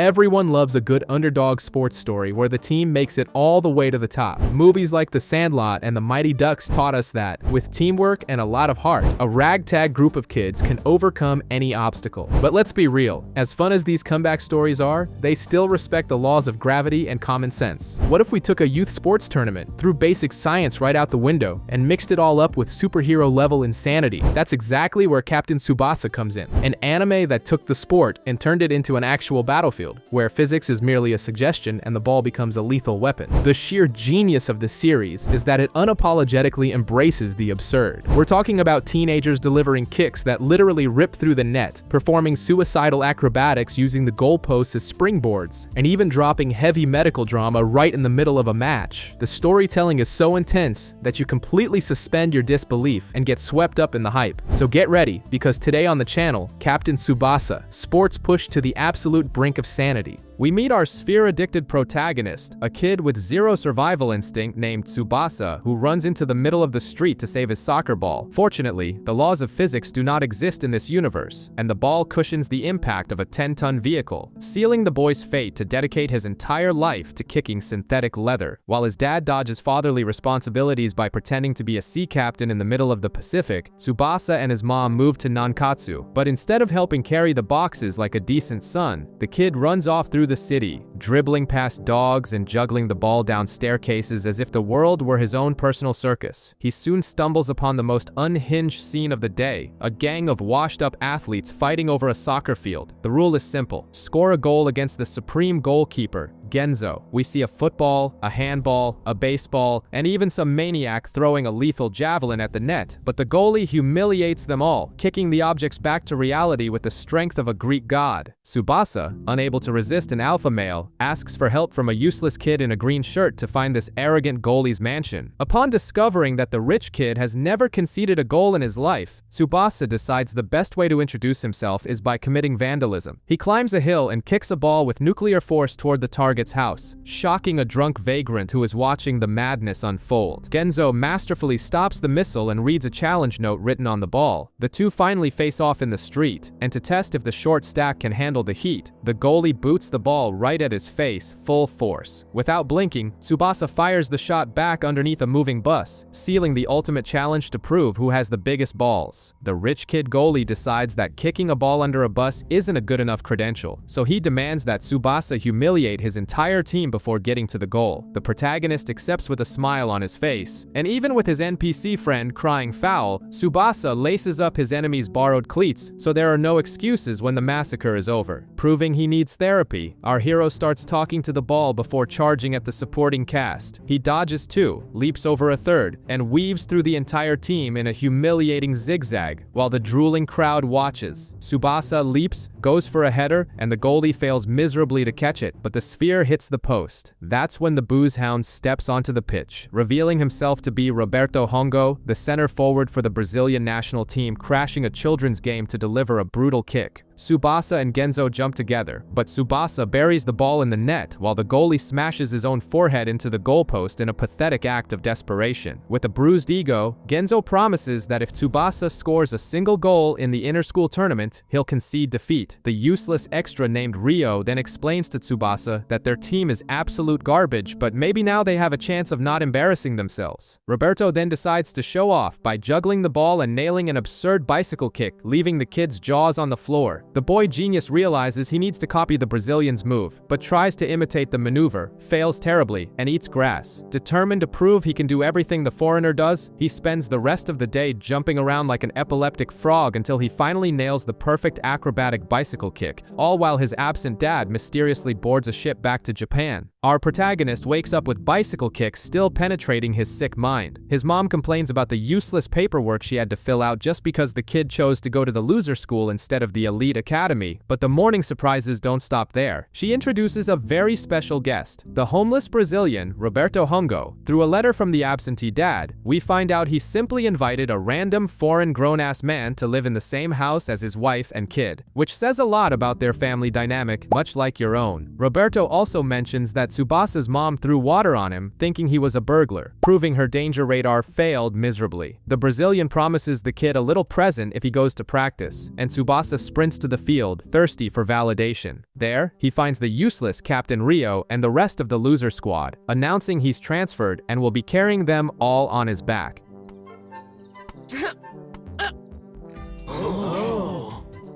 Everyone loves a good underdog sports story where the team makes it all the way to the top. Movies like The Sandlot and The Mighty Ducks taught us that, with teamwork and a lot of heart, a ragtag group of kids can overcome any obstacle. But let's be real, as fun as these comeback stories are, they still respect the laws of gravity and common sense. What if we took a youth sports tournament, threw basic science right out the window, and mixed it all up with superhero-level insanity? That's exactly where Captain Tsubasa comes in, an anime that took the sport and turned it into an actual battlefield, where physics is merely a suggestion and the ball becomes a lethal weapon. The sheer genius of the series is that it unapologetically embraces the absurd. We're talking about teenagers delivering kicks that literally rip through the net, performing suicidal acrobatics using the goalposts as springboards, and even dropping heavy medical drama right in the middle of a match. The storytelling is so intense that you completely suspend your disbelief and get swept up in the hype. So get ready, because today on the channel, Captain Tsubasa, sports pushed to the absolute brink of sanity. We meet our sphere-addicted protagonist, a kid with zero survival instinct named Tsubasa, who runs into the middle of the street to save his soccer ball. Fortunately, the laws of physics do not exist in this universe, and the ball cushions the impact of a 10-ton vehicle, sealing the boy's fate to dedicate his entire life to kicking synthetic leather. While his dad dodges fatherly responsibilities by pretending to be a sea captain in the middle of the Pacific, Tsubasa and his mom move to Nankatsu. But instead of helping carry the boxes like a decent son, the kid runs off through the city, dribbling past dogs and juggling the ball down staircases as if the world were his own personal circus. He soon stumbles upon the most unhinged scene of the day, a gang of washed-up athletes fighting over a soccer field. The rule is simple: score a goal against the supreme goalkeeper, Genzo. We see a football, a handball, a baseball, and even some maniac throwing a lethal javelin at the net, but the goalie humiliates them all, kicking the objects back to reality with the strength of a Greek god. Tsubasa, unable to resist an alpha male, asks for help from a useless kid in a green shirt to find this arrogant goalie's mansion. Upon discovering that the rich kid has never conceded a goal in his life, Tsubasa decides the best way to introduce himself is by committing vandalism. He climbs a hill and kicks a ball with nuclear force toward the target's house, shocking a drunk vagrant who is watching the madness unfold. Genzo masterfully stops the missile and reads a challenge note written on the ball. The two finally face off in the street, and to test if the short stack can handle the heat, the goalie boots the ball right at his face, full force. Without blinking, Tsubasa fires the shot back underneath a moving bus, sealing the ultimate challenge to prove who has the biggest balls. The rich kid goalie decides that kicking a ball under a bus isn't a good enough credential, so he demands that Tsubasa humiliate his entire team before getting to the goal. The protagonist accepts with a smile on his face, and even with his NPC friend crying foul, Tsubasa laces up his enemy's borrowed cleats, so there are no excuses when the massacre is over. Proving he needs therapy, our hero starts talking to the ball before charging at the supporting cast. He dodges two, leaps over a third, and weaves through the entire team in a humiliating zigzag, while the drooling crowd watches. Tsubasa leaps, goes for a header, and the goalie fails miserably to catch it, but the sphere hits the post. That's when the booze hound steps onto the pitch, revealing himself to be Roberto Hongo, the center forward for the Brazilian national team, crashing a children's game to deliver a brutal kick. Tsubasa and Genzo jump together, but Tsubasa buries the ball in the net while the goalie smashes his own forehead into the goalpost in a pathetic act of desperation. With a bruised ego, Genzo promises that if Tsubasa scores a single goal in the inter-school tournament, he'll concede defeat. The useless extra named Rio then explains to Tsubasa that their team is absolute garbage, but maybe now they have a chance of not embarrassing themselves. Roberto then decides to show off by juggling the ball and nailing an absurd bicycle kick, leaving the kid's jaws on the floor. The boy genius realizes he needs to copy the Brazilian's move, but tries to imitate the maneuver, fails terribly, and eats grass. Determined to prove he can do everything the foreigner does, he spends the rest of the day jumping around like an epileptic frog until he finally nails the perfect acrobatic bicycle kick, all while his absent dad mysteriously boards a ship back to Japan. Our protagonist wakes up with bicycle kicks still penetrating his sick mind. His mom complains about the useless paperwork she had to fill out just because the kid chose to go to the loser school instead of the elite academy, but the morning surprises don't stop there. She introduces a very special guest, the homeless Brazilian, Roberto Hongo. Through a letter from the absentee dad, we find out he simply invited a random foreign grown-ass man to live in the same house as his wife and kid, which says a lot about their family dynamic, much like your own. Roberto also mentions that Tsubasa's mom threw water on him, thinking he was a burglar, proving her danger radar failed miserably. The Brazilian promises the kid a little present if he goes to practice, and Tsubasa sprints to the field, thirsty for validation. There, he finds the useless Captain Rio and the rest of the loser squad, announcing he's transferred and will be carrying them all on his back.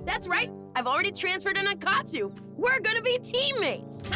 That's right, I've already transferred to Nankatsu. We're gonna be teammates!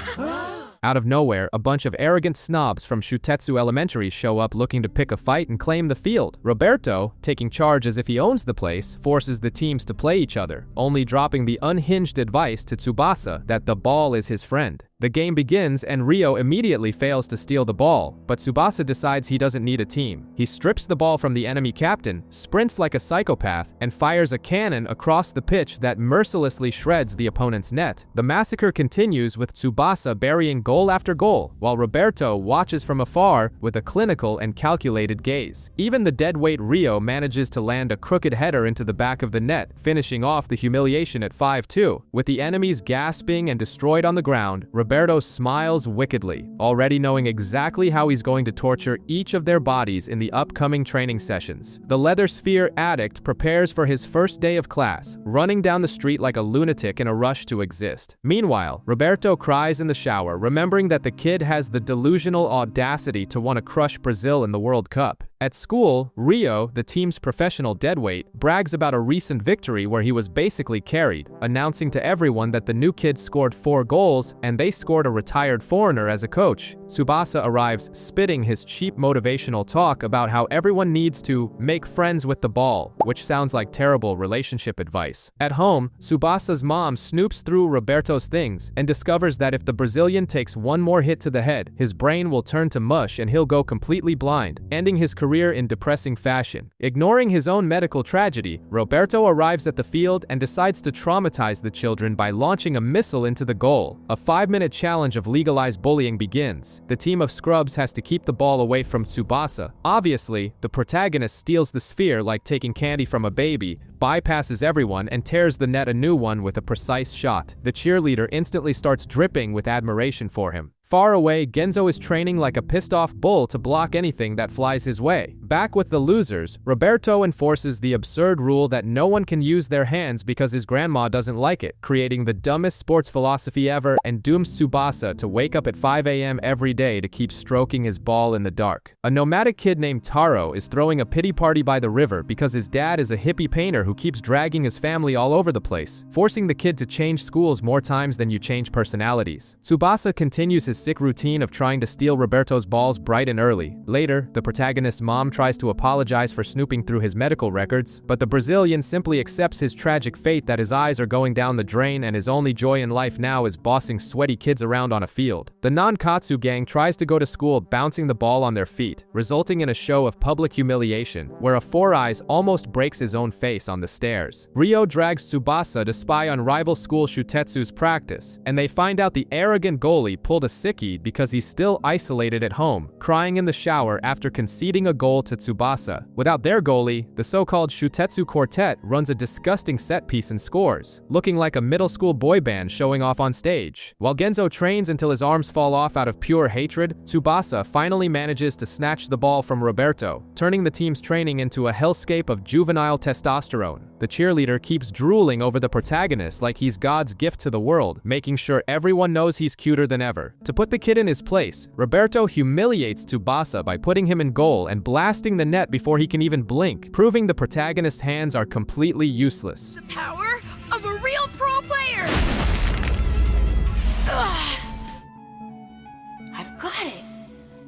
Out of nowhere, a bunch of arrogant snobs from Shutetsu Elementary show up looking to pick a fight and claim the field. Roberto, taking charge as if he owns the place, forces the teams to play each other, only dropping the unhinged advice to Tsubasa that the ball is his friend. The game begins and Rio immediately fails to steal the ball, but Tsubasa decides he doesn't need a team. He strips the ball from the enemy captain, sprints like a psychopath, and fires a cannon across the pitch that mercilessly shreds the opponent's net. The massacre continues with Tsubasa burying goal after goal, while Roberto watches from afar with a clinical and calculated gaze. Even the deadweight Rio manages to land a crooked header into the back of the net, finishing off the humiliation at 5-2. With the enemies gasping and destroyed on the ground, Roberto smiles wickedly, already knowing exactly how he's going to torture each of their bodies in the upcoming training sessions. The leather sphere addict prepares for his first day of class, running down the street like a lunatic in a rush to exist. Meanwhile, Roberto cries in the shower, remembering that the kid has the delusional audacity to want to crush Brazil in the World Cup. At school, Rio, the team's professional deadweight, brags about a recent victory where he was basically carried, announcing to everyone that the new kid scored 4 goals and they scored a retired foreigner as a coach. Tsubasa arrives spitting his cheap motivational talk about how everyone needs to make friends with the ball, which sounds like terrible relationship advice. At home, Tsubasa's mom snoops through Roberto's things and discovers that if the Brazilian takes one more hit to the head, his brain will turn to mush and he'll go completely blind, ending his career in depressing fashion. Ignoring his own medical tragedy, Roberto arrives at the field and decides to traumatize the children by launching a missile into the goal. A 5-minute challenge of legalized bullying begins. The team of scrubs has to keep the ball away from Tsubasa. Obviously, the protagonist steals the sphere like taking candy from a baby, bypasses everyone, and tears the net a new one with a precise shot. The cheerleader instantly starts dripping with admiration for him. Far away, Genzo is training like a pissed-off bull to block anything that flies his way. Back with the losers, Roberto enforces the absurd rule that no one can use their hands because his grandma doesn't like it, creating the dumbest sports philosophy ever and dooms Tsubasa to wake up at 5 a.m. every day to keep stroking his ball in the dark. A nomadic kid named Taro is throwing a pity party by the river because his dad is a hippie painter who keeps dragging his family all over the place, forcing the kid to change schools more times than you change personalities. Tsubasa continues his sick routine of trying to steal Roberto's balls bright and early. Later, the protagonist's mom tries to apologize for snooping through his medical records, but the Brazilian simply accepts his tragic fate that his eyes are going down the drain and his only joy in life now is bossing sweaty kids around on a field. The Nankatsu gang tries to go to school bouncing the ball on their feet, resulting in a show of public humiliation, where a Four Eyes almost breaks his own face on the stairs. Rio drags Tsubasa to spy on rival school Shutetsu's practice, and they find out the arrogant goalie pulled a sickie because he's still isolated at home, crying in the shower after conceding a goal to Tsubasa. Without their goalie, the so-called Shutetsu quartet runs a disgusting set piece and scores, looking like a middle school boy band showing off on stage. While Genzo trains until his arms fall off out of pure hatred, Tsubasa finally manages to snatch the ball from Roberto, turning the team's training into a hellscape of juvenile testosterone. The cheerleader keeps drooling over the protagonist like he's God's gift to the world, making sure everyone knows he's cuter than ever. To put the kid in his place, Roberto humiliates Tsubasa by putting him in goal and blasting the net before he can even blink, proving the protagonist's hands are completely useless. The power of a real pro player! Ugh. I've got it.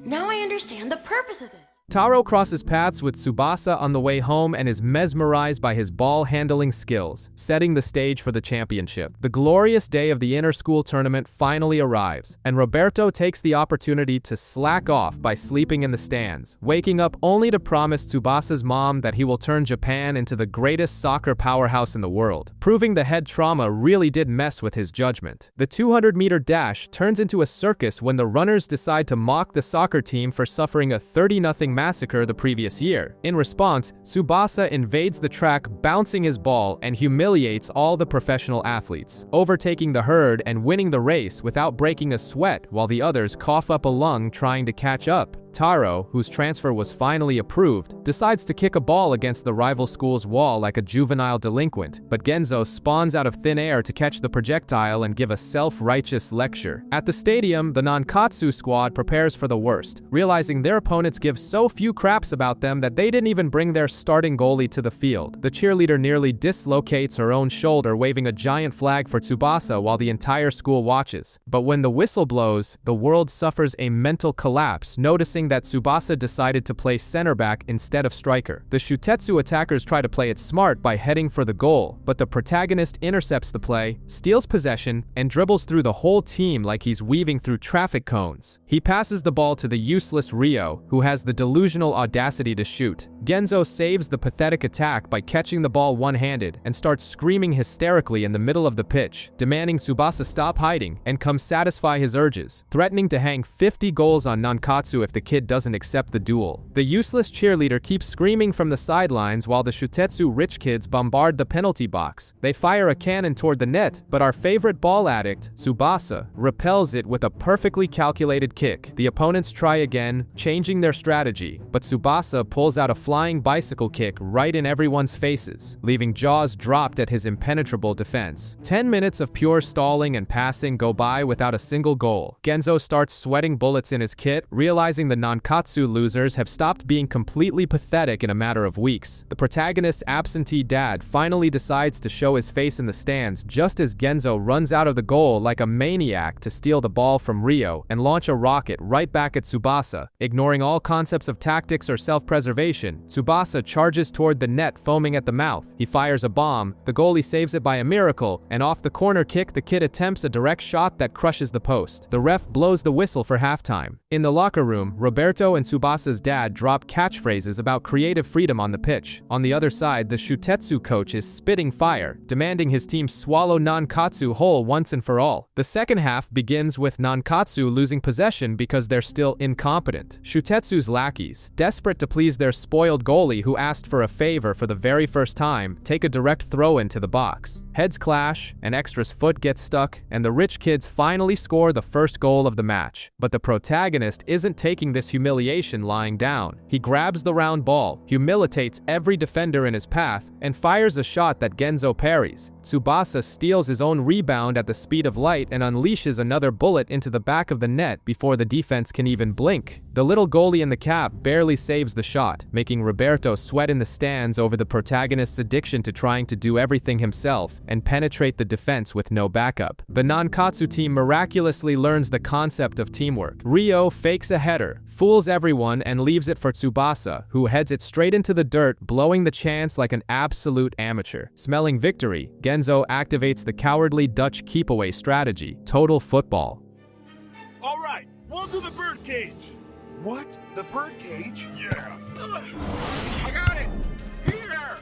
Now I understand the purpose of this. Taro crosses paths with Tsubasa on the way home and is mesmerized by his ball-handling skills, setting the stage for the championship. The glorious day of the inter-school tournament finally arrives, and Roberto takes the opportunity to slack off by sleeping in the stands, waking up only to promise Tsubasa's mom that he will turn Japan into the greatest soccer powerhouse in the world, proving the head trauma really did mess with his judgment. The 200-meter dash turns into a circus when the runners decide to mock the soccer team for suffering a 30-0 massacre the previous year. In response, Tsubasa invades the track, bouncing his ball, and humiliates all the professional athletes, overtaking the herd and winning the race without breaking a sweat while the others cough up a lung trying to catch up. Taro, whose transfer was finally approved, decides to kick a ball against the rival school's wall like a juvenile delinquent, but Genzo spawns out of thin air to catch the projectile and give a self-righteous lecture. At the stadium, the Nankatsu squad prepares for the worst, realizing their opponents give so few craps about them that they didn't even bring their starting goalie to the field. The cheerleader nearly dislocates her own shoulder, waving a giant flag for Tsubasa while the entire school watches. But when the whistle blows, the world suffers a mental collapse, noticing that Tsubasa decided to play center back instead of striker. The Shutetsu attackers try to play it smart by heading for the goal, but the protagonist intercepts the play, steals possession, and dribbles through the whole team like he's weaving through traffic cones. He passes the ball to the useless Ryo, who has the delusional audacity to shoot. Genzo saves the pathetic attack by catching the ball one-handed and starts screaming hysterically in the middle of the pitch, demanding Tsubasa stop hiding and come satisfy his urges, threatening to hang 50 goals on Nankatsu if the kid doesn't accept the duel. The useless cheerleader keeps screaming from the sidelines while the Shutetsu rich kids bombard the penalty box. They fire a cannon toward the net, but our favorite ball addict, Tsubasa, repels it with a perfectly calculated kick. The opponents try again, changing their strategy, but Tsubasa pulls out a flying bicycle kick right in everyone's faces, leaving jaws dropped at his impenetrable defense. 10 minutes of pure stalling and passing go by without a single goal. Genzo starts sweating bullets in his kit, realizing the Nankatsu losers have stopped being completely pathetic in a matter of weeks. The protagonist's absentee dad finally decides to show his face in the stands just as Genzo runs out of the goal like a maniac to steal the ball from Ryo and launch a rocket right back at Tsubasa. Ignoring all concepts of tactics or self-preservation, Tsubasa charges toward the net foaming at the mouth. He fires a bomb, the goalie saves it by a miracle, and off the corner kick the kid attempts a direct shot that crushes the post. The ref blows the whistle for halftime. In the locker room, Roberto and Tsubasa's dad drop catchphrases about creative freedom on the pitch. On the other side, the Shutetsu coach is spitting fire, demanding his team swallow Nankatsu whole once and for all. The second half begins with Nankatsu losing possession because they're still incompetent. Shutetsu's lackeys, desperate to please their spoiled goalie who asked for a favor for the very first time, take a direct throw into the box. Heads clash, an extra's foot gets stuck, and the rich kids finally score the first goal of the match. But the protagonist isn't taking this humiliation lying down. He grabs the round ball, humiliates every defender in his path, and fires a shot that Genzo parries. Tsubasa steals his own rebound at the speed of light and unleashes another bullet into the back of the net before the defense can even blink. The little goalie in the cap barely saves the shot, making Roberto sweat in the stands over the protagonist's addiction to trying to do everything himself and penetrate the defense with no backup. The Nankatsu team miraculously learns the concept of teamwork. Ryo fakes a header, fools everyone, and leaves it for Tsubasa, who heads it straight into the dirt, blowing the chance like an absolute amateur. Smelling victory, Genzo activates the cowardly Dutch keep-away strategy, total football. All right, we'll do the bird cage. What? The bird cage? Yeah. I got it! Here!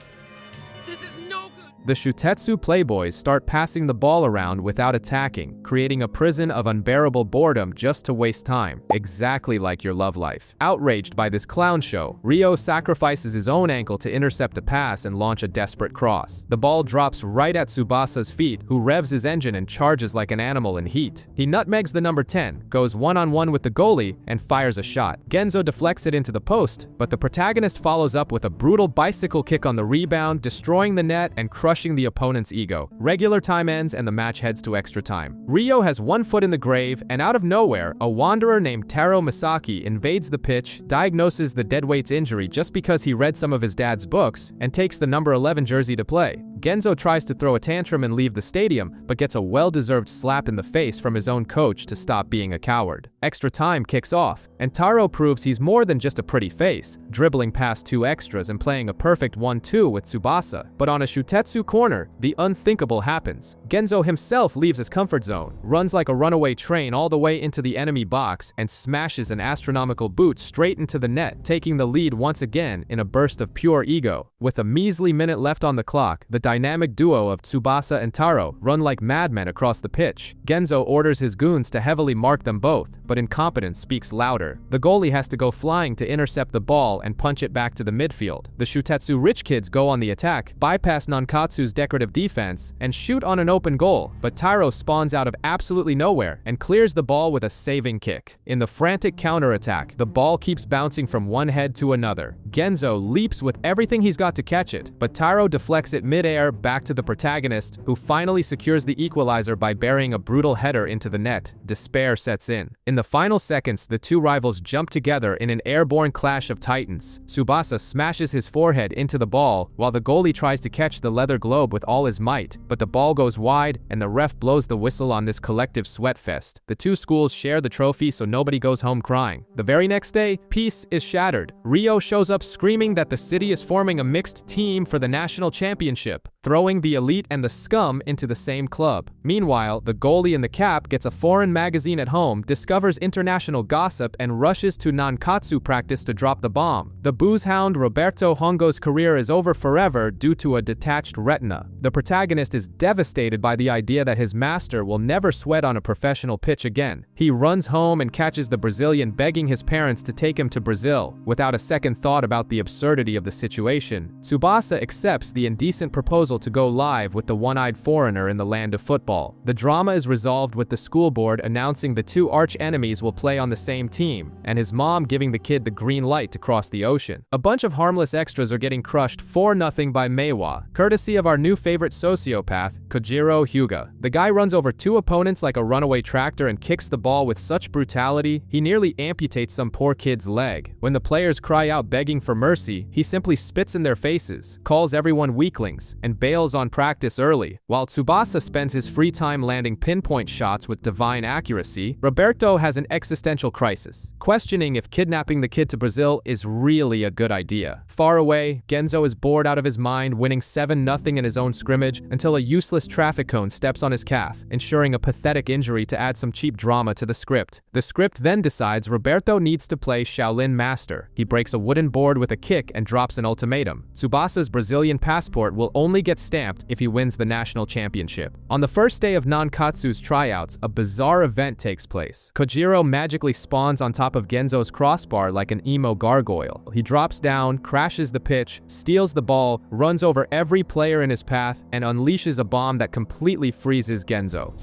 This is no good! The Shutetsu playboys start passing the ball around without attacking, creating a prison of unbearable boredom just to waste time, exactly like your love life. Outraged by this clown show, Ryo sacrifices his own ankle to intercept a pass and launch a desperate cross. The ball drops right at Tsubasa's feet, who revs his engine and charges like an animal in heat. He nutmegs the number 10, goes one-on-one with the goalie, and fires a shot. Genzo deflects it into the post, but the protagonist follows up with a brutal bicycle kick on the rebound, destroying the net and crushing the opponent's ego. Regular time ends and the match heads to extra time. Ryo has one foot in the grave, and out of nowhere, a wanderer named Taro Misaki invades the pitch, diagnoses the deadweight's injury just because he read some of his dad's books, and takes the number 11 jersey to play. Genzo tries to throw a tantrum and leave the stadium, but gets a well-deserved slap in the face from his own coach to stop being a coward. Extra time kicks off, and Taro proves he's more than just a pretty face, dribbling past two extras and playing a perfect 1-2 with Tsubasa. But on a Shutetsu corner, the unthinkable happens. Genzo himself leaves his comfort zone, runs like a runaway train all the way into the enemy box, and smashes an astronomical boot straight into the net, taking the lead once again in a burst of pure ego. With a measly minute left on the clock, the dynamic duo of Tsubasa and Taro run like madmen across the pitch. Genzo orders his goons to heavily mark them both, but incompetence speaks louder. The goalie has to go flying to intercept the ball and punch it back to the midfield. The Shutetsu rich kids go on the attack, attack, bypass Nankatsu's decorative defense, and shoot on an open goal, but Tyro spawns out of absolutely nowhere and clears the ball with a saving kick. In the frantic counterattack, the ball keeps bouncing from one head to another. Genzo leaps with everything he's got to catch it, but Tyro deflects it mid-air back to the protagonist, who finally secures the equalizer by burying a brutal header into the net. Despair sets in. In the final seconds, the two rivals jump together in an airborne clash of titans. Tsubasa smashes his forehead into the ball, while the goalie tries to catch the leather globe with all his might, but the ball goes wide, and the ref blows the whistle on this collective sweatfest. The two schools share the trophy so nobody goes home crying. The very next day, peace is shattered. Rio shows up screaming that the city is forming a mixed team for the national championship, throwing the elite and the scum into the same club. Meanwhile, the goalie in the cap gets a foreign magazine at home, discovers international gossip, and rushes to Nankatsu practice to drop the bomb. The booze hound Roberto Hongo's career is over forever due to a detached retina. The protagonist is devastated by the idea that his master will never sweat on a professional pitch again. He runs home and catches the Brazilian begging his parents to take him to Brazil. Without a second thought about the absurdity of the situation, Tsubasa accepts the indecent proposal to go live with the one-eyed foreigner in the land of football. The drama is resolved with the school board announcing the two arch-enemies will play on the same team, and his mom giving the kid the green light to cross the ocean. A bunch of harmless extras are getting crushed 4-0 by Meiwa, courtesy of our new favorite sociopath, Kojiro Hyuga. The guy runs over two opponents like a runaway tractor and kicks the ball with such brutality, he nearly amputates some poor kid's leg. When the players cry out begging for mercy, he simply spits in their faces, calls everyone weaklings, and bails on practice early. While Tsubasa spends his free time landing pinpoint shots with divine accuracy, Roberto has an existential crisis, questioning if kidnapping the kid to Brazil is really a good idea. Far away, Genzo is bored out of his mind, winning 7-0 in his own scrimmage until a useless traffic cone steps on his calf, ensuring a pathetic injury to add some cheap drama to the script. The script then decides Roberto needs to play Shaolin Master. He breaks a wooden board with a kick and drops an ultimatum. Tsubasa's Brazilian passport will only get stamped if he wins the national championship. On the first day of Nankatsu's tryouts, a bizarre event takes place. Kojiro magically spawns on top of Genzo's crossbar like an emo gargoyle. He drops down, crashes the pitch, steals the ball, runs over every player in his path, and unleashes a bomb that completely freezes Genzo.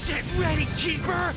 Get ready, keeper!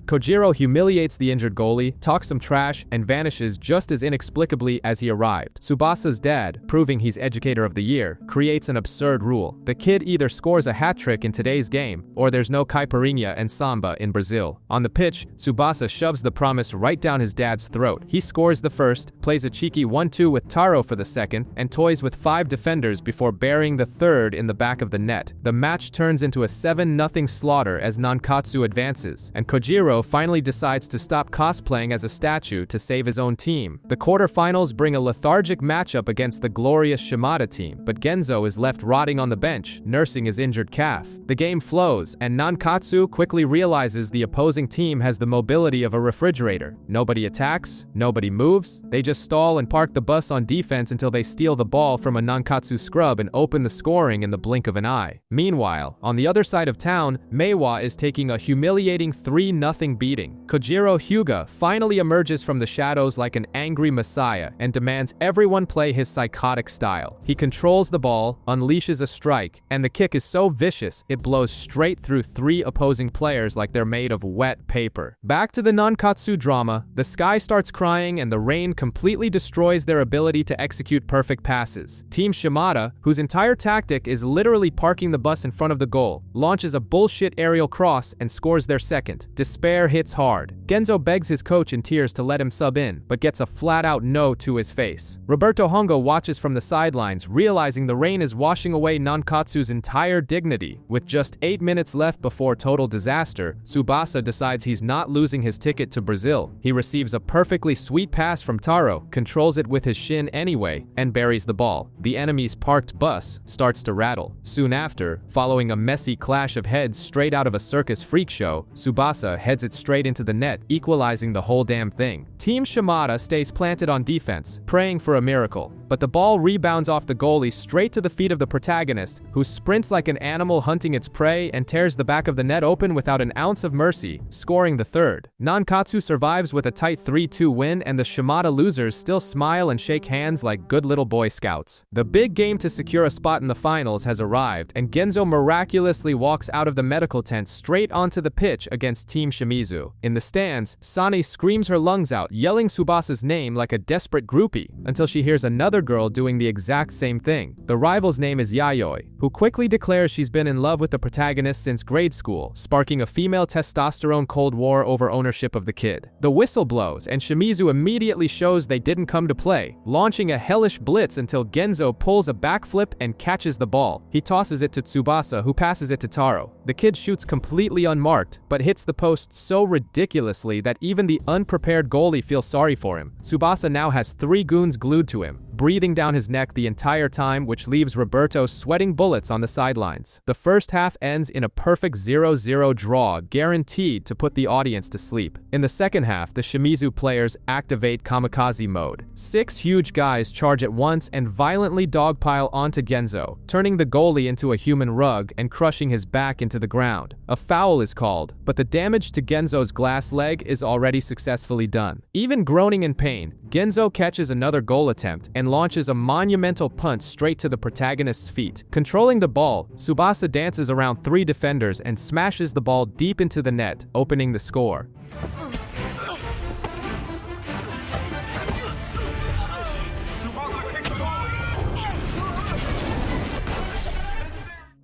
Kojiro humiliates the injured goalie, talks some trash, and vanishes just as inexplicably as he arrived. Tsubasa's dad, proving he's Educator of the Year, creates an absurd rule. The kid either scores a hat-trick in today's game, or there's no caipirinha and samba in Brazil. On the pitch, Tsubasa shoves the promise right down his dad's throat. He scores the first, plays a cheeky 1-2 with Taro for the second, and toys with 5 defenders before burying the third in the back of the net. The match turns into a 7-0 slaughter as Nankatsu advances, and Kojiro finally decides to stop cosplaying as a statue to save his own team. The quarterfinals bring a lethargic matchup against the glorious Shimada team, but Genzo is left rotting on the bench, nursing his injured calf. The game flows, and Nankatsu quickly realizes the opposing team has the mobility of a refrigerator. Nobody attacks, nobody moves, they just stall and park the bus on defense until they steal the ball from a Nankatsu scrub and open the scoring in the blink of an eye. Meanwhile, on the other side of town, Meiwa is taking a humiliating 3-0 beating. Kojiro Hyuga finally emerges from the shadows like an angry messiah and demands everyone play his psychotic style. He controls the ball, unleashes a strike, and the kick is so vicious it blows straight through 3 opposing players like they're made of wet paper. Back to the Nankatsu drama, the sky starts crying and the rain completely destroys their ability to execute perfect passes. Team Shimada, whose entire tactic is literally parking the bus in front of the goal, launches a bullshit aerial cross and scores their second. Despair hits hard. Genzo begs his coach in tears to let him sub in, but gets a flat-out no to his face. Roberto Hongo watches from the sidelines, realizing the rain is washing away Nankatsu's entire dignity. With just 8 minutes left before total disaster, Tsubasa decides he's not losing his ticket to Brazil. He receives a perfectly sweet pass from Taro, controls it with his shin anyway, and buries the ball. The enemy's parked bus starts to rattle. Soon after, following a messy clash of heads straight out of a circus freak show, Tsubasa heads drives it straight into the net, equalizing the whole damn thing. Team Shimada stays planted on defense, praying for a miracle. But the ball rebounds off the goalie straight to the feet of the protagonist, who sprints like an animal hunting its prey and tears the back of the net open without an ounce of mercy, scoring the third. Nankatsu survives with a tight 3-2 win, and the Shimada losers still smile and shake hands like good little Boy Scouts. The big game to secure a spot in the finals has arrived, and Genzo miraculously walks out of the medical tent straight onto the pitch against Team Shimizu. In the stands, Sane screams her lungs out, yelling Tsubasa's name like a desperate groupie, until she hears another girl doing the exact same thing. The rival's name is Yayoi, who quickly declares she's been in love with the protagonist since grade school, sparking a female testosterone cold war over ownership of the kid. The whistle blows, and Shimizu immediately shows they didn't come to play, launching a hellish blitz until Genzo pulls a backflip and catches the ball. He tosses it to Tsubasa, who passes it to Taro. The kid shoots completely unmarked, but hits the post so ridiculously that even the unprepared goalie feels sorry for him. Tsubasa now has 3 goons glued to him, breathing down his neck the entire time, which leaves Roberto sweating bullets on the sidelines. The first half ends in a perfect 0-0 draw, guaranteed to put the audience to sleep. In the second half, the Shimizu players activate kamikaze mode. 6 huge guys charge at once and violently dogpile onto Genzo, turning the goalie into a human rug and crushing his back into the ground. A foul is called, but the damage to Genzo's glass leg is already successfully done. Even groaning in pain, Genzo catches another goal attempt and launches a monumental punt straight to the protagonist's feet. Controlling the ball, Tsubasa dances around 3 defenders and smashes the ball deep into the net, opening the score.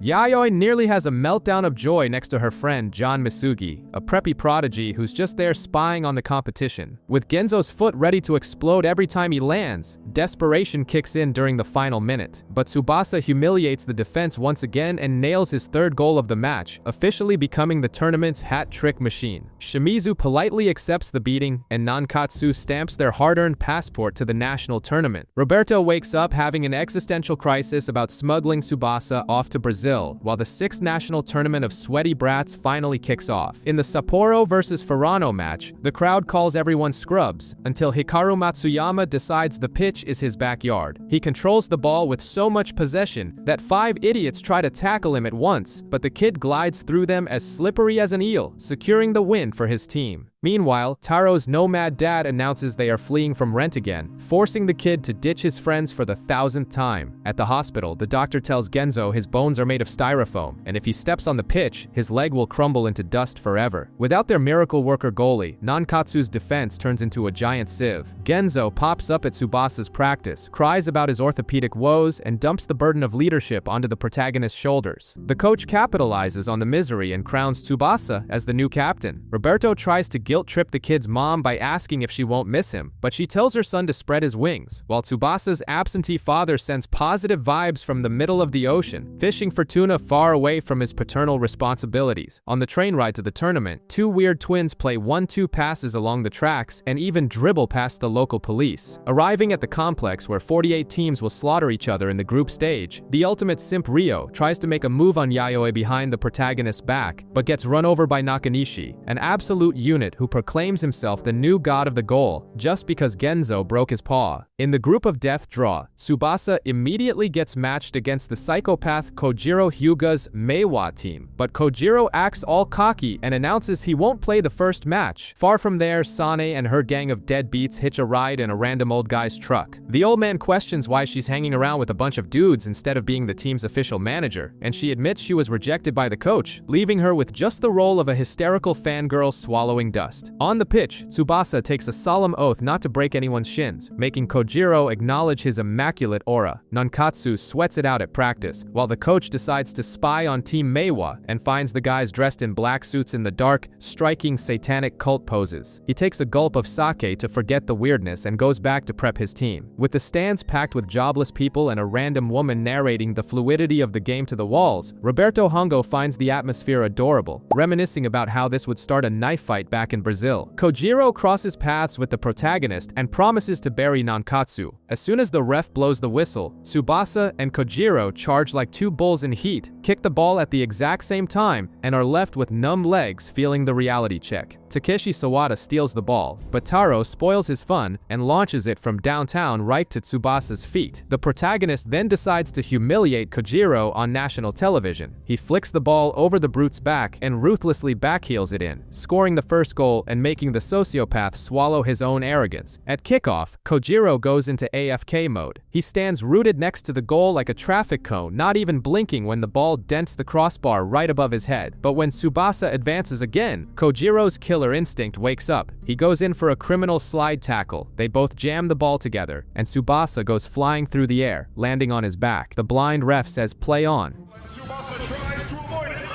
Yayoi nearly has a meltdown of joy next to her friend John Misugi, a preppy prodigy who's just there spying on the competition. With Genzo's foot ready to explode every time he lands, desperation kicks in during the final minute. But Tsubasa humiliates the defense once again and nails his 3rd goal of the match, officially becoming the tournament's hat-trick machine. Shimizu politely accepts the beating, and Nankatsu stamps their hard-earned passport to the national tournament. Roberto wakes up having an existential crisis about smuggling Tsubasa off to Brazil, while the 6th national tournament of sweaty brats finally kicks off. In the Sapporo vs Furano match, the crowd calls everyone scrubs, until Hikaru Matsuyama decides the pitch is his backyard. He controls the ball with so much possession that 5 idiots try to tackle him at once, but the kid glides through them as slippery as an eel, securing the win for his team. Meanwhile, Taro's nomad dad announces they are fleeing from rent again, forcing the kid to ditch his friends for the 1000th time. At the hospital, the doctor tells Genzo his bones are made of styrofoam, and if he steps on the pitch, his leg will crumble into dust forever. Without their miracle worker goalie, Nankatsu's defense turns into a giant sieve. Genzo pops up at Tsubasa's practice, cries about his orthopedic woes, and dumps the burden of leadership onto the protagonist's shoulders. The coach capitalizes on the misery and crowns Tsubasa as the new captain. Roberto tries to guilt-trip the kid's mom by asking if she won't miss him, but she tells her son to spread his wings, while Tsubasa's absentee father sends positive vibes from the middle of the ocean, fishing for tuna far away from his paternal responsibilities. On the train ride to the tournament, 2 weird twins play 1-2 passes along the tracks and even dribble past the local police. Arriving at the complex where 48 teams will slaughter each other in the group stage, the ultimate simp Ryo tries to make a move on Yayoi behind the protagonist's back, but gets run over by Nakanishi, an absolute unit who proclaims himself the new god of the goal just because Genzo broke his paw. In the group of death draw, Tsubasa immediately gets matched against the psychopath Kojiro Hyuga's Meiwa team, but Kojiro acts all cocky and announces he won't play the first match. Far from there, Sane and her gang of deadbeats hitch a ride in a random old guy's truck. The old man questions why she's hanging around with a bunch of dudes instead of being the team's official manager, and she admits she was rejected by the coach, leaving her with just the role of a hysterical fangirl swallowing dust. On the pitch, Tsubasa takes a solemn oath not to break anyone's shins, making Kojiro acknowledge his immaculate aura. Nankatsu sweats it out at practice, while the coach decides to spy on Team Meiwa and finds the guys dressed in black suits in the dark, striking satanic cult poses. He takes a gulp of sake to forget the weirdness and goes back to prep his team. With the stands packed with jobless people and a random woman narrating the fluidity of the game to the walls, Roberto Hongo finds the atmosphere adorable, reminiscing about how this would start a knife fight back in in Brazil. Kojiro crosses paths with the protagonist and promises to bury Nankatsu. As soon as the ref blows the whistle, Tsubasa and Kojiro charge like two bulls in heat, kick the ball at the exact same time, and are left with numb legs feeling the reality check. Takeshi Sawada steals the ball, but Taro spoils his fun and launches it from downtown right to Tsubasa's feet. The protagonist then decides to humiliate Kojiro on national television. He flicks the ball over the brute's back and ruthlessly backheels it in, scoring the first goal and making the sociopath swallow his own arrogance. At kickoff, Kojiro goes into AFK mode. He stands rooted next to the goal like a traffic cone, not even blinking when the ball dents the crossbar right above his head. But when Tsubasa advances again, Kojiro's killer instinct wakes up. He goes in for a criminal slide tackle. They both jam the ball together, and Tsubasa goes flying through the air, landing on his back. The blind ref says play on. Tsubasa tries to avoid it.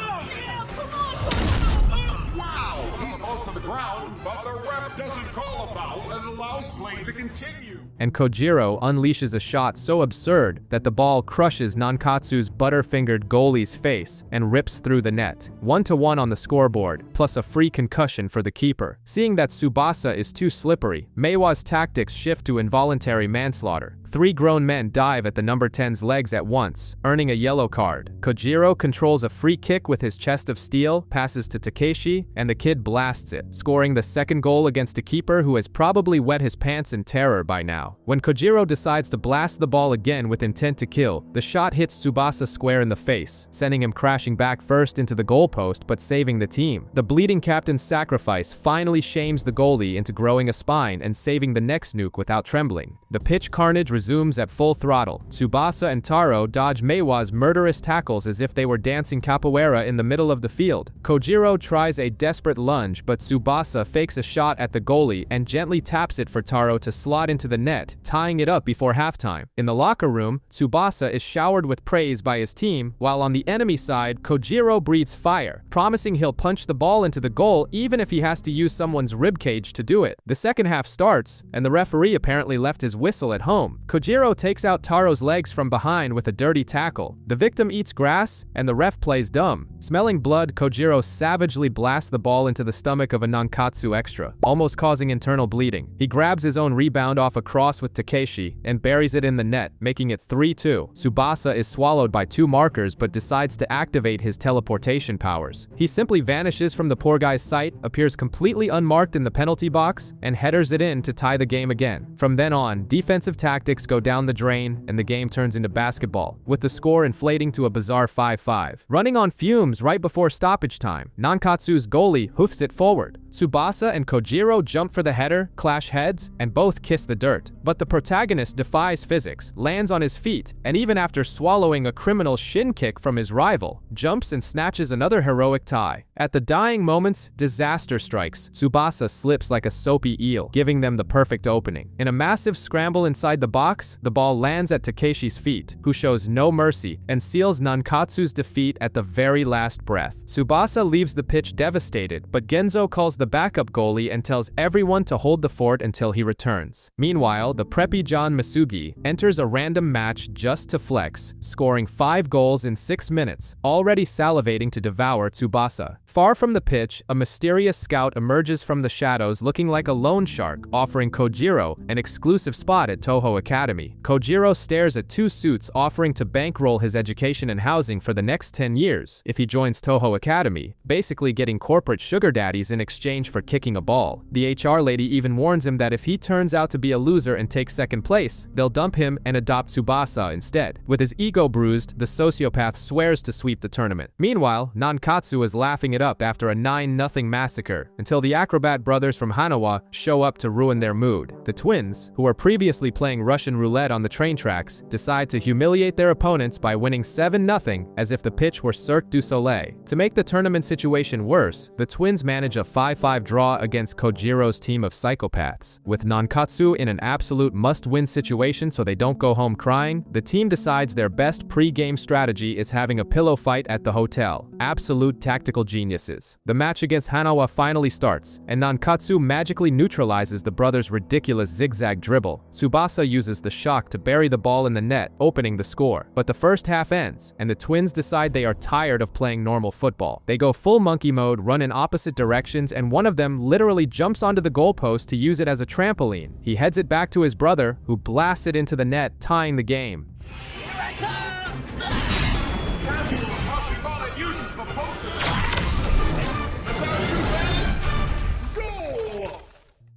Wow! Tsubasa falls to the ground, but the ref doesn't call a foul and allows play to continue. And Kojiro unleashes a shot so absurd that the ball crushes Nankatsu's butter-fingered goalie's face and rips through the net. 1-1 on the scoreboard, plus a free concussion for the keeper. Seeing that Tsubasa is too slippery, Meiwa's tactics shift to involuntary manslaughter. 3 grown men dive at the number 10's legs at once, earning a yellow card. Kojiro controls a free kick with his chest of steel, passes to Takeshi, and the kid blasts it, scoring the second goal against a keeper who has probably wet his pants in terror by now. When Kojiro decides to blast the ball again with intent to kill, the shot hits Tsubasa square in the face, sending him crashing back first into the goalpost but saving the team. The bleeding captain's sacrifice finally shames the goalie into growing a spine and saving the next nuke without trembling. The pitch carnage resumes at full throttle. Tsubasa and Taro dodge Meiwa's murderous tackles as if they were dancing capoeira in the middle of the field. Kojiro tries a desperate lunge, but Tsubasa fakes a shot at the goalie and gently taps it for Taro to slot into the net, tying it up before halftime. In the locker room, Tsubasa is showered with praise by his team, while on the enemy side, Kojiro breathes fire, promising he'll punch the ball into the goal even if he has to use someone's ribcage to do it. The second half starts, and the referee apparently left his whistle at home. Kojiro takes out Taro's legs from behind with a dirty tackle. The victim eats grass, and the ref plays dumb. Smelling blood, Kojiro savagely blasts the ball into the stomach of a Nankatsu extra, almost causing internal bleeding. He grabs his own rebound off a cross with Takeshi and buries it in the net, making it 3-2. Tsubasa is swallowed by 2 markers but decides to activate his teleportation powers. He simply vanishes from the poor guy's sight, appears completely unmarked in the penalty box, and headers it in to tie the game again. From then on, defensive tactics go down the drain and the game turns into basketball, with the score inflating to a bizarre 5-5. Running on fumes right before stoppage time, Nankatsu's goalie hoofs it forward. Tsubasa and Kojiro jump for the header, clash heads, and both kiss the dirt. But the protagonist defies physics, lands on his feet, and even after swallowing a criminal shin kick from his rival, jumps and snatches another heroic tie. At the dying moments, disaster strikes. Tsubasa slips like a soapy eel, giving them the perfect opening. In a massive scramble inside the box, the ball lands at Takeshi's feet, who shows no mercy and seals Nankatsu's defeat at the very last breath. Tsubasa leaves the pitch devastated, but Genzo calls the backup goalie and tells everyone to hold the fort until he returns. Meanwhile, the preppy John Masugi enters a random match just to flex, scoring 5 goals in 6 minutes, already salivating to devour Tsubasa. Far from the pitch, a mysterious scout emerges from the shadows looking like a loan shark, offering Kojiro an exclusive spot at Toho Academy. Kojiro stares at 2 suits offering to bankroll his education and housing for the next 10 years if he joins Toho Academy, basically getting corporate sugar daddies in exchange for kicking a ball. The HR lady even warns him that if he turns out to be a loser and takes second place, they'll dump him and adopt Tsubasa instead. With his ego bruised, the sociopath swears to sweep the tournament. Meanwhile, Nankatsu is laughing it up after a 9-0 massacre, until the acrobat brothers from Hanawa show up to ruin their mood. The twins, who were previously playing Russian roulette on the train tracks, decide to humiliate their opponents by winning 7-0 as if the pitch were Cirque du Soleil. To make the tournament situation worse, the twins manage a 5-5 draw against Kojiro's team of psychopaths. With Nankatsu in an absolute must-win situation so they don't go home crying, the team decides their best pre-game strategy is having a pillow fight at the hotel. Absolute tactical genius. geniuses. The match against Hanawa finally starts, and Nankatsu magically neutralizes the brothers' ridiculous zigzag dribble. Tsubasa uses the shock to bury the ball in the net, opening the score. But the first half ends, and the twins decide they are tired of playing normal football. They go full monkey mode, run in opposite directions, and one of them literally jumps onto the goalpost to use it as a trampoline. He heads it back to his brother, who blasts it into the net, tying the game.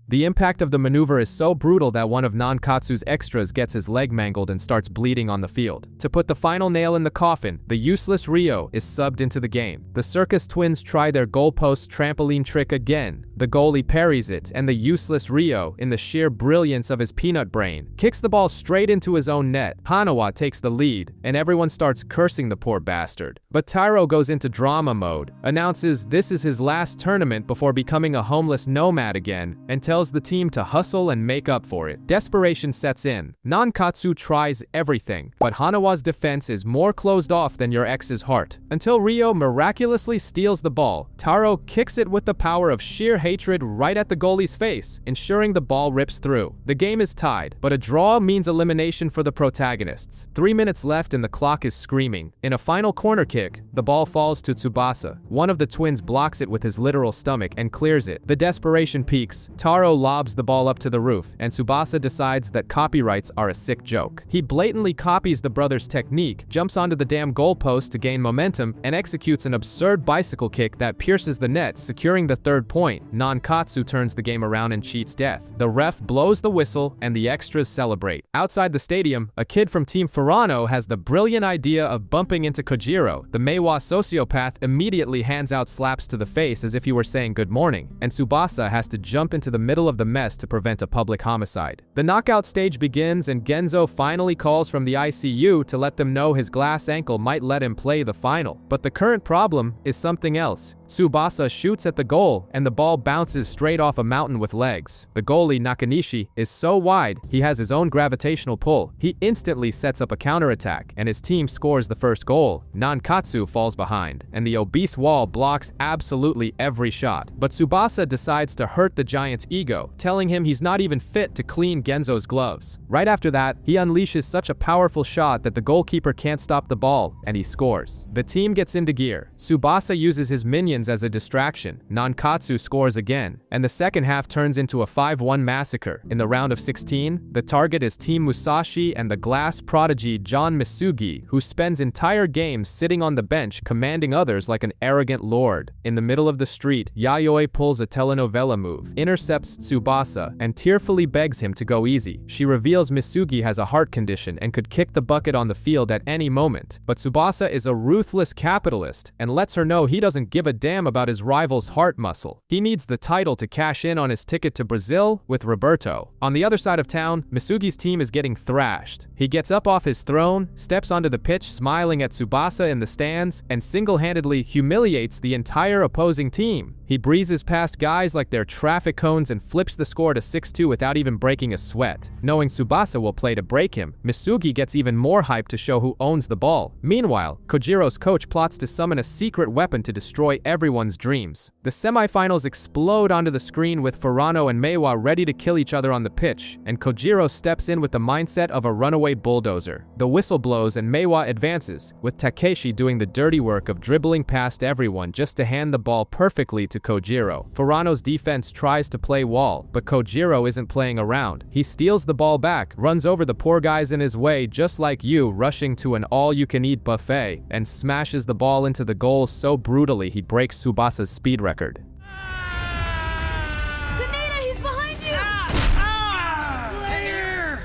The impact of the maneuver is so brutal that one of Nankatsu's extras gets his leg mangled and starts bleeding on the field. To put the final nail in the coffin, the useless Ryo is subbed into the game. The circus twins try their goalpost trampoline trick again. The goalie parries it, and the useless Ryo, in the sheer brilliance of his peanut brain, kicks the ball straight into his own net. Hanawa takes the lead, and everyone starts cursing the poor bastard. But Tairo goes into drama mode, announces this is his last tournament before becoming a homeless nomad again, and tells the team to hustle and make up for it. Desperation sets in. Nankatsu tries everything, but Hanawa's defense is more closed off than your ex's heart. Until Ryo miraculously steals the ball, Taro kicks it with the power of sheer hatred right at the goalie's face, ensuring the ball rips through. The game is tied, but a draw means elimination for the protagonists. 3 minutes left and the clock is screaming. In a final corner kick, the ball falls to Tsubasa. One of the twins blocks it with his literal stomach and clears it. The desperation peaks. Taro lobs the ball up to the roof, and Tsubasa decides that copyrights are a sick joke. He blatantly copies the brothers' technique, jumps onto the damn goalpost to gain momentum, and executes an absurd bicycle kick that pierces the net, securing the 3rd point. Nankatsu turns the game around and cheats death. The ref blows the whistle, and the extras celebrate. Outside the stadium, a kid from Team Furano has the brilliant idea of bumping into Kojiro. The Meiwa sociopath immediately hands out slaps to the face as if he were saying good morning, and Tsubasa has to jump into the middle of the mess to prevent a public homicide. The knockout stage begins, and Genzo finally calls from the ICU to let them know his glass ankle might let him play the final. But the current problem is something else. Tsubasa shoots at the goal, and the ball bounces straight off a mountain with legs. The goalie, Nakanishi, is so wide, he has his own gravitational pull. He instantly sets up a counterattack, and his team scores the first goal. Nankatsu falls behind, and the obese wall blocks absolutely every shot. But Tsubasa decides to hurt the giant's ego, telling him he's not even fit to clean Genzo's gloves. Right after that, he unleashes such a powerful shot that the goalkeeper can't stop the ball, and he scores. The team gets into gear. Tsubasa uses his minions as a distraction. Nankatsu scores again, and the second half turns into a 5-1 massacre. In the round of 16, the target is Team Musashi and the glass prodigy John Misugi, who spends entire games sitting on the bench commanding others like an arrogant lord. In the middle of the street, Yayoi pulls a telenovela move, intercepts Tsubasa, and tearfully begs him to go easy. She reveals Misugi has a heart condition and could kick the bucket on the field at any moment, but Tsubasa is a ruthless capitalist and lets her know he doesn't give a damn about his rival's heart muscle. He needs the title to cash in on his ticket to Brazil with Roberto. On the other side of town, Misugi's team is getting thrashed. He gets up off his throne, steps onto the pitch smiling at Tsubasa in the stands, and single-handedly humiliates the entire opposing team. He breezes past guys like they're traffic cones and flips the score to 6-2 without even breaking a sweat. Knowing Tsubasa will play to break him, Misugi gets even more hype to show who owns the ball. Meanwhile, Kojiro's coach plots to summon a secret weapon to destroy everyone's dreams. The semifinals explode onto the screen with Furano and Meiwa ready to kill each other on the pitch, and Kojiro steps in with the mindset of a runaway bulldozer. The whistle blows and Meiwa advances, with Takeshi doing the dirty work of dribbling past everyone just to hand the ball perfectly to Kojiro. Furano's defense tries to play wall, but Kojiro isn't playing around. He steals the ball back, runs over the poor guys in his way just like you rushing to an all-you-can-eat buffet, and smashes the ball into the goal so brutally he breaks Tsubasa's speed record. Grenada, he's behind you! Clear!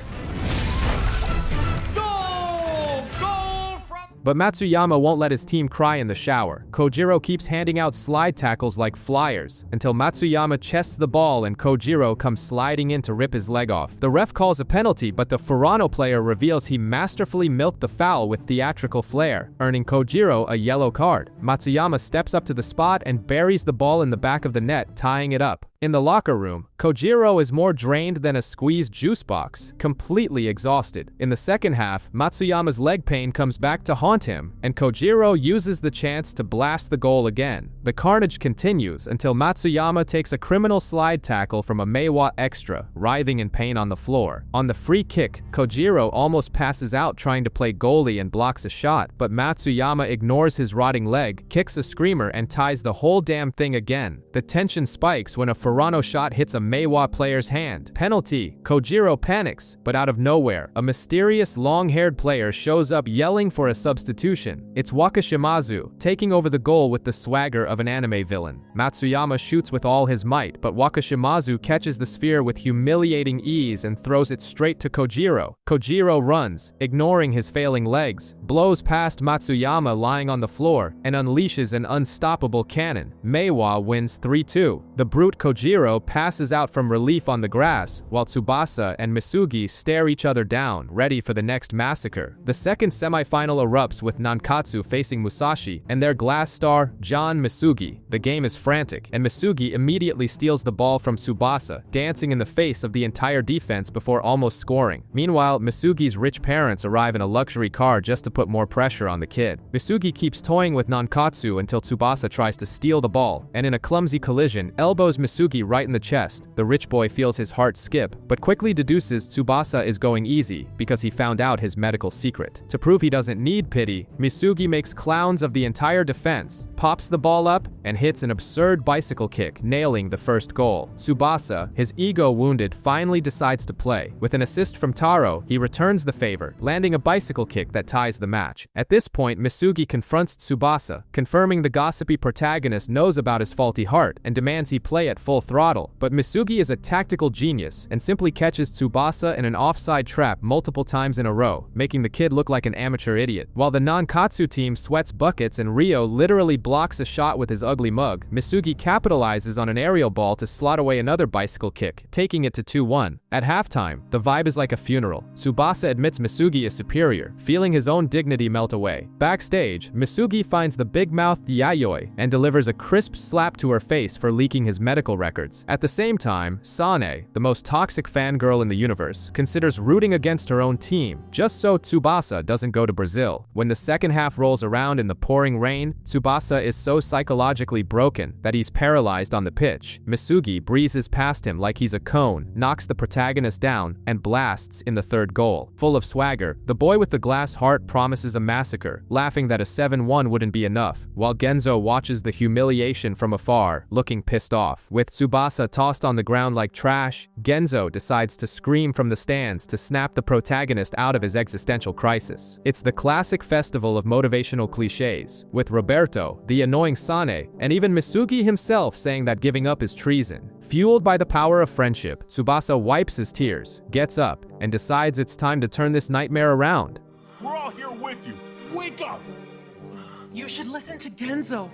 Goal! Goal from... But Matsuyama won't let his team cry in the shower. Kojiro keeps handing out slide tackles like flyers, until Matsuyama chests the ball and Kojiro comes sliding in to rip his leg off. The ref calls a penalty, but the Furano player reveals he masterfully milked the foul with theatrical flair, earning Kojiro a yellow card. Matsuyama steps up to the spot and buries the ball in the back of the net, tying it up. In the locker room, Kojiro is more drained than a squeezed juice box, completely exhausted. In the second half, Matsuyama's leg pain comes back to haunt him, and Kojiro uses the chance to blast the goal again. The carnage continues until Matsuyama takes a criminal slide tackle from a Meiwa extra, writhing in pain on the floor. On the free kick, Kojiro almost passes out trying to play goalie and blocks a shot, but Matsuyama ignores his rotting leg, kicks a screamer, and ties the whole damn thing again. The tension spikes when a Furano shot hits a Meiwa player's hand. Penalty. Kojiro panics, but out of nowhere, a mysterious long-haired player shows up yelling for a substitution. It's Wakashimazu, taking over the goal with the swagger of an anime villain. Matsuyama shoots with all his might, but Wakashimazu catches the sphere with humiliating ease and throws it straight to Kojiro. Kojiro runs, ignoring his failing legs, blows past Matsuyama lying on the floor, and unleashes an unstoppable cannon. Meiwa wins 3-2. The brute Kojiro passes out from relief on the grass, while Tsubasa and Misugi stare each other down, ready for the next massacre. The second semifinal erupts with Nankatsu facing Musashi and their glass star, John Misugi. The game is frantic, and Misugi immediately steals the ball from Tsubasa, dancing in the face of the entire defense before almost scoring. Meanwhile, Misugi's rich parents arrive in a luxury car just to put more pressure on the kid. Misugi keeps toying with Nankatsu until Tsubasa tries to steal the ball, and in a clumsy collision, elbows Misugi right in the chest. The rich boy feels his heart skip, but quickly deduces Tsubasa is going easy because he found out his medical secret. To prove he doesn't need pity, Misugi makes clowns of the entire defense, pops the ball up, and hits an absurd bicycle kick, nailing the first goal. Tsubasa, his ego wounded, finally decides to play. With an assist from Taro, he returns the favor, landing a bicycle kick that ties the match. At this point, Misugi confronts Tsubasa, confirming the gossipy protagonist knows about his faulty heart and demands he play at full throttle. But Misugi is a tactical genius and simply catches Tsubasa in an offside trap multiple times in a row, making the kid look like an amateur idiot. While the Nankatsu team sweats buckets and Ryo literally blocks a shot with his ugly mug, Misugi capitalizes on an aerial ball to slot away another bicycle kick, taking it to 2-1. At halftime, the vibe is like a funeral. Tsubasa admits Misugi is superior, feeling his own dignity melt away. Backstage, Misugi finds the big-mouthed Yayoi and delivers a crisp slap to her face for leaking his medical records. At the same time, Sane, the most toxic fangirl in the universe, considers rooting against her own team, just so Tsubasa doesn't go to Brazil. When the second half rolls around in the pouring rain, Tsubasa is so psychologically broken that he's paralyzed on the pitch. Misugi breezes past him like he's a cone, knocks the protagonist down, and blasts in the third goal. Full of swagger, the boy with the glass heart promises a massacre, laughing that a 7-1 wouldn't be enough, while Genzo watches the humiliation from afar, looking pissed off. With Tsubasa tossed on the ground like trash, Genzo decides to scream from the stands to snap the protagonist out of his existential crisis. It's the classic festival of motivational cliches, with Roberto, the annoying Sane, and even Misugi himself saying that giving up is treason. Fueled by the power of friendship, Tsubasa wipes his tears, gets up, and decides it's time to turn this nightmare around. We're all here with you. Wake up! You should listen to Genzo.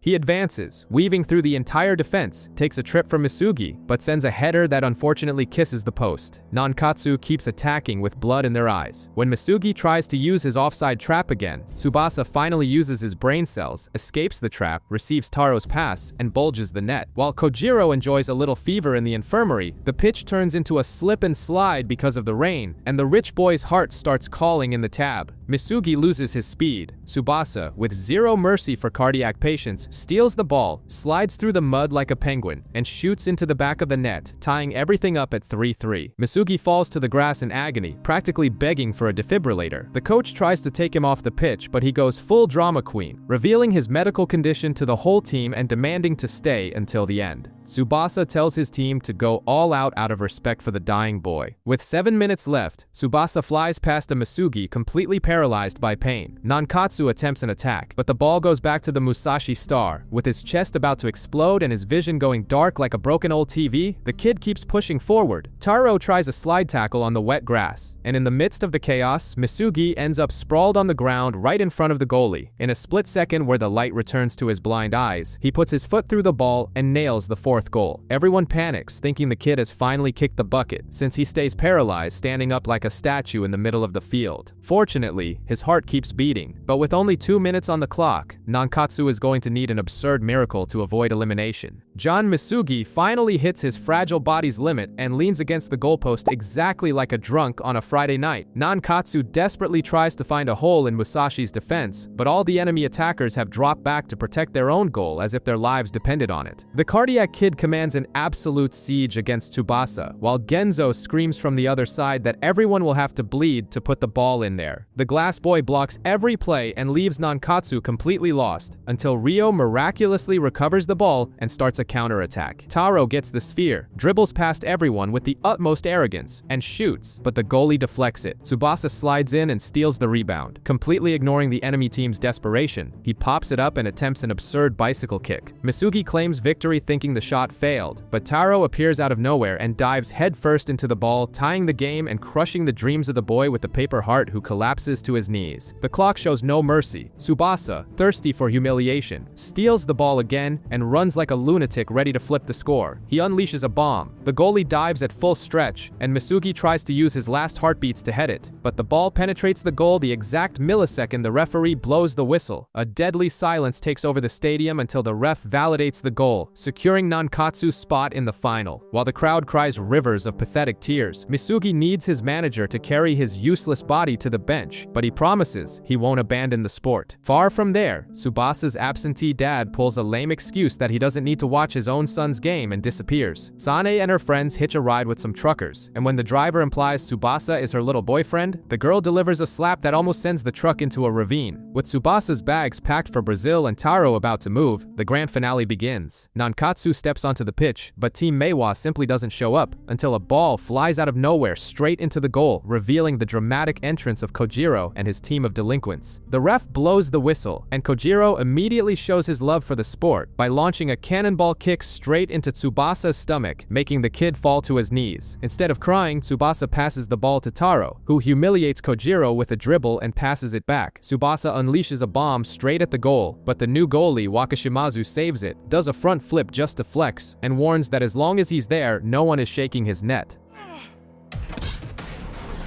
He advances, weaving through the entire defense, takes a trip from Misugi, but sends a header that unfortunately kisses the post. Nankatsu keeps attacking with blood in their eyes. When Misugi tries to use his offside trap again, Tsubasa finally uses his brain cells, escapes the trap, receives Taro's pass, and bulges the net. While Kojiro enjoys a little fever in the infirmary, the pitch turns into a slip and slide because of the rain, and the rich boy's heart starts calling in the tab. Misugi loses his speed. Tsubasa, with zero mercy for cardiac patients, steals the ball, slides through the mud like a penguin, and shoots into the back of the net, tying everything up at 3-3. Misugi falls to the grass in agony, practically begging for a defibrillator. The coach tries to take him off the pitch, but he goes full drama queen, revealing his medical condition to the whole team and demanding to stay until the end. Tsubasa tells his team to go all out of respect for the dying boy. With 7 minutes left, Tsubasa flies past a Misugi completely paralyzed by pain. Nankatsu attempts an attack, but the ball goes back to the Musashi star. With his chest about to explode and his vision going dark like a broken old TV, the kid keeps pushing forward. Taro tries a slide tackle on the wet grass, and in the midst of the chaos, Misugi ends up sprawled on the ground right in front of the goalie. In a split second where the light returns to his blind eyes, he puts his foot through the ball and nails the fourth goal. Everyone panics, thinking the kid has finally kicked the bucket, since he stays paralyzed, standing up like a statue in the middle of the field. Fortunately, his heart keeps beating, but with only 2 minutes on the clock, Nankatsu is going to need an absurd miracle to avoid elimination. John Misugi finally hits his fragile body's limit and leans against the goalpost exactly like a drunk on a Friday night. Nankatsu desperately tries to find a hole in Musashi's defense, but all the enemy attackers have dropped back to protect their own goal as if their lives depended on it. The cardiac kid commands an absolute siege against Tsubasa, while Genzo screams from the other side that everyone will have to bleed to put the ball in there. The glass boy blocks every play and leaves Nankatsu completely lost, until Ryo miraculously recovers the ball and starts a counterattack. Taro gets the sphere, dribbles past everyone with the utmost arrogance, and shoots, but the goalie deflects it. Tsubasa slides in and steals the rebound. Completely ignoring the enemy team's desperation, he pops it up and attempts an absurd bicycle kick. Misugi claims victory thinking the shot failed, but Taro appears out of nowhere and dives headfirst into the ball, tying the game and crushing the dreams of the boy with the paper heart who collapses to his knees. The clock shows no mercy. Tsubasa, thirsty for humiliation, steals the ball again and runs like a lunatic ready to flip the score. He unleashes a bomb. The goalie dives at full stretch, and Misugi tries to use his last heartbeats to head it, but the ball penetrates the goal the exact millisecond the referee blows the whistle. A deadly silence takes over the stadium until the ref validates the goal, securing Nankatsu's spot in the final. While the crowd cries rivers of pathetic tears, Misugi needs his manager to carry his useless body to the bench, but he promises he won't abandon the sport. Far from there, Tsubasa's absentee dad pulls a lame excuse that he doesn't need to watch his own son's game and disappears. Sane and her friends hitch a ride with some truckers, and when the driver implies Tsubasa is her little boyfriend, the girl delivers a slap that almost sends the truck into a ravine. With Tsubasa's bags packed for Brazil and Taro about to move, the grand finale begins. Nankatsu steps onto the pitch, but Team Meiwa simply doesn't show up until a ball flies out of nowhere straight into the goal, revealing the dramatic entrance of Kojiro and his team of delinquents. The ref blows the whistle, and Kojiro immediately shows his love for the sport by launching a cannonball kick straight into Tsubasa's stomach, making the kid fall to his knees. Instead of crying, Tsubasa passes the ball to Taro, who humiliates Kojiro with a dribble and passes it back. Tsubasa unleashes a bomb straight at the goal, but the new goalie, Wakashimazu, saves it, does a front flip just to flex, and warns that as long as he's there, no one is shaking his net.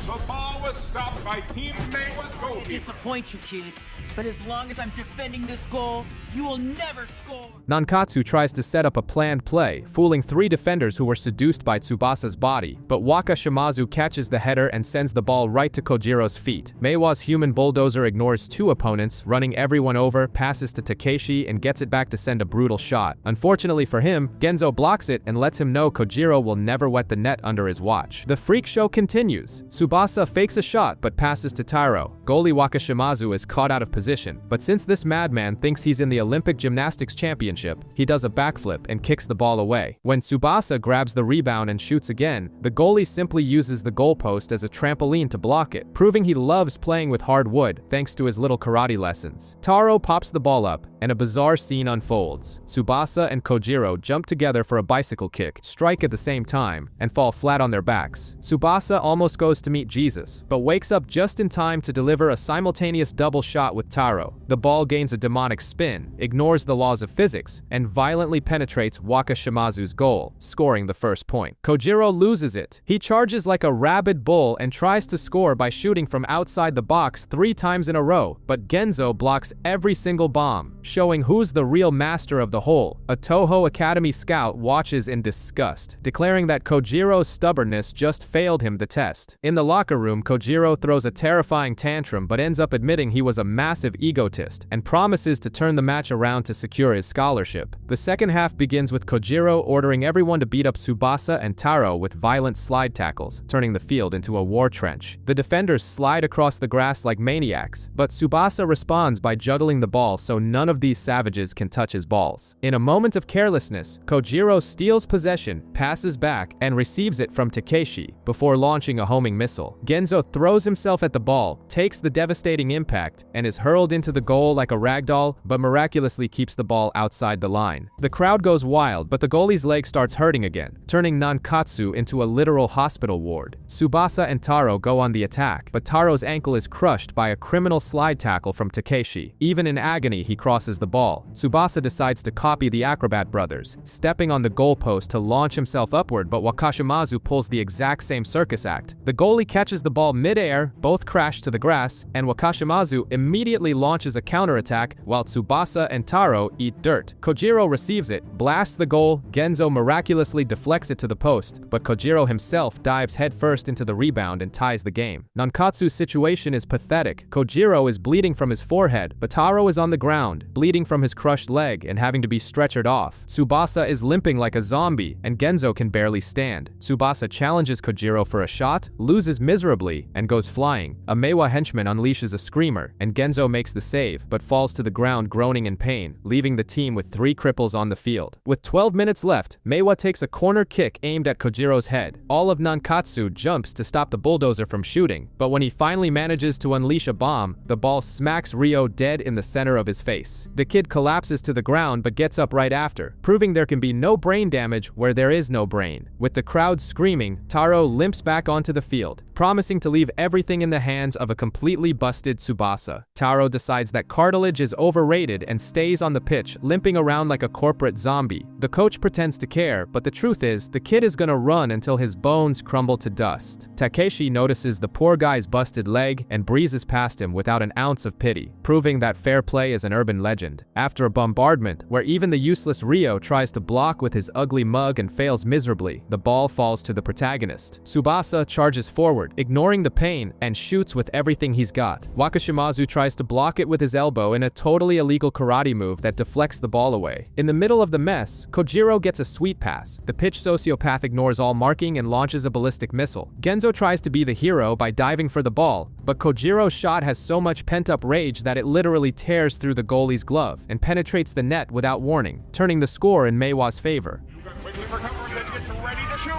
The ball was stopped by Team Meiwa's goalkeeper. Disappoint you, kid, but as long as I'm defending this goal, you will never score. Nankatsu tries to set up a planned play, fooling 3 defenders who were seduced by Tsubasa's body, but Waka Shimazu catches the header and sends the ball right to Kojiro's feet. Meiwa's human bulldozer ignores 2 opponents, running everyone over, passes to Takeshi, and gets it back to send a brutal shot. Unfortunately for him, Genzo blocks it and lets him know Kojiro will never wet the net under his watch. The freak show continues. Tsubasa fakes a shot but passes to Taro. Goalie Wakashimazu is caught out of position, but since this madman thinks he's in the Olympic Gymnastics Championship, he does a backflip and kicks the ball away. When Tsubasa grabs the rebound and shoots again, the goalie simply uses the goalpost as a trampoline to block it, proving he loves playing with hard wood thanks to his little karate lessons. Taro pops the ball up, and a bizarre scene unfolds. Tsubasa and Kojiro jump together for a bicycle kick, strike at the same time, and fall flat on their backs. Tsubasa almost goes to meet Jesus, but wakes up just in time to deliver a simultaneous double shot with Taro. The ball gains a demonic spin, ignores the laws of physics, and violently penetrates Waka Shimazu's goal, scoring the first point. Kojiro loses it. He charges like a rabid bull and tries to score by shooting from outside the box 3 times in a row, but Genzo blocks every single bomb, showing who's the real master of the whole. A Toho Academy scout watches in disgust, declaring that Kojiro's stubbornness just failed him the test. In the locker room, Kojiro throws a terrifying tantrum but ends up admitting he was a massive egotist and promises to turn the match around to secure his scholarship. The second half begins with Kojiro ordering everyone to beat up Tsubasa and Taro with violent slide tackles, turning the field into a war trench. The defenders slide across the grass like maniacs, but Tsubasa responds by juggling the ball so none of these savages can touch his balls. In a moment of carelessness, Kojiro steals possession, passes back, and receives it from Takeshi before launching a homing missile. Genzo throws himself himself at the ball, takes the devastating impact, and is hurled into the goal like a ragdoll, but miraculously keeps the ball outside the line. The crowd goes wild, but the goalie's leg starts hurting again, turning Nankatsu into a literal hospital ward. Tsubasa and Taro go on the attack, but Taro's ankle is crushed by a criminal slide tackle from Takeshi. Even in agony, he crosses the ball. Tsubasa decides to copy the Acrobat brothers, stepping on the goalpost to launch himself upward, but Wakashimazu pulls the exact same circus act. The goalie catches the ball mid-air, both crash to the grass, and Wakashimazu immediately launches a counterattack while Tsubasa and Taro eat dirt. Kojiro receives it, blasts the goal, Genzo miraculously deflects it to the post, but Kojiro himself dives headfirst into the rebound and ties the game. Nankatsu's situation is pathetic. Kojiro is bleeding from his forehead, but Taro is on the ground, bleeding from his crushed leg and having to be stretchered off. Tsubasa is limping like a zombie, and Genzo can barely stand. Tsubasa challenges Kojiro for a shot, loses miserably, and goes flying. A Meiwa henchman unleashes a screamer, and Genzo makes the save, but falls to the ground groaning in pain, leaving the team with 3 cripples on the field. With 12 minutes left, Meiwa takes a corner kick aimed at Kojiro's head. All of Nankatsu jumps to stop the bulldozer from shooting, but when he finally manages to unleash a bomb, the ball smacks Ryo dead in the center of his face. The kid collapses to the ground but gets up right after, proving there can be no brain damage where there is no brain. With the crowd screaming, Taro limps back onto the field, promising to leave everything in the hands of a completely busted Tsubasa. Taro decides that cartilage is overrated and stays on the pitch, limping around like a corporate zombie. The coach pretends to care, but the truth is, the kid is gonna run until his bones crumble to dust. Takeshi notices the poor guy's busted leg and breezes past him without an ounce of pity, proving that fair play is an urban legend. After a bombardment, where even the useless Ryo tries to block with his ugly mug and fails miserably, the ball falls to the protagonist. Tsubasa charges forward, ignoring the pain, and shoots with everything he's got. Wakashimazu tries to block it with his elbow in a totally illegal karate move that deflects the ball away. In the middle of the mess, Kojiro gets a sweet pass. The pitch sociopath ignores all marking and launches a ballistic missile. Genzo tries to be the hero by diving for the ball, but Kojiro's shot has so much pent-up rage that it literally tears through the goalie's glove and penetrates the net without warning, turning the score in Meiwa's favor. Yuga quickly recovers and gets ready to shoot.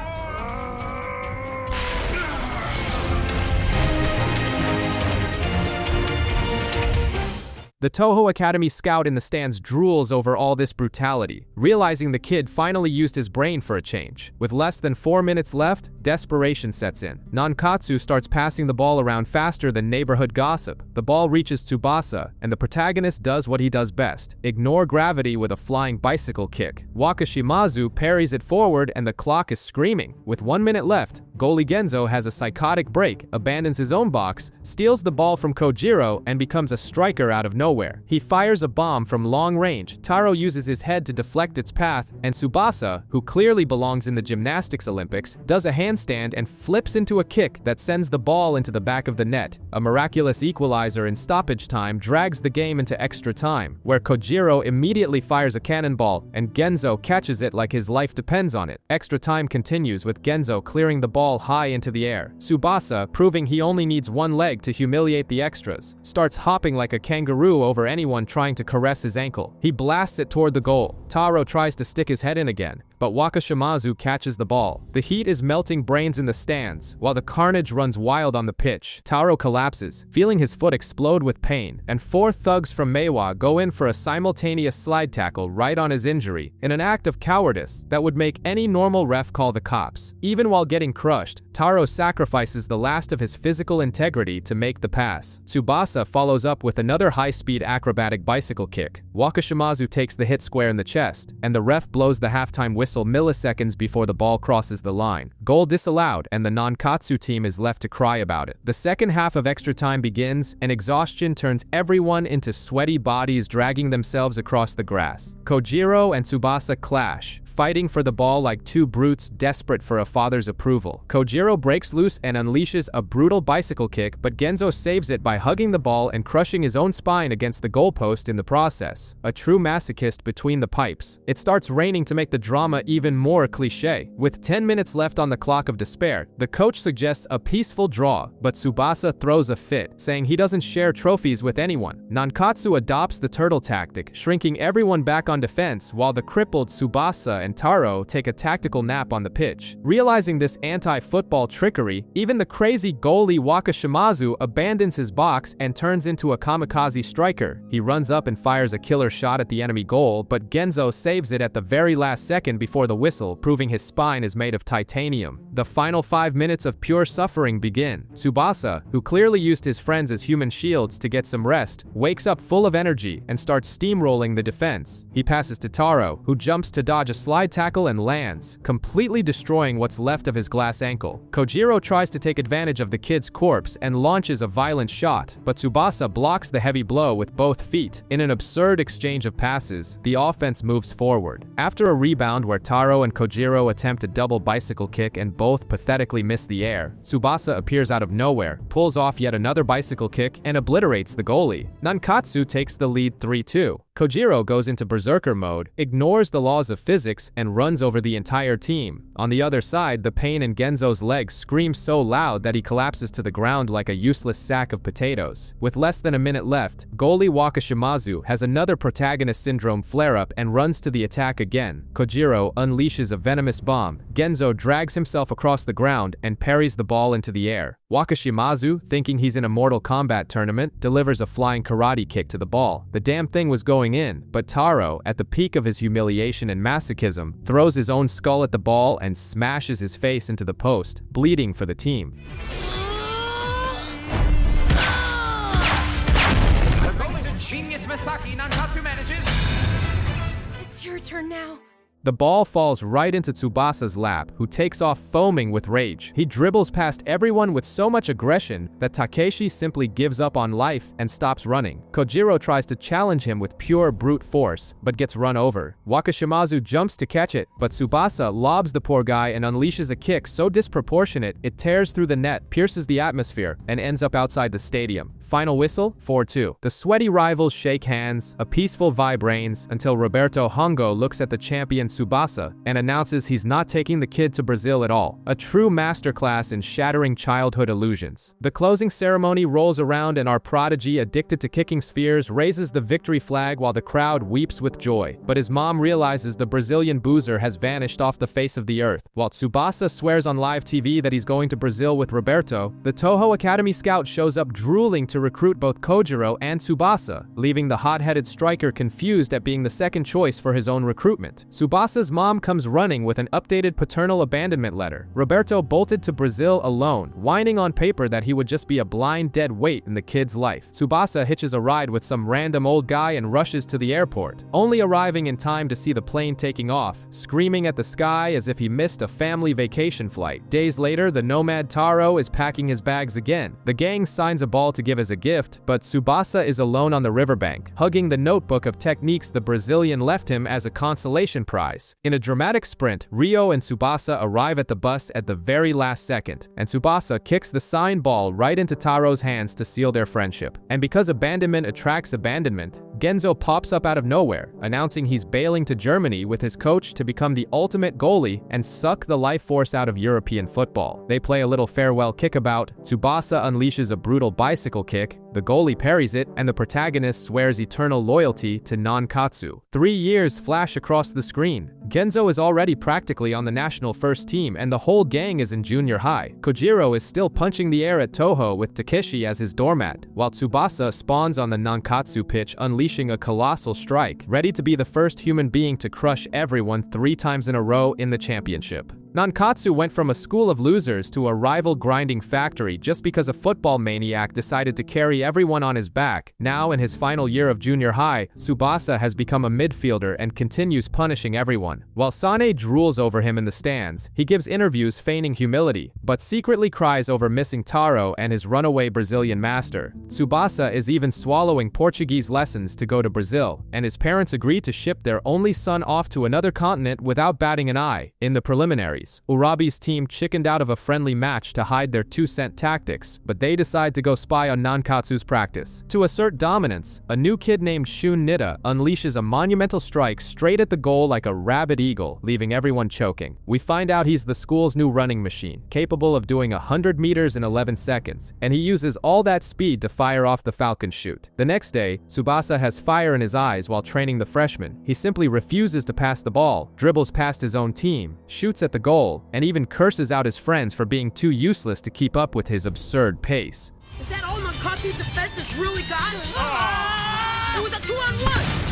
The Toho Academy scout in the stands drools over all this brutality, realizing the kid finally used his brain for a change. With less than 4 minutes left, desperation sets in. Nankatsu starts passing the ball around faster than neighborhood gossip. The ball reaches Tsubasa, and the protagonist does what he does best: ignore gravity with a flying bicycle kick. Wakashimazu parries it forward and the clock is screaming. With 1 minute left, goalie Genzo has a psychotic break, abandons his own box, steals the ball from Kojiro, and becomes a striker out of nowhere. He fires a bomb from long range. Taro uses his head to deflect its path, and Tsubasa, who clearly belongs in the gymnastics Olympics, does a handstand and flips into a kick that sends the ball into the back of the net. A miraculous equalizer in stoppage time drags the game into extra time, where Kojiro immediately fires a cannonball, and Genzo catches it like his life depends on it. Extra time continues with Genzo clearing the ball high into the air. Tsubasa, proving he only needs one leg to humiliate the extras, starts hopping like a kangaroo over anyone trying to caress his ankle. He blasts it toward the goal. Taro tries to stick his head in again, but Wakashimazu catches the ball. The heat is melting brains in the stands, while the carnage runs wild on the pitch. Taro collapses, feeling his foot explode with pain, and 4 thugs from Meiwa go in for a simultaneous slide tackle right on his injury, in an act of cowardice that would make any normal ref call the cops. Even while getting crushed, Taro sacrifices the last of his physical integrity to make the pass. Tsubasa follows up with another high-speed acrobatic bicycle kick. Wakashimazu takes the hit square in the chest, and the ref blows the halftime whistle milliseconds before the ball crosses the line. Goal disallowed, and the Nankatsu team is left to cry about it. The second half of extra time begins, and exhaustion turns everyone into sweaty bodies dragging themselves across the grass. Kojiro and Tsubasa clash, fighting for the ball like 2 brutes desperate for a father's approval. Kojiro breaks loose and unleashes a brutal bicycle kick, but Genzo saves it by hugging the ball and crushing his own spine against the goalpost in the process. A true masochist between the pipes. It starts raining to make the drama even more cliché. With 10 minutes left on the clock of despair, the coach suggests a peaceful draw, but Tsubasa throws a fit, saying he doesn't share trophies with anyone. Nankatsu adopts the turtle tactic, shrinking everyone back on defense while the crippled Tsubasa and Taro take a tactical nap on the pitch. Realizing this anti-football trickery, even the crazy goalie Wakashimazu abandons his box and turns into a kamikaze striker. He runs up and fires a killer shot at the enemy goal, but Genzo saves it at the very last second before the whistle, proving his spine is made of titanium. The final 5 minutes of pure suffering begin. Tsubasa, who clearly used his friends as human shields to get some rest, wakes up full of energy and starts steamrolling the defense. He passes to Taro, who jumps to dodge a slide tackle and lands, completely destroying what's left of his glass ankle. Kojiro tries to take advantage of the kid's corpse and launches a violent shot, but Tsubasa blocks the heavy blow with both feet. In an absurd exchange of passes, the offense moves forward. After a rebound where Taro and Kojiro attempt a double bicycle kick and both pathetically miss the air, Tsubasa appears out of nowhere, pulls off yet another bicycle kick, and obliterates the goalie. Nankatsu takes the lead 3-2. Kojiro goes into berserker mode, ignores the laws of physics, and runs over the entire team. On the other side, the pain in Genzo's legs screams so loud that he collapses to the ground like a useless sack of potatoes. With less than a minute left, goalie Wakashimazu has another protagonist syndrome flare-up and runs to the attack again. Kojiro unleashes a venomous bomb. Genzo drags himself across the ground and parries the ball into the air. Wakashimazu, thinking he's in a Mortal Kombat tournament, delivers a flying karate kick to the ball. The damn thing was going in, but Taro, at the peak of his humiliation and masochism, throws his own skull at the ball and smashes his face into the post, bleeding for the team. The golden genius Masaki Nankatsu manages. It's your turn now. The ball falls right into Tsubasa's lap, who takes off foaming with rage. He dribbles past everyone with so much aggression that Takeshi simply gives up on life and stops running. Kojiro tries to challenge him with pure brute force, but gets run over. Wakashimazu jumps to catch it, but Tsubasa lobs the poor guy and unleashes a kick so disproportionate it tears through the net, pierces the atmosphere, and ends up outside the stadium. Final whistle, 4-2. The sweaty rivals shake hands, a peaceful vibe reigns, until Roberto Hongo looks at the champion Tsubasa and announces he's not taking the kid to Brazil at all. A true masterclass in shattering childhood illusions. The closing ceremony rolls around and our prodigy, addicted to kicking spheres, raises the victory flag while the crowd weeps with joy. But his mom realizes the Brazilian boozer has vanished off the face of the earth. While Tsubasa swears on live TV that he's going to Brazil with Roberto, the Toho Academy scout shows up drooling to recruit both Kojiro and Tsubasa, leaving the hot-headed striker confused at being the second choice for his own recruitment. Tsubasa's mom comes running with an updated paternal abandonment letter. Roberto bolted to Brazil alone, whining on paper that he would just be a blind dead weight in the kid's life. Tsubasa hitches a ride with some random old guy and rushes to the airport, only arriving in time to see the plane taking off, screaming at the sky as if he missed a family vacation flight. Days later, the nomad Taro is packing his bags again. The gang signs a ball to give as a gift, but Tsubasa is alone on the riverbank, hugging the notebook of techniques the Brazilian left him as a consolation prize. In a dramatic sprint, Rio and Tsubasa arrive at the bus at the very last second, and Tsubasa kicks the signed ball right into Taro's hands to seal their friendship. And because abandonment attracts abandonment, Genzo pops up out of nowhere, announcing he's bailing to Germany with his coach to become the ultimate goalie and suck the life force out of European football. They play a little farewell kickabout, Tsubasa unleashes a brutal bicycle kick, the goalie parries it, and the protagonist swears eternal loyalty to Nankatsu. 3 years flash across the screen. Genzo is already practically on the national first team and the whole gang is in junior high. Kojiro is still punching the air at Toho with Takeshi as his doormat, while Tsubasa spawns on the Nankatsu pitch, unleashing a colossal strike, ready to be the first human being to crush everyone 3 times in a row in the championship. Nankatsu went from a school of losers to a rival grinding factory just because a football maniac decided to carry everyone on his back. Now, in his final year of junior high, Tsubasa has become a midfielder and continues punishing everyone. While Sane drools over him in the stands, he gives interviews feigning humility, but secretly cries over missing Taro and his runaway Brazilian master. Tsubasa is even swallowing Portuguese lessons to go to Brazil, and his parents agree to ship their only son off to another continent without batting an eye. In the preliminaries, rivalries. Urabi's team chickened out of a friendly match to hide their 2-cent tactics, but they decide to go spy on Nankatsu's practice. To assert dominance, a new kid named Shun Nida unleashes a monumental strike straight at the goal like a rabid eagle, leaving everyone choking. We find out he's the school's new running machine, capable of doing 100 meters in 11 seconds, and he uses all that speed to fire off the falcon shoot. The next day, Tsubasa has fire in his eyes while training the freshman. He simply refuses to pass the ball, dribbles past his own team, shoots at the goal, and even curses out his friends for being too useless to keep up with his absurd pace. Is that all Nankatsu's defense has really got? It was a 2-on-1!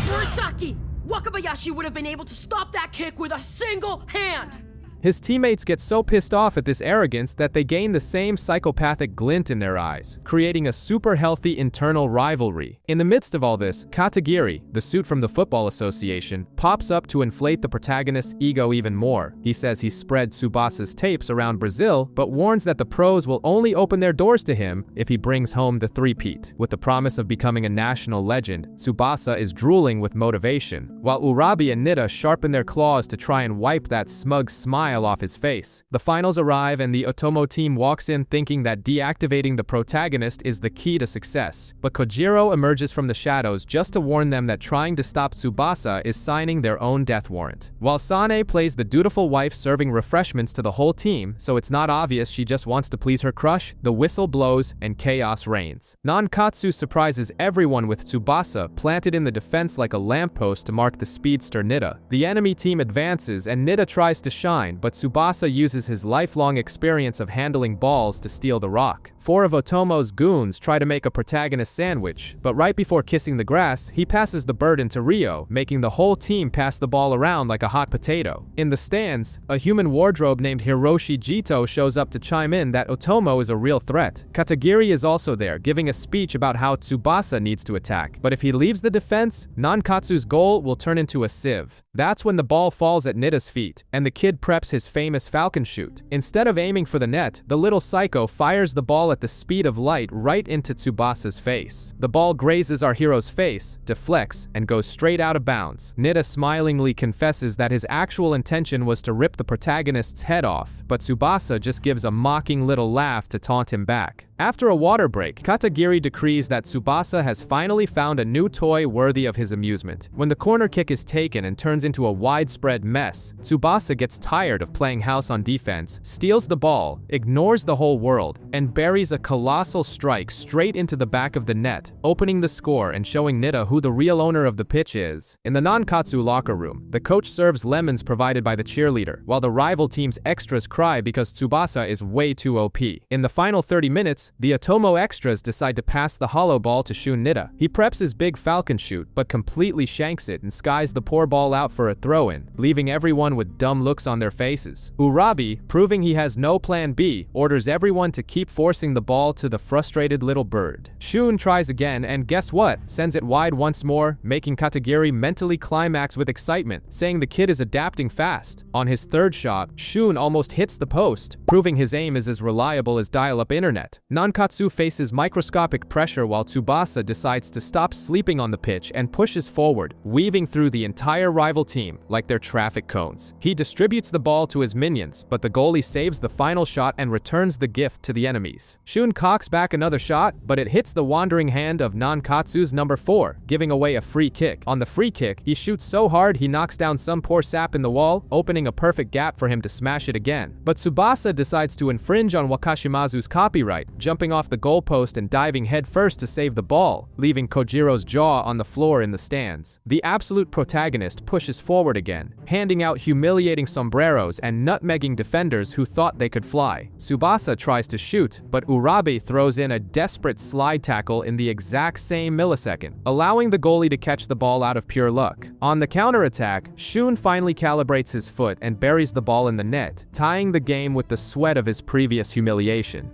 Murasaki! Wakabayashi would have been able to stop that kick with a single hand! His teammates get so pissed off at this arrogance that they gain the same psychopathic glint in their eyes, creating a super healthy internal rivalry. In the midst of all this, Katagiri, the suit from the Football Association, pops up to inflate the protagonist's ego even more. He says he's spread Tsubasa's tapes around Brazil, but warns that the pros will only open their doors to him if he brings home the three-peat. With the promise of becoming a national legend, Tsubasa is drooling with motivation, while Urabi and Nida sharpen their claws to try and wipe that smug smile off his face. The finals arrive and the Otomo team walks in thinking that deactivating the protagonist is the key to success. But Kojiro emerges from the shadows just to warn them that trying to stop Tsubasa is signing their own death warrant. While Sane plays the dutiful wife serving refreshments to the whole team, so it's not obvious she just wants to please her crush, the whistle blows and chaos reigns. Nankatsu surprises everyone with Tsubasa planted in the defense like a lamppost to mark the speedster Nida. The enemy team advances and Nida tries to shine, but Tsubasa uses his lifelong experience of handling balls to steal the rock. 4 of Otomo's goons try to make a protagonist sandwich, but right before kissing the grass, he passes the burden to Ryo, making the whole team pass the ball around like a hot potato. In the stands, a human wardrobe named Hiroshi Jito shows up to chime in that Otomo is a real threat. Katagiri is also there, giving a speech about how Tsubasa needs to attack, but if he leaves the defense, Nankatsu's goal will turn into a sieve. That's when the ball falls at Nida's feet, and the kid preps his famous falcon shoot. Instead of aiming for the net, the little psycho fires the ball at the speed of light right into Tsubasa's face. The ball grazes our hero's face, deflects, and goes straight out of bounds. Nida smilingly confesses that his actual intention was to rip the protagonist's head off, but Tsubasa just gives a mocking little laugh to taunt him back. After a water break, Katagiri decrees that Tsubasa has finally found a new toy worthy of his amusement. When the corner kick is taken and turns into a widespread mess, Tsubasa gets tired of playing house on defense, steals the ball, ignores the whole world, and buries a colossal strike straight into the back of the net, opening the score and showing Nida who the real owner of the pitch is. In the Nankatsu locker room, the coach serves lemons provided by the cheerleader, while the rival team's extras cry because Tsubasa is way too OP. In the final 30 minutes, the Otomo extras decide to pass the hollow ball to Shun Nida. He preps his big falcon shoot, but completely shanks it and skies the poor ball out for a throw-in, leaving everyone with dumb looks on their faces. Urabi, proving he has no plan B, orders everyone to keep forcing the ball to the frustrated little bird. Shun tries again and guess what? Sends it wide once more, making Katagiri mentally climax with excitement, saying the kid is adapting fast. On his third shot, Shun almost hits the post, proving his aim is as reliable as dial-up internet. Nankatsu faces microscopic pressure while Tsubasa decides to stop sleeping on the pitch and pushes forward, weaving through the entire rival team like they're traffic cones. He distributes the ball to his minions, but the goalie saves the final shot and returns the gift to the enemies. Shun cocks back another shot, but it hits the wandering hand of Nankatsu's number 4, giving away a free kick. On the free kick, he shoots so hard he knocks down some poor sap in the wall, opening a perfect gap for him to smash it again. But Tsubasa decides to infringe on Wakashimazu's copyright, jumping off the goalpost and diving headfirst to save the ball, leaving Kojiro's jaw on the floor in the stands. The absolute protagonist pushes forward again, handing out humiliating sombreros and nutmegging defenders who thought they could fly. Tsubasa tries to shoot, but Urabi throws in a desperate slide tackle in the exact same millisecond, allowing the goalie to catch the ball out of pure luck. On the counterattack, Shun finally calibrates his foot and buries the ball in the net, tying the game with the sweat of his previous humiliation.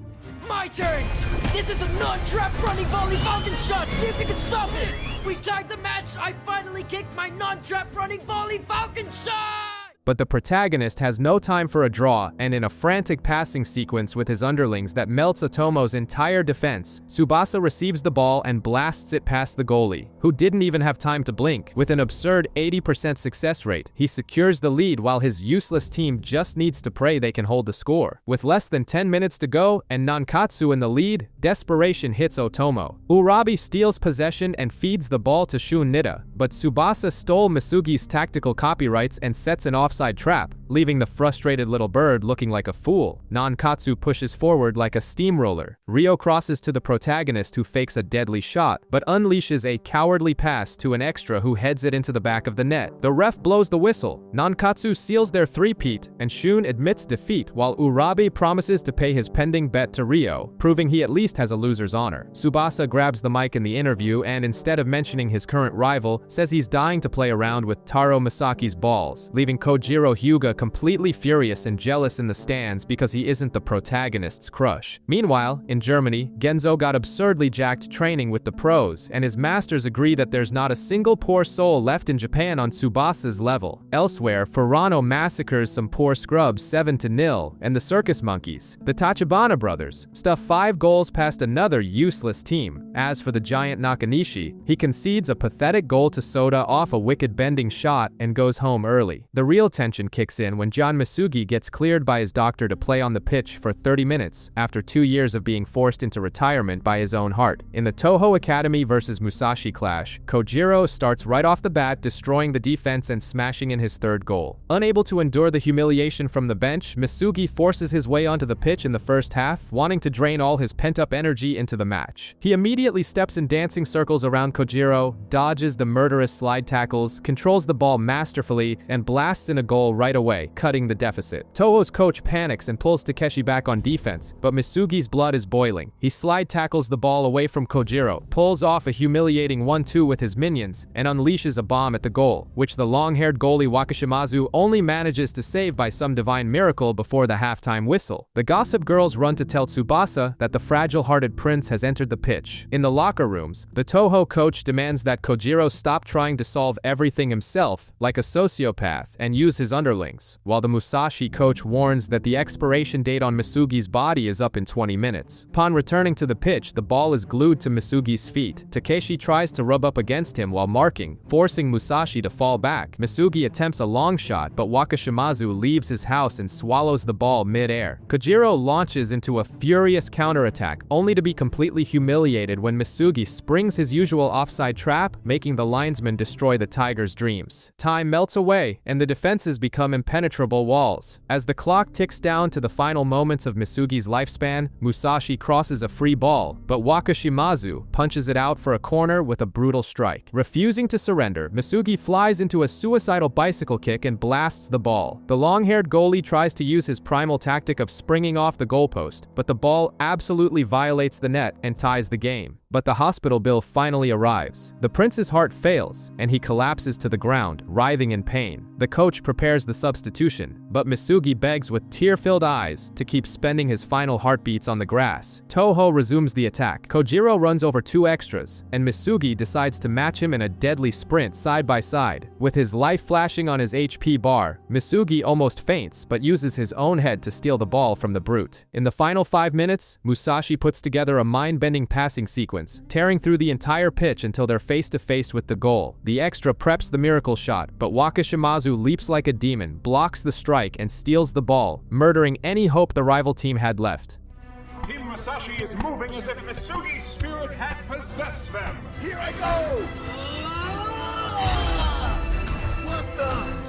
My turn! This is the non-trap running volley falcon shot! See if you can stop it! We tied the match! I finally kicked my non-trap running volley falcon shot! But the protagonist has no time for a draw, and in a frantic passing sequence with his underlings that melts Otomo's entire defense, Tsubasa receives the ball and blasts it past the goalie, who didn't even have time to blink. With an absurd 80% success rate, he secures the lead while his useless team just needs to pray they can hold the score. With less than 10 minutes to go and Nankatsu in the lead, desperation hits Otomo. Urabi steals possession and feeds the ball to Shun Nida, but Tsubasa stole Misugi's tactical copyrights and sets an offside trap, leaving the frustrated little bird looking like a fool. Nankatsu pushes forward like a steamroller. Ryo crosses to the protagonist who fakes a deadly shot, but unleashes a cowardly pass to an extra who heads it into the back of the net. The ref blows the whistle. Nankatsu seals their three-peat, and Shun admits defeat while Urabi promises to pay his pending bet to Ryo, proving he at least has a loser's honor. Tsubasa grabs the mic in the interview and instead of mentioning his current rival, says he's dying to play around with Taro Masaki's balls, leaving Kojiro Hyuga completely furious and jealous in the stands because he isn't the protagonist's crush. Meanwhile, in Germany, Genzo got absurdly jacked training with the pros, and his masters agree that there's not a single poor soul left in Japan on Tsubasa's level. Elsewhere, Furano massacres some poor scrubs 7-0, and the Circus Monkeys, the Tachibana brothers, stuff 5 goals past another useless team. As for the giant Nakanishi, he concedes a pathetic goal to Soda off a wicked bending shot and goes home early. The real tension kicks in when John Misugi gets cleared by his doctor to play on the pitch for 30 minutes after 2 years of being forced into retirement by his own heart. In the Toho Academy vs Musashi clash, Kojiro starts right off the bat destroying the defense and smashing in his 3rd goal. Unable to endure the humiliation from the bench, Misugi forces his way onto the pitch in the first half, wanting to drain all his pent-up energy into the match. He immediately steps in dancing circles around Kojiro, dodges the murderous slide tackles, controls the ball masterfully, and blasts in a goal right away, cutting the deficit. Toho's coach panics and pulls Takeshi back on defense, but Misugi's blood is boiling. He slide tackles the ball away from Kojiro, pulls off a humiliating 1-2 with his minions, and unleashes a bomb at the goal, which the long-haired goalie Wakashimazu only manages to save by some divine miracle before the halftime whistle. The Gossip Girls run to tell Tsubasa that the fragile-hearted prince has entered the pitch. In the locker rooms, the Toho coach demands that Kojiro stop trying to solve everything himself, like a sociopath, and use his underlings, while the Musashi coach warns that the expiration date on Misugi's body is up in 20 minutes. Upon returning to the pitch, the ball is glued to Misugi's feet. Takeshi tries to rub up against him while marking, forcing Musashi to fall back. Misugi attempts a long shot, but Wakashimazu leaves his house and swallows the ball mid-air. Kojiro launches into a furious counterattack, only to be completely humiliated when Misugi springs his usual offside trap, making the linesman destroy the Tiger's dreams. Time melts away, and the defenses become impenetrable walls. As the clock ticks down to the final moments of Misugi's lifespan, Musashi crosses a free ball, but Wakashimazu punches it out for a corner with a brutal strike. Refusing to surrender, Misugi flies into a suicidal bicycle kick and blasts the ball. The long-haired goalie tries to use his primal tactic of springing off the goalpost, but the ball absolutely violates the net and ties the game. But the hospital bill finally arrives. The prince's heart fails, and he collapses to the ground, writhing in pain. The coach prepares the substitution, but Misugi begs with tear-filled eyes to keep spending his final heartbeats on the grass. Toho resumes the attack. Kojiro runs over 2 extras, and Misugi decides to match him in a deadly sprint side by side. With his life flashing on his HP bar, Misugi almost faints, but uses his own head to steal the ball from the brute. In the final 5 minutes, Musashi puts together a mind-bending passing sequence, tearing through the entire pitch until they're face-to-face with the goal. The extra preps the miracle shot, but Wakashimazu leaps like a demon, blocks the strike, and steals the ball, murdering any hope the rival team had left. Team Musashi is moving as if Misugi's spirit had possessed them. Here I go! What the?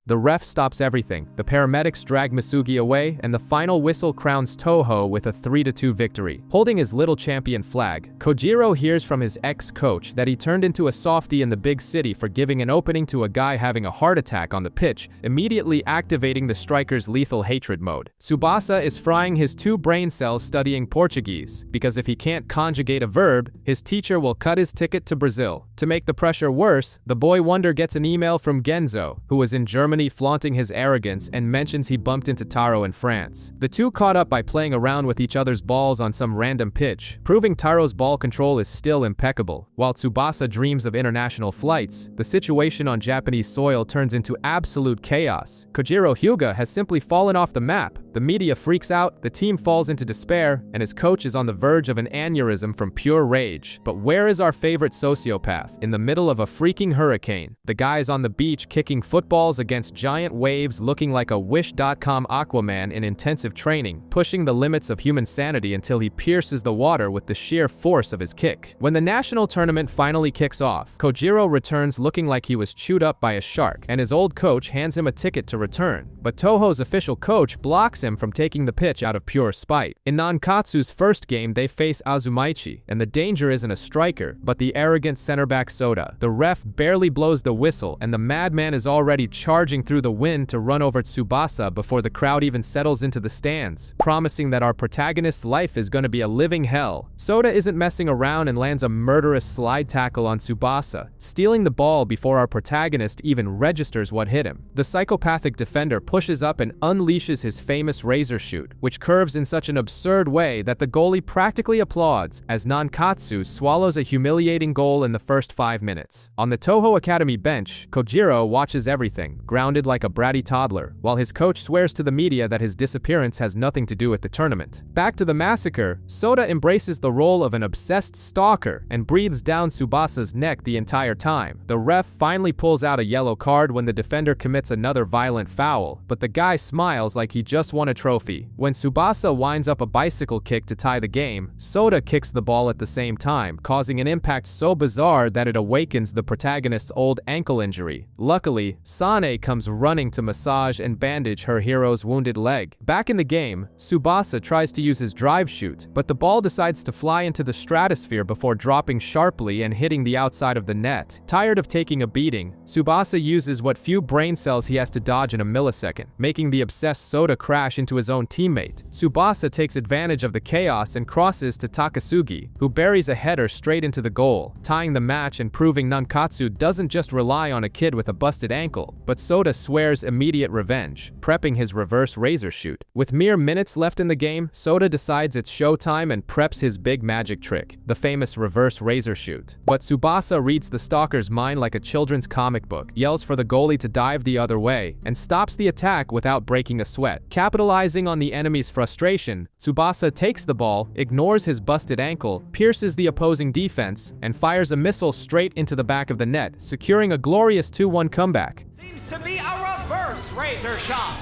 The ref stops everything. The paramedics drag Misugi away, and the final whistle crowns Toho with a 3-2 victory. Holding his little champion flag, Kojiro hears from his ex-coach that he turned into a softie in the big city for giving an opening to a guy having a heart attack on the pitch, immediately activating the striker's lethal hatred mode. Tsubasa is frying his 2 brain cells studying Portuguese, because if he can't conjugate a verb, his teacher will cut his ticket to Brazil. To make the pressure worse, the boy wonder gets an email from Genzo, who was in Germany Germany flaunting his arrogance and mentions he bumped into Taro in France. The two caught up by playing around with each other's balls on some random pitch, proving Taro's ball control is still impeccable. While Tsubasa dreams of international flights, the situation on Japanese soil turns into absolute chaos. Kojiro Hyuga has simply fallen off the map. The media freaks out, the team falls into despair, and his coach is on the verge of an aneurysm from pure rage. But where is our favorite sociopath? In the middle of a freaking hurricane. The guy's on the beach kicking footballs against giant waves, looking like a Wish.com Aquaman in intensive training, pushing the limits of human sanity until he pierces the water with the sheer force of his kick. When the national tournament finally kicks off, Kojiro returns looking like he was chewed up by a shark, and his old coach hands him a ticket to return. But Toho's official coach blocks him from taking the pitch out of pure spite. In Nankatsu's first game, they face Azumaichi, and the danger isn't a striker, but the arrogant center back Soda. The ref barely blows the whistle, and the madman is already charging through the wind to run over Tsubasa before the crowd even settles into the stands, promising that our protagonist's life is going to be a living hell. Soda isn't messing around and lands a murderous slide tackle on Tsubasa, stealing the ball before our protagonist even registers what hit him. The psychopathic defender pushes up and unleashes his famous razor shoot, which curves in such an absurd way that the goalie practically applauds as Nankatsu swallows a humiliating goal in the first 5 minutes. On the Toho Academy bench, Kojiro watches everything, grounded like a bratty toddler, while his coach swears to the media that his disappearance has nothing to do with the tournament. Back to the massacre, Soda embraces the role of an obsessed stalker and breathes down Tsubasa's neck the entire time. The ref finally pulls out a yellow card when the defender commits another violent foul, but the guy smiles like he just won a trophy. When Tsubasa winds up a bicycle kick to tie the game, Soda kicks the ball at the same time, causing an impact so bizarre that it awakens the protagonist's old ankle injury. Luckily, Sane comes running to massage and bandage her hero's wounded leg. Back in the game, Tsubasa tries to use his drive shoot, but the ball decides to fly into the stratosphere before dropping sharply and hitting the outside of the net. Tired of taking a beating, Tsubasa uses what few brain cells he has to dodge in a millisecond, making the obsessed Soda crash into his own teammate. Tsubasa takes advantage of the chaos and crosses to Takasugi, who buries a header straight into the goal, tying the match and proving Nankatsu doesn't just rely on a kid with a busted ankle, but Soda swears immediate revenge, prepping his reverse razor shoot. With mere minutes left in the game, Soda decides it's showtime and preps his big magic trick, the famous reverse razor shoot. But Tsubasa reads the stalker's mind like a children's comic book, yells for the goalie to dive the other way, and stops the attack without breaking a sweat. Capitalizing on the enemy's frustration, Tsubasa takes the ball, ignores his busted ankle, pierces the opposing defense, and fires a missile straight into the back of the net, securing a glorious 2-1 comeback. Seems to be a reverse razor shot.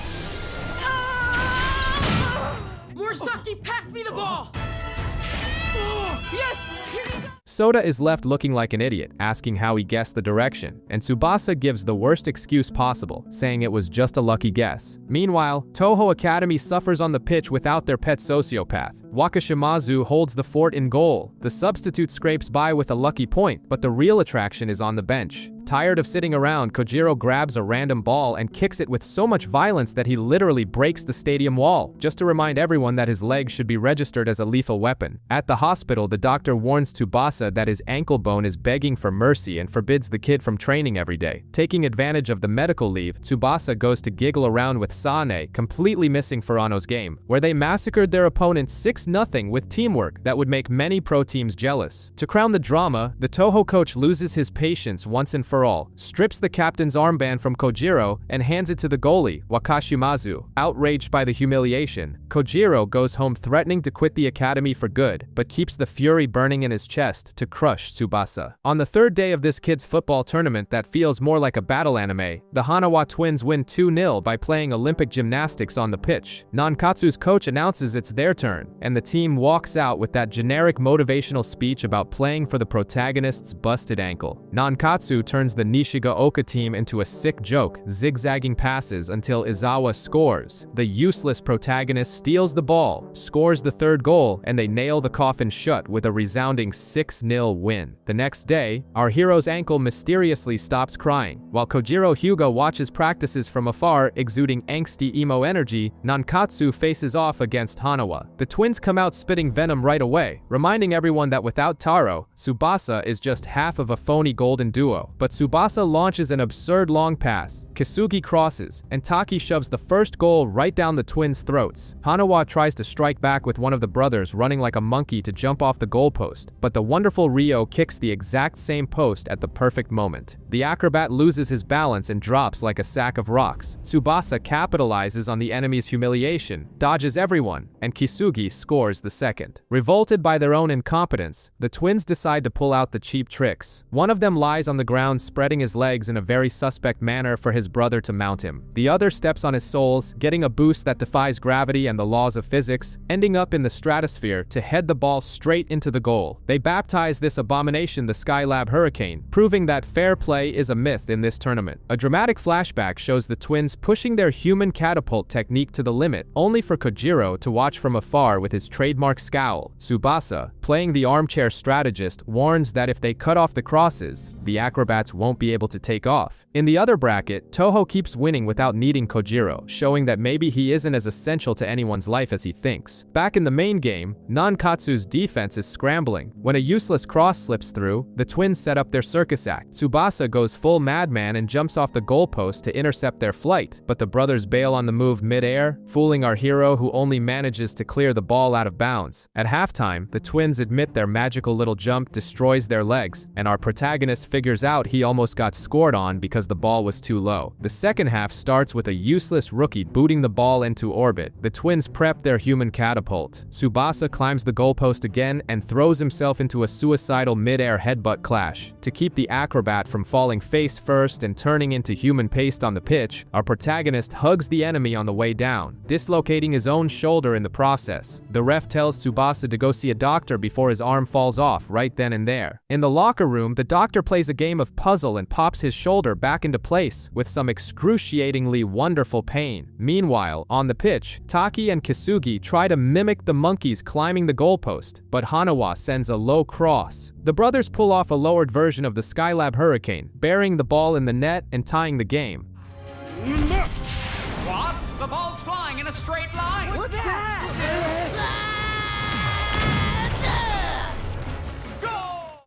Murasaki, pass me the ball! Yes! Here you go! Soda is left looking like an idiot, asking how he guessed the direction, and Tsubasa gives the worst excuse possible, saying it was just a lucky guess. Meanwhile, Toho Academy suffers on the pitch without their pet sociopath. Wakashimazu holds the fort in goal. The substitute scrapes by with a lucky point, but the real attraction is on the bench. Tired of sitting around, Kojiro grabs a random ball and kicks it with so much violence that he literally breaks the stadium wall, just to remind everyone that his leg should be registered as a lethal weapon. At the hospital, the doctor warns Tsubasa that his ankle bone is begging for mercy and forbids the kid from training every day. Taking advantage of the medical leave, Tsubasa goes to giggle around with Sane, completely missing Furano's game, where they massacred their opponent 6-0 with teamwork that would make many pro teams jealous. To crown the drama, the Toho coach loses his patience once and for all, strips the captain's armband from Kojiro, and hands it to the goalie, Wakashimazu. Outraged by the humiliation, Kojiro goes home threatening to quit the academy for good, but keeps the fury burning in his chest to crush Tsubasa. On the third day of this kids' football tournament that feels more like a battle anime, the Hanawa twins win 2-0 by playing Olympic gymnastics on the pitch. Nankatsu's coach announces it's their turn, and the team walks out with that generic motivational speech about playing for the protagonist's busted ankle. Nankatsu turns the Nishigaoka team into a sick joke, zigzagging passes until Izawa scores. The useless protagonist steals the ball, scores the third goal, and they nail the coffin shut with a resounding 6-0 win. The next day, our hero's ankle mysteriously stops crying. While Kojiro Hyuga watches practices from afar, exuding angsty emo energy, Nankatsu faces off against Hanawa. The twins come out spitting venom right away, reminding everyone that without Taro, Tsubasa is just half of a phony golden duo. But Tsubasa launches an absurd long pass, Kisugi crosses, and Taki shoves the first goal right down the twins' throats. Hanawa tries to strike back with one of the brothers running like a monkey to jump off the goalpost, but the wonderful Ryo kicks the exact same post at the perfect moment. The acrobat loses his balance and drops like a sack of rocks. Tsubasa capitalizes on the enemy's humiliation, dodges everyone, and Kisugi scores the second. Revolted by their own incompetence, the twins decide to pull out the cheap tricks. One of them lies on the ground spreading his legs in a very suspect manner for his brother to mount him. The other steps on his soles, getting a boost that defies gravity and the laws of physics, ending up in the stratosphere to head the ball straight into the goal. They baptize this abomination the Skylab Hurricane, proving that fair play is a myth in this tournament. A dramatic flashback shows the twins pushing their human catapult technique to the limit, only for Kojiro to watch from afar with his trademark scowl. Tsubasa, playing the armchair strategist, warns that if they cut off the crosses, the acrobats won't be able to take off. In the other bracket, Toho keeps winning without needing Kojiro, showing that maybe he isn't as essential to anyone's life as he thinks. Back in the main game, Nankatsu's defense is scrambling. When a useless cross slips through, the twins set up their circus act. Tsubasa goes full madman and jumps off the goalpost to intercept their flight, but the brothers bail on the move mid-air, fooling our hero who only manages to clear the ball out of bounds. At halftime, the twins admit their magical little jump destroys their legs, and our protagonist figures out he almost got scored on because the ball was too low. The second half starts with a useless rookie booting the ball into orbit. The twins prep their human catapult. Tsubasa climbs the goalpost again and throws himself into a suicidal mid-air headbutt clash. To keep the acrobat from falling face first and turning into human paste on the pitch, our protagonist hugs the enemy on the way down, dislocating his own shoulder in the process. The ref tells Tsubasa to go see a doctor before his arm falls off right then and there. In the locker room, the doctor plays a game of puzzle and pops his shoulder back into place with some excruciatingly wonderful pain. Meanwhile, on the pitch, Taki and Kisugi try to mimic the monkeys climbing the goalpost, but Hanawa sends a low cross. The brothers pull off a lowered version of the Skylab Hurricane, burying the ball in the net and tying the game. What? The ball's flying in a straight line. What's that?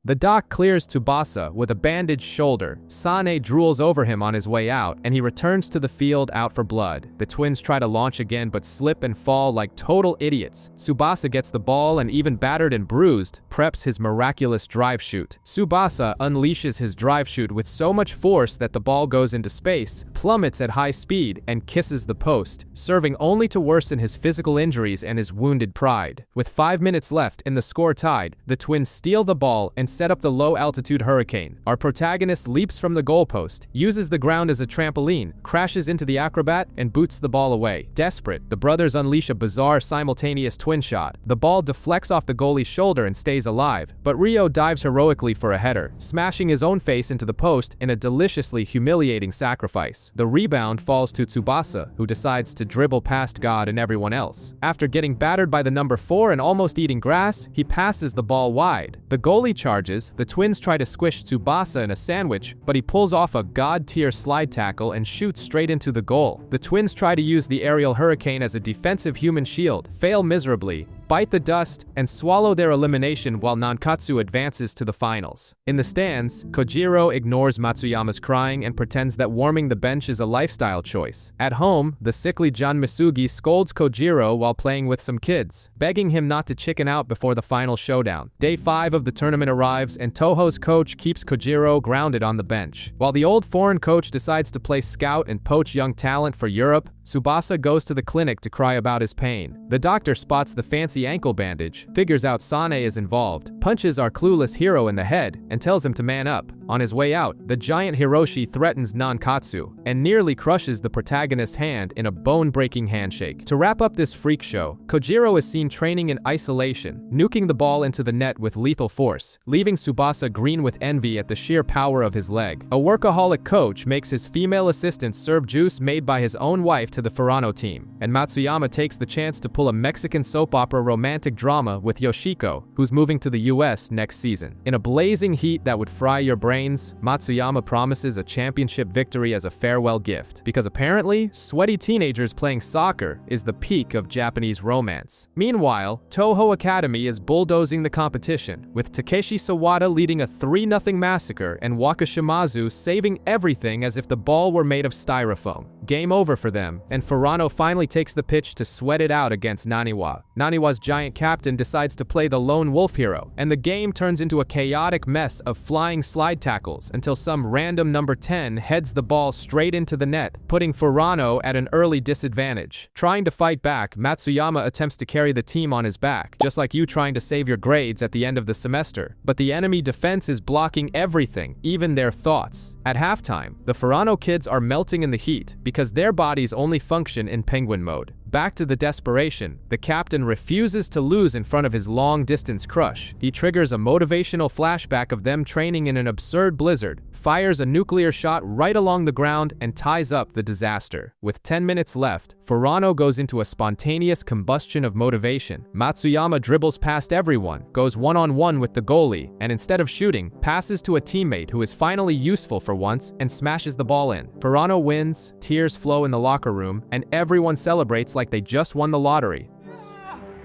The doc clears Tsubasa with a bandaged shoulder. Sane drools over him on his way out, and he returns to the field out for blood. The twins try to launch again but slip and fall like total idiots. Tsubasa gets the ball and, even battered and bruised, preps his miraculous drive shoot. Tsubasa unleashes his drive shoot with so much force that the ball goes into space, plummets at high speed, and kisses the post, serving only to worsen his physical injuries and his wounded pride. With 5 minutes left and the score tied, the twins steal the ball and set up the low-altitude hurricane. Our protagonist leaps from the goalpost, uses the ground as a trampoline, crashes into the acrobat, and boots the ball away. Desperate, the brothers unleash a bizarre simultaneous twin shot. The ball deflects off the goalie's shoulder and stays alive, but Ryo dives heroically for a header, smashing his own face into the post in a deliciously humiliating sacrifice. The rebound falls to Tsubasa, who decides to dribble past God and everyone else. After getting battered by the number 4 and almost eating grass, he passes the ball wide. The goalie charges. The twins try to squish Tsubasa in a sandwich, but he pulls off a god-tier slide tackle and shoots straight into the goal. The twins try to use the aerial hurricane as a defensive human shield, fail miserably, bite the dust, and swallow their elimination while Nankatsu advances to the finals. In the stands, Kojiro ignores Matsuyama's crying and pretends that warming the bench is a lifestyle choice. At home, the sickly John Misugi scolds Kojiro while playing with some kids, begging him not to chicken out before the final showdown. Day 5 of the tournament arrives, and Toho's coach keeps Kojiro grounded on the bench. While the old foreign coach decides to play scout and poach young talent for Europe, Tsubasa goes to the clinic to cry about his pain. The doctor spots the fancy ankle bandage, figures out Sane is involved, punches our clueless hero in the head, and tells him to man up. On his way out, the giant Hiroshi threatens Nankatsu and nearly crushes the protagonist's hand in a bone-breaking handshake. To wrap up this freak show, Kojiro is seen training in isolation, nuking the ball into the net with lethal force, leaving Tsubasa green with envy at the sheer power of his leg. A workaholic coach makes his female assistant serve juice made by his own wife to the Furano team, and Matsuyama takes the chance to pull a Mexican soap opera romantic drama with Yoshiko, who's moving to the US next season. In a blazing heat that would fry your brain, trains, Matsuyama promises a championship victory as a farewell gift, because apparently, sweaty teenagers playing soccer is the peak of Japanese romance. Meanwhile, Toho Academy is bulldozing the competition, with Takeshi Sawada leading a 3-0 massacre and Wakashimazu saving everything as if the ball were made of styrofoam. Game over for them, and Furano finally takes the pitch to sweat it out against Naniwa. Naniwa's giant captain decides to play the lone wolf hero, and the game turns into a chaotic mess of flying slide tackles until some random number 10 heads the ball straight into the net, putting Furano at an early disadvantage. Trying to fight back, Matsuyama attempts to carry the team on his back, just like you trying to save your grades at the end of the semester. But the enemy defense is blocking everything, even their thoughts. At halftime, the Furano kids are melting in the heat because their bodies only function in penguin mode. Back to the desperation, the captain refuses to lose in front of his long-distance crush. He triggers a motivational flashback of them training in an absurd blizzard, fires a nuclear shot right along the ground, and ties up the disaster. With 10 minutes left, Furano goes into a spontaneous combustion of motivation. Matsuyama dribbles past everyone, goes one-on-one with the goalie, and instead of shooting, passes to a teammate who is finally useful for once and smashes the ball in. Furano wins, tears flow in the locker room, and everyone celebrates like they just won the lottery.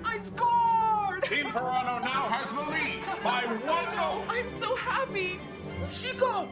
I scored! Team Toronto now has the lead by 1-0. I'm so happy! Chico!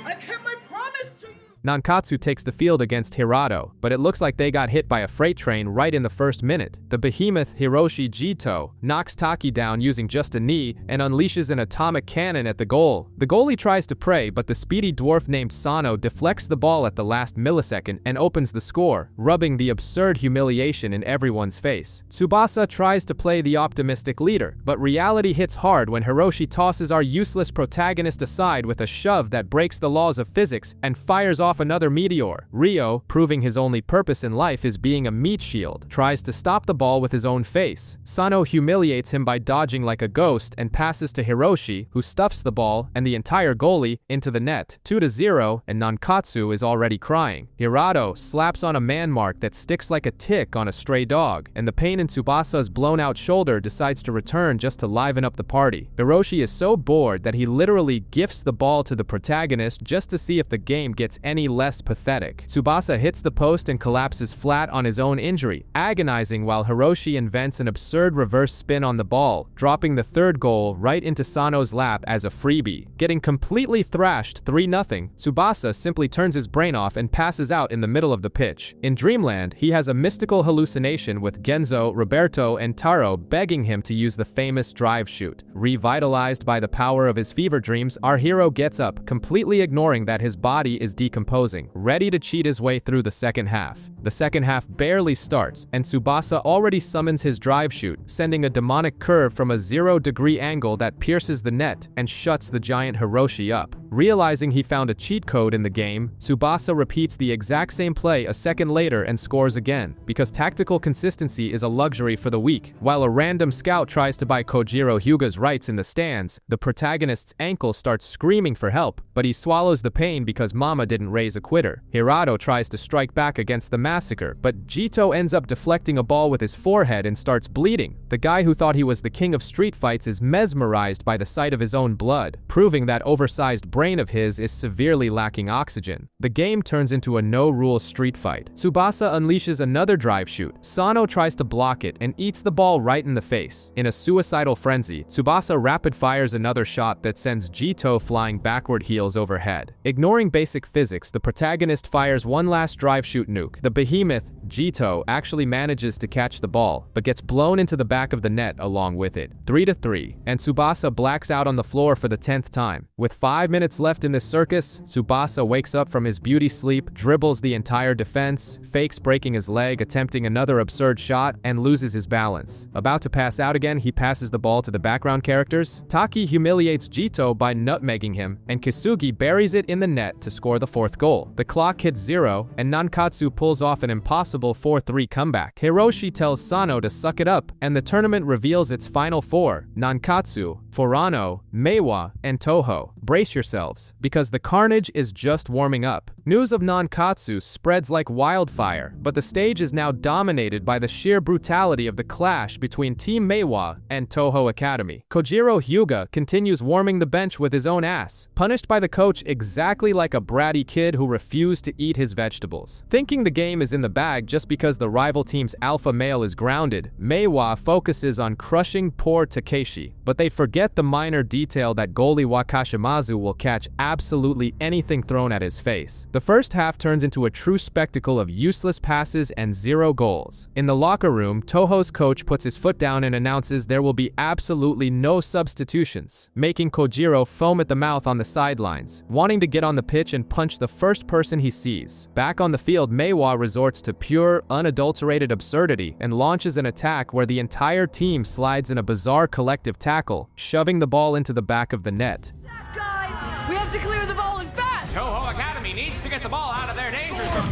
I kept my promise to you! Nankatsu takes the field against Hirado, but it looks like they got hit by a freight train right in the first minute. The behemoth Hiroshi Jito knocks Taki down using just a knee and unleashes an atomic cannon at the goal. The goalie tries to pray, but the speedy dwarf named Sano deflects the ball at the last millisecond and opens the score, rubbing the absurd humiliation in everyone's face. Tsubasa tries to play the optimistic leader, but reality hits hard when Hiroshi tosses our useless protagonist aside with a shove that breaks the laws of physics and fires off another meteor. Ryo, proving his only purpose in life is being a meat shield, tries to stop the ball with his own face. Sano humiliates him by dodging like a ghost and passes to Hiroshi, who stuffs the ball and the entire goalie into the net. 2-0, and Nankatsu is already crying. Hirado slaps on a man mark that sticks like a tick on a stray dog, and the pain in Tsubasa's blown-out shoulder decides to return just to liven up the party. Hiroshi is so bored that he literally gifts the ball to the protagonist just to see if the game gets any less pathetic. Tsubasa hits the post and collapses flat on his own injury, agonizing while Hiroshi invents an absurd reverse spin on the ball, dropping the third goal right into Sano's lap as a freebie. Getting completely thrashed 3-0, Tsubasa simply turns his brain off and passes out in the middle of the pitch. In Dreamland, he has a mystical hallucination with Genzo, Roberto, and Taro begging him to use the famous drive shoot. Revitalized by the power of his fever dreams, our hero gets up, completely ignoring that his body is decomposing, ready to cheat his way through the second half. The second half barely starts, and Tsubasa already summons his drive shoot, sending a demonic curve from a 0-degree angle that pierces the net and shuts the giant Hiroshi up. Realizing he found a cheat code in the game, Tsubasa repeats the exact same play a second later and scores again, because tactical consistency is a luxury for the weak. While a random scout tries to buy Kojiro Hyuga's rights in the stands, the protagonist's ankle starts screaming for help, but he swallows the pain because Mama didn't raise a quitter. Hirado tries to strike back against the massacre, but Jito ends up deflecting a ball with his forehead and starts bleeding. The guy who thought he was the king of street fights is mesmerized by the sight of his own blood, proving that oversized brain of his is severely lacking oxygen. The game turns into a no-rules street fight. Tsubasa unleashes another drive shoot. Sano tries to block it and eats the ball right in the face. In a suicidal frenzy, Tsubasa rapid fires another shot that sends Jito flying backward heels overhead. Ignoring basic physics, the protagonist fires one last drive shoot nuke. The behemoth, Jito, actually manages to catch the ball, but gets blown into the back of the net along with it. 3-3, and Tsubasa blacks out on the floor for the 10th time. With 5 minutes left in this circus, Tsubasa wakes up from his beauty sleep, dribbles the entire defense, fakes breaking his leg, attempting another absurd shot, and loses his balance. About to pass out again, he passes the ball to the background characters. Taki humiliates Jito by nutmegging him, and Kisugi buries it in the net to score the fourth goal. The clock hits 0, and Nankatsu pulls off an impossible 4-3 comeback. Hiroshi tells Sano to suck it up, and the tournament reveals its final four: Nankatsu, Furano, Meiwa, and Toho. brace yourselves, because the carnage is just warming up. News of Nankatsu spreads like wildfire, but the stage is now dominated by the sheer brutality of the clash between Team Meiwa and Toho Academy. Kojiro Hyuga continues warming the bench with his own ass, punished by the coach exactly like a bratty kid who refused to eat his vegetables. Thinking the game is in the bag just because the rival team's alpha male is grounded, Meiwa focuses on crushing poor Takeshi, but they forget the minor detail that goalie Wakashimazu will catch absolutely anything thrown at his face. The first half turns into a true spectacle of useless passes and 0 goals. In the locker room, Toho's coach puts his foot down and announces there will be absolutely no substitutions, making Kojiro foam at the mouth on the sidelines, wanting to get on the pitch and punch the first person he sees. Back on the field, Meiwa resorts to pure, unadulterated absurdity and launches an attack where the entire team slides in a bizarre collective tackle, shoving the ball into the back of the net. Guys, we have to clear the ball and fast! Toho Academy needs to get the ball out of their danger zone.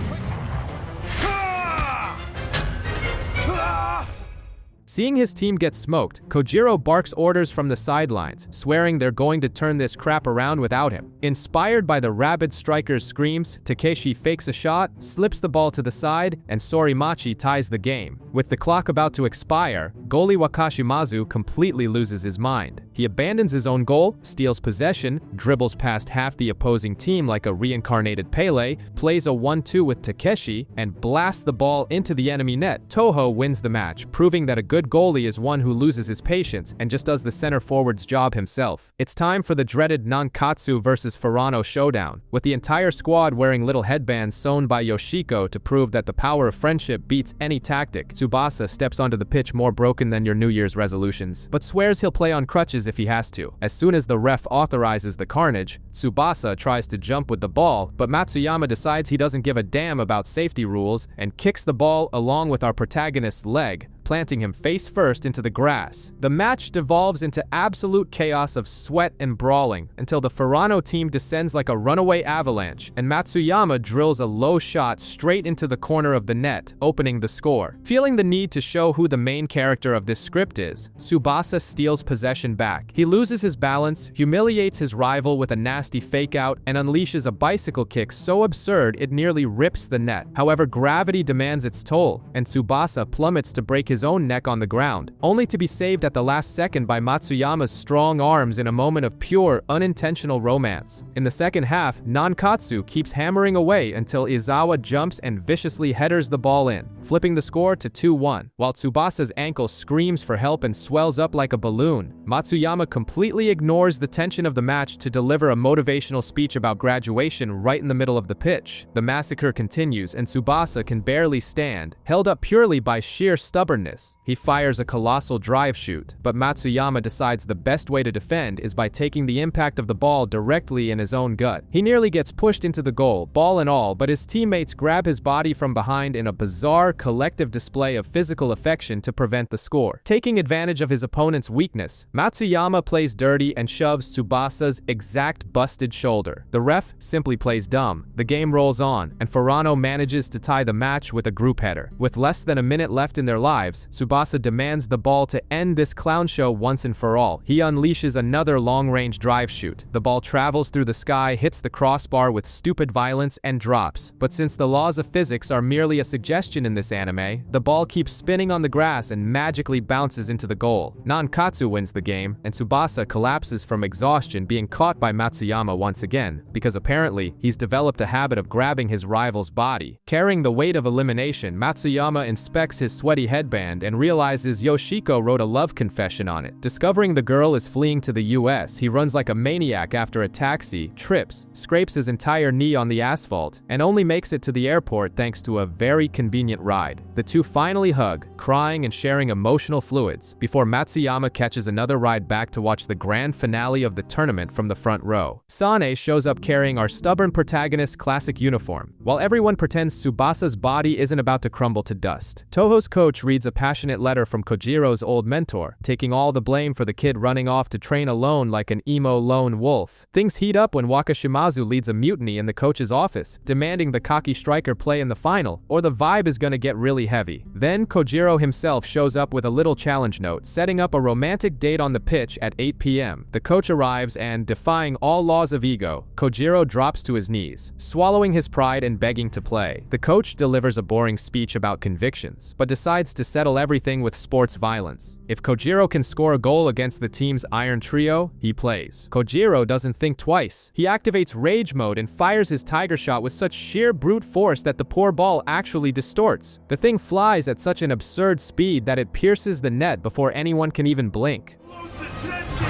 Seeing his team get smoked, Kojiro barks orders from the sidelines, swearing they're going to turn this crap around without him. Inspired by the rabid striker's screams, Takeshi fakes a shot, slips the ball to the side, and Sorimachi ties the game. With the clock about to expire, goalie Wakashimazu completely loses his mind. He abandons his own goal, steals possession, dribbles past half the opposing team like a reincarnated Pele, plays a 1-2 with Takeshi, and blasts the ball into the enemy net. Toho wins the match, proving that a good goalie is one who loses his patience and just does the center forward's job himself. It's time for the dreaded Nankatsu versus Furano showdown, with the entire squad wearing little headbands sewn by Yoshiko to prove that the power of friendship beats any tactic. Tsubasa steps onto the pitch more broken than your New Year's resolutions, but swears he'll play on crutches if he has to. As soon as the ref authorizes the carnage, Tsubasa tries to jump with the ball, but Matsuyama decides he doesn't give a damn about safety rules and kicks the ball along with our protagonist's leg, planting him face first into the grass. The match devolves into absolute chaos of sweat and brawling until the Furano team descends like a runaway avalanche, and Matsuyama drills a low shot straight into the corner of the net, opening the score. Feeling the need to show who the main character of this script is, Tsubasa steals possession back. He loses his balance, humiliates his rival with a nasty fake-out, and unleashes a bicycle kick so absurd it nearly rips the net. However, gravity demands its toll, and Tsubasa plummets to break his own neck on the ground, only to be saved at the last second by Matsuyama's strong arms in a moment of pure, unintentional romance. In the second half, Nankatsu keeps hammering away until Izawa jumps and viciously headers the ball in, flipping the score to 2-1. While Tsubasa's ankle screams for help and swells up like a balloon, Matsuyama completely ignores the tension of the match to deliver a motivational speech about graduation right in the middle of the pitch. The massacre continues and Tsubasa can barely stand, held up purely by sheer stubbornness. He fires a colossal drive shoot, but Matsuyama decides the best way to defend is by taking the impact of the ball directly in his own gut. He nearly gets pushed into the goal, ball and all, but his teammates grab his body from behind in a bizarre collective display of physical affection to prevent the score. Taking advantage of his opponent's weakness, Matsuyama plays dirty and shoves Tsubasa's exact busted shoulder. The ref simply plays dumb. The game rolls on, and Furano manages to tie the match with a group header. With less than a minute left in their lives, Tsubasa demands the ball to end this clown show once and for all. He unleashes another long-range drive shoot. The ball travels through the sky, hits the crossbar with stupid violence, and drops. But since the laws of physics are merely a suggestion in this anime, the ball keeps spinning on the grass and magically bounces into the goal. Nankatsu wins the game, and Tsubasa collapses from exhaustion, being caught by Matsuyama once again, because apparently he's developed a habit of grabbing his rival's body. Carrying the weight of elimination, Matsuyama inspects his sweaty headband and realizes Yoshiko wrote a love confession on it. Discovering the girl is fleeing to the US, he runs like a maniac after a taxi, trips, scrapes his entire knee on the asphalt, and only makes it to the airport thanks to a very convenient ride. The two finally hug, crying and sharing emotional fluids, before Matsuyama catches another ride back to watch the grand finale of the tournament from the front row. Sane shows up carrying our stubborn protagonist's classic uniform, while everyone pretends Tsubasa's body isn't about to crumble to dust. Toho's coach reads a passionate unfortunate letter from Kojiro's old mentor, taking all the blame for the kid running off to train alone like an emo lone wolf. Things heat up when Wakashimazu leads a mutiny in the coach's office, demanding the cocky striker play in the final, or the vibe is gonna get really heavy. Then Kojiro himself shows up with a little challenge note, setting up a romantic date on the pitch at 8 p.m. The coach arrives and, defying all laws of ego, Kojiro drops to his knees, swallowing his pride and begging to play. The coach delivers a boring speech about convictions, but decides to settle everything with sports violence. If Kojiro can score a goal against the team's Iron Trio, he plays. Kojiro doesn't think twice. He activates Rage Mode and fires his Tiger Shot with such sheer brute force that the poor ball actually distorts. The thing flies at such an absurd speed that it pierces the net before anyone can even blink. Close attention!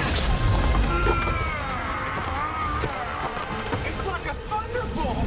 It's like a thunderbolt!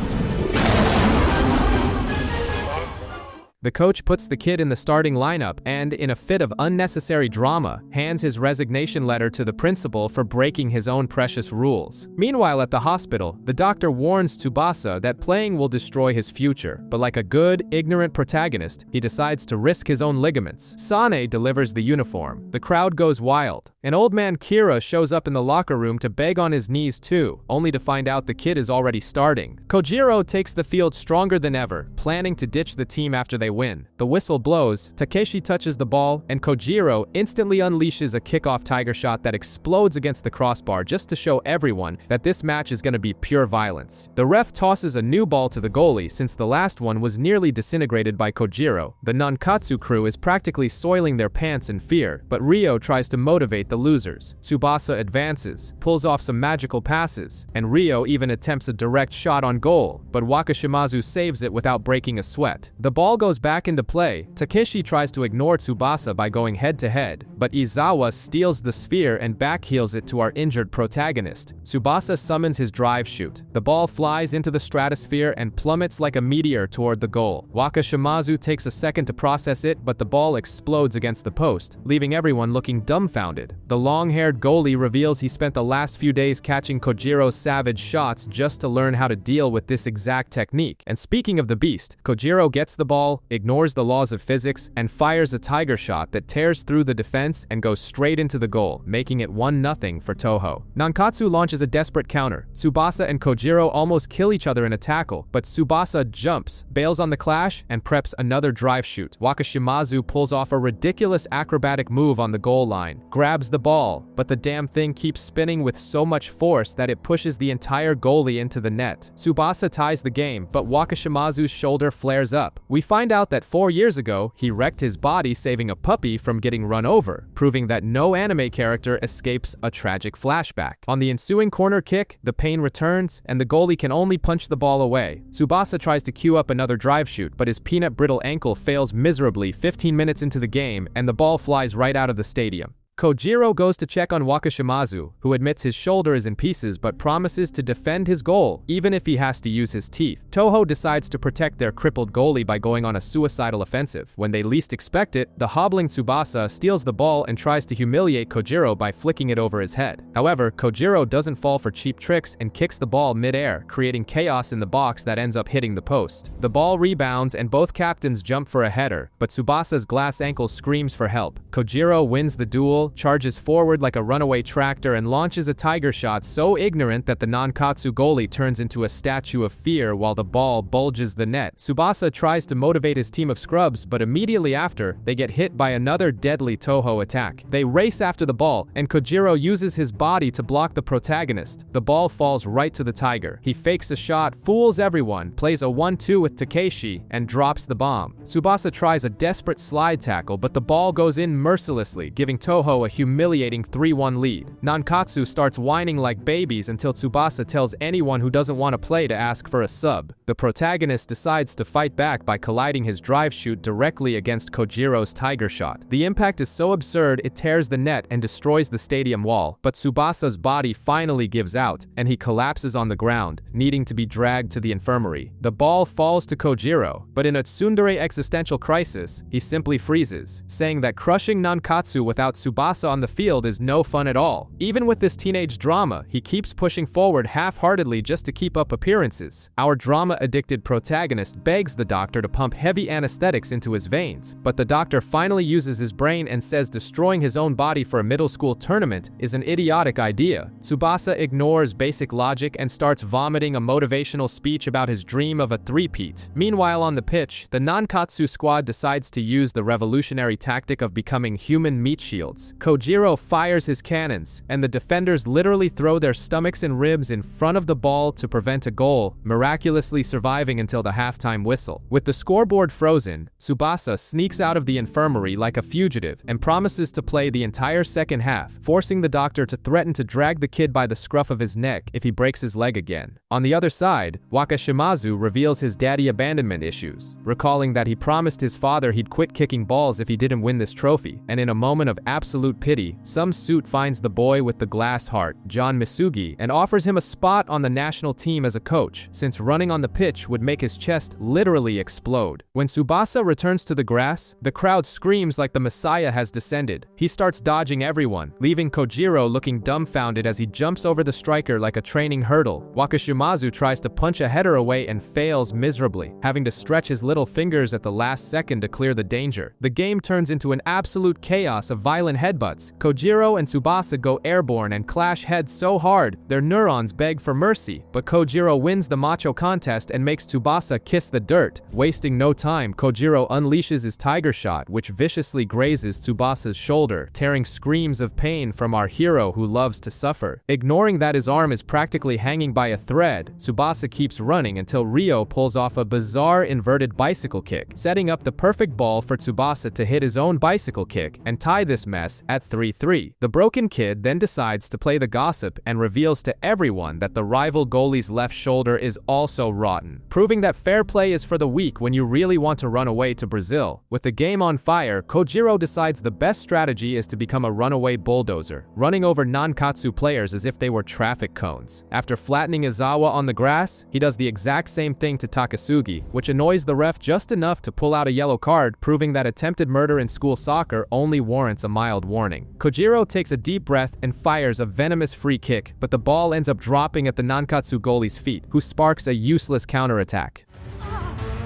The coach puts the kid in the starting lineup and, in a fit of unnecessary drama, hands his resignation letter to the principal for breaking his own precious rules. Meanwhile, at the hospital, the doctor warns Tsubasa that playing will destroy his future, but like a good, ignorant protagonist, he decides to risk his own ligaments. Sane delivers the uniform. The crowd goes wild. An old man Kira shows up in the locker room to beg on his knees too, only to find out the kid is already starting. Kojiro takes the field stronger than ever, planning to ditch the team after they win. The whistle blows, Takeshi touches the ball, and Kojiro instantly unleashes a kickoff Tiger Shot that explodes against the crossbar just to show everyone that this match is going to be pure violence. The ref tosses a new ball to the goalie since the last one was nearly disintegrated by Kojiro. The Nankatsu crew is practically soiling their pants in fear, but Ryo tries to motivate the losers. Tsubasa advances, pulls off some magical passes, and Ryo even attempts a direct shot on goal, but Wakashimazu saves it without breaking a sweat. The ball goes back into play. Takeshi tries to ignore Tsubasa by going head-to-head, but Izawa steals the sphere and backheels it to our injured protagonist. Tsubasa summons his drive shoot. The ball flies into the stratosphere and plummets like a meteor toward the goal. Wakashimazu takes a second to process it, but the ball explodes against the post, leaving everyone looking dumbfounded. The long-haired goalie reveals he spent the last few days catching Kojiro's savage shots just to learn how to deal with this exact technique. And speaking of the beast, Kojiro gets the ball, ignores the laws of physics, and fires a Tiger Shot that tears through the defense and goes straight into the goal, making it 1-0 for Toho. Nankatsu launches a desperate counter. Tsubasa and Kojiro almost kill each other in a tackle, but Tsubasa jumps, bails on the clash, and preps another drive shoot. Wakashimazu pulls off a ridiculous acrobatic move on the goal line, grabs the ball, but the damn thing keeps spinning with so much force that it pushes the entire goalie into the net. Tsubasa ties the game, but Wakashimazu's shoulder flares up. We find out that 4 years ago, he wrecked his body saving a puppy from getting run over, proving that no anime character escapes a tragic flashback. On the ensuing corner kick, the pain returns, and the goalie can only punch the ball away. Tsubasa tries to cue up another drive shoot, but his peanut brittle ankle fails miserably 15 minutes into the game, and the ball flies right out of the stadium. Kojiro goes to check on Wakashimazu, who admits his shoulder is in pieces but promises to defend his goal, even if he has to use his teeth. Toho decides to protect their crippled goalie by going on a suicidal offensive. When they least expect it, the hobbling Tsubasa steals the ball and tries to humiliate Kojiro by flicking it over his head. However, Kojiro doesn't fall for cheap tricks and kicks the ball mid-air, creating chaos in the box that ends up hitting the post. The ball rebounds and both captains jump for a header, but Tsubasa's glass ankle screams for help. Kojiro wins the duel, charges forward like a runaway tractor, and launches a Tiger Shot so ignorant that the Nankatsu goalie turns into a statue of fear while the ball bulges the net. Tsubasa tries to motivate his team of scrubs, but immediately after, they get hit by another deadly Toho attack. They race after the ball, and Kojiro uses his body to block the protagonist. The ball falls right to the Tiger. He fakes a shot, fools everyone, plays a 1-2 with Takeshi, and drops the bomb. Tsubasa tries a desperate slide tackle, but the ball goes in mercilessly, giving Toho a humiliating 3-1 lead. Nankatsu starts whining like babies until Tsubasa tells anyone who doesn't want to play to ask for a sub. The protagonist decides to fight back by colliding his drive shoot directly against Kojiro's Tiger Shot. The impact is so absurd it tears the net and destroys the stadium wall, but Tsubasa's body finally gives out, and he collapses on the ground, needing to be dragged to the infirmary. The ball falls to Kojiro, but in a tsundere existential crisis, he simply freezes, saying that crushing Nankatsu without Tsubasa Tsubasa on the field is no fun at all. Even with this teenage drama, he keeps pushing forward half-heartedly just to keep up appearances. Our drama-addicted protagonist begs the doctor to pump heavy anesthetics into his veins, but the doctor finally uses his brain and says destroying his own body for a middle school tournament is an idiotic idea. Tsubasa ignores basic logic and starts vomiting a motivational speech about his dream of a three-peat. Meanwhile, on the pitch, the Nankatsu squad decides to use the revolutionary tactic of becoming human meat shields. Kojiro fires his cannons, and the defenders literally throw their stomachs and ribs in front of the ball to prevent a goal, miraculously surviving until the halftime whistle. With the scoreboard frozen, Tsubasa sneaks out of the infirmary like a fugitive and promises to play the entire second half, forcing the doctor to threaten to drag the kid by the scruff of his neck if he breaks his leg again. On the other side, Wakashimazu reveals his daddy abandonment issues, recalling that he promised his father he'd quit kicking balls if he didn't win this trophy, and in a moment of absolute pity, some suit finds the boy with the glass heart, John Misugi, and offers him a spot on the national team as a coach, since running on the pitch would make his chest literally explode. When Tsubasa returns to the grass, the crowd screams like the Messiah has descended. He starts dodging everyone, leaving Kojiro looking dumbfounded as he jumps over the striker like a training hurdle. Wakashimazu tries to punch a header away and fails miserably, having to stretch his little fingers at the last second to clear the danger. The game turns into an absolute chaos of violent headbutts. Kojiro and Tsubasa go airborne and clash heads so hard, their neurons beg for mercy, but Kojiro wins the macho contest and makes Tsubasa kiss the dirt. Wasting no time, Kojiro unleashes his tiger shot, which viciously grazes Tsubasa's shoulder, tearing screams of pain from our hero who loves to suffer. Ignoring that his arm is practically hanging by a thread, Tsubasa keeps running until Ryo pulls off a bizarre inverted bicycle kick, setting up the perfect ball for Tsubasa to hit his own bicycle kick and tie this mess at 3-3. The broken kid then decides to play the gossip and reveals to everyone that the rival goalie's left shoulder is also rotten, proving that fair play is for the weak when you really want to run away to Brazil. With the game on fire, Kojiro decides the best strategy is to become a runaway bulldozer, running over Nankatsu players as if they were traffic cones. After flattening Izawa on the grass, he does the exact same thing to Takasugi, which annoys the ref just enough to pull out a yellow card, proving that attempted murder in school soccer only warrants a mild warning. Kojiro takes a deep breath and fires a venomous free kick, but the ball ends up dropping at the Nankatsu goalie's feet, who sparks a useless counterattack.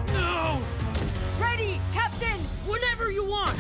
No! Ready, Captain! Whenever you want!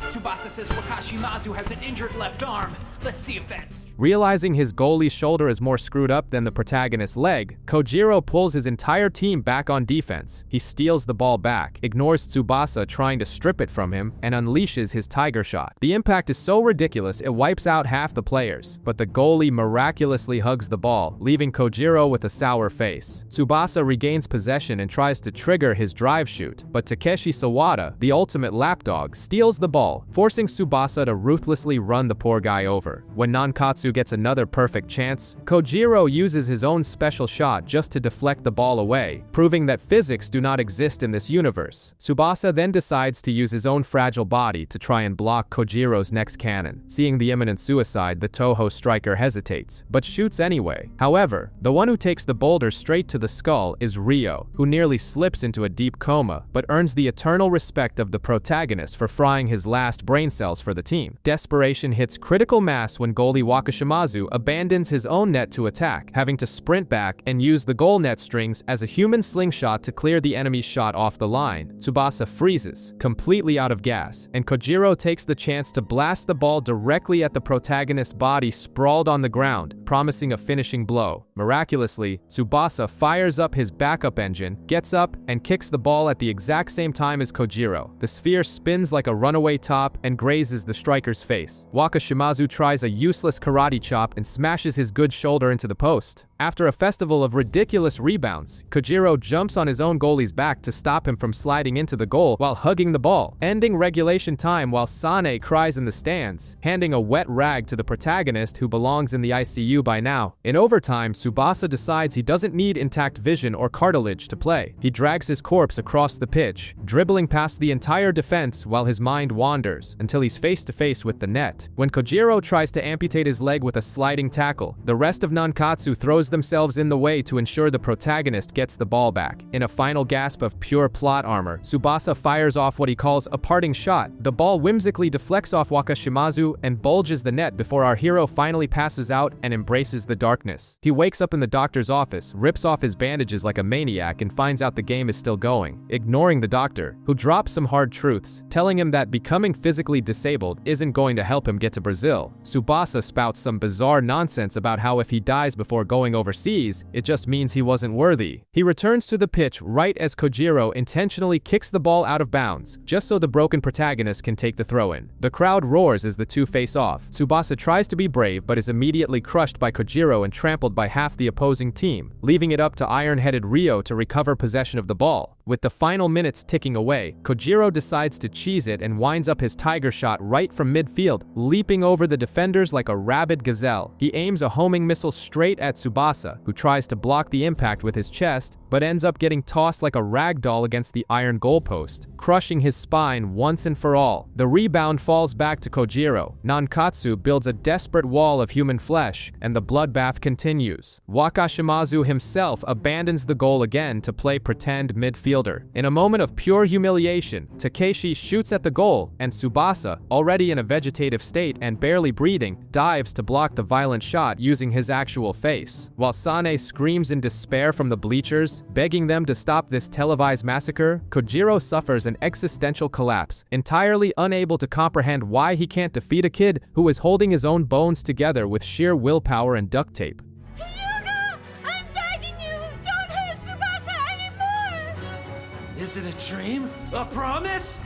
Tsubasa says Wakashimazu has an injured left arm. Let's see if that's... Realizing his goalie's shoulder is more screwed up than the protagonist's leg, Kojiro pulls his entire team back on defense. He steals the ball back, ignores Tsubasa trying to strip it from him, and unleashes his tiger shot. The impact is so ridiculous it wipes out half the players, but the goalie miraculously hugs the ball, leaving Kojiro with a sour face. Tsubasa regains possession and tries to trigger his drive shoot, but Takeshi Sawada, the ultimate lapdog, steals the ball, forcing Tsubasa to ruthlessly run the poor guy over. When Nankatsu gets another perfect chance, Kojiro uses his own special shot just to deflect the ball away, proving that physics do not exist in this universe. Tsubasa then decides to use his own fragile body to try and block Kojiro's next cannon. Seeing the imminent suicide, the Toho striker hesitates, but shoots anyway. However, the one who takes the boulder straight to the skull is Ryo, who nearly slips into a deep coma, but earns the eternal respect of the protagonist for frying his last brain cells for the team. Desperation hits critical mass when goalie Wakashimazu abandons his own net to attack, having to sprint back and use the goal net strings as a human slingshot to clear the enemy's shot off the line. Tsubasa freezes, completely out of gas, and Kojiro takes the chance to blast the ball directly at the protagonist's body sprawled on the ground, promising a finishing blow. Miraculously, Tsubasa fires up his backup engine, gets up, and kicks the ball at the exact same time as Kojiro. The sphere spins like a runaway top and grazes the striker's face. Wakashimazu tries a useless karate chop and smashes his good shoulder into the post. After a festival of ridiculous rebounds, Kojiro jumps on his own goalie's back to stop him from sliding into the goal while hugging the ball, ending regulation time while Sane cries in the stands, handing a wet rag to the protagonist who belongs in the ICU by now. In overtime, Tsubasa decides he doesn't need intact vision or cartilage to play. He drags his corpse across the pitch, dribbling past the entire defense while his mind wanders until he's face to face with the net. When Kojiro tries to amputate his leg with a sliding tackle, the rest of Nankatsu throws throws themselves in the way to ensure the protagonist gets the ball back. In a final gasp of pure plot armor, Tsubasa fires off what he calls a parting shot. The ball whimsically deflects off Wakashimazu and bulges the net before our hero finally passes out and embraces the darkness. He wakes up in the doctor's office, rips off his bandages like a maniac, and finds out the game is still going, ignoring the doctor, who drops some hard truths, telling him that becoming physically disabled isn't going to help him get to Brazil. Tsubasa spouts some bizarre nonsense about how if he dies before going overseas, it just means he wasn't worthy. He returns to the pitch right as Kojiro intentionally kicks the ball out of bounds, just so the broken protagonist can take the throw-in. The crowd roars as the two face off. Tsubasa tries to be brave but is immediately crushed by Kojiro and trampled by half the opposing team, leaving it up to iron-headed Ryo to recover possession of the ball. With the final minutes ticking away, Kojiro decides to cheese it and winds up his tiger shot right from midfield, leaping over the defenders like a rabid gazelle. He aims a homing missile straight at Tsubasa, who tries to block the impact with his chest, but ends up getting tossed like a rag doll against the iron goalpost, crushing his spine once and for all. The rebound falls back to Kojiro. Nankatsu builds a desperate wall of human flesh, and the bloodbath continues. Wakashimazu himself abandons the goal again to play pretend midfielder. In a moment of pure humiliation, Takeshi shoots at the goal, and Tsubasa, already in a vegetative state and barely breathing, dives to block the violent shot using his actual face. While Sane screams in despair from the bleachers, begging them to stop this televised massacre, Kojiro suffers an existential collapse, entirely unable to comprehend why he can't defeat a kid who is holding his own bones together with sheer willpower and duct tape. I'm begging you! Don't hurt Tsubasa anymore! Is it a dream? A promise?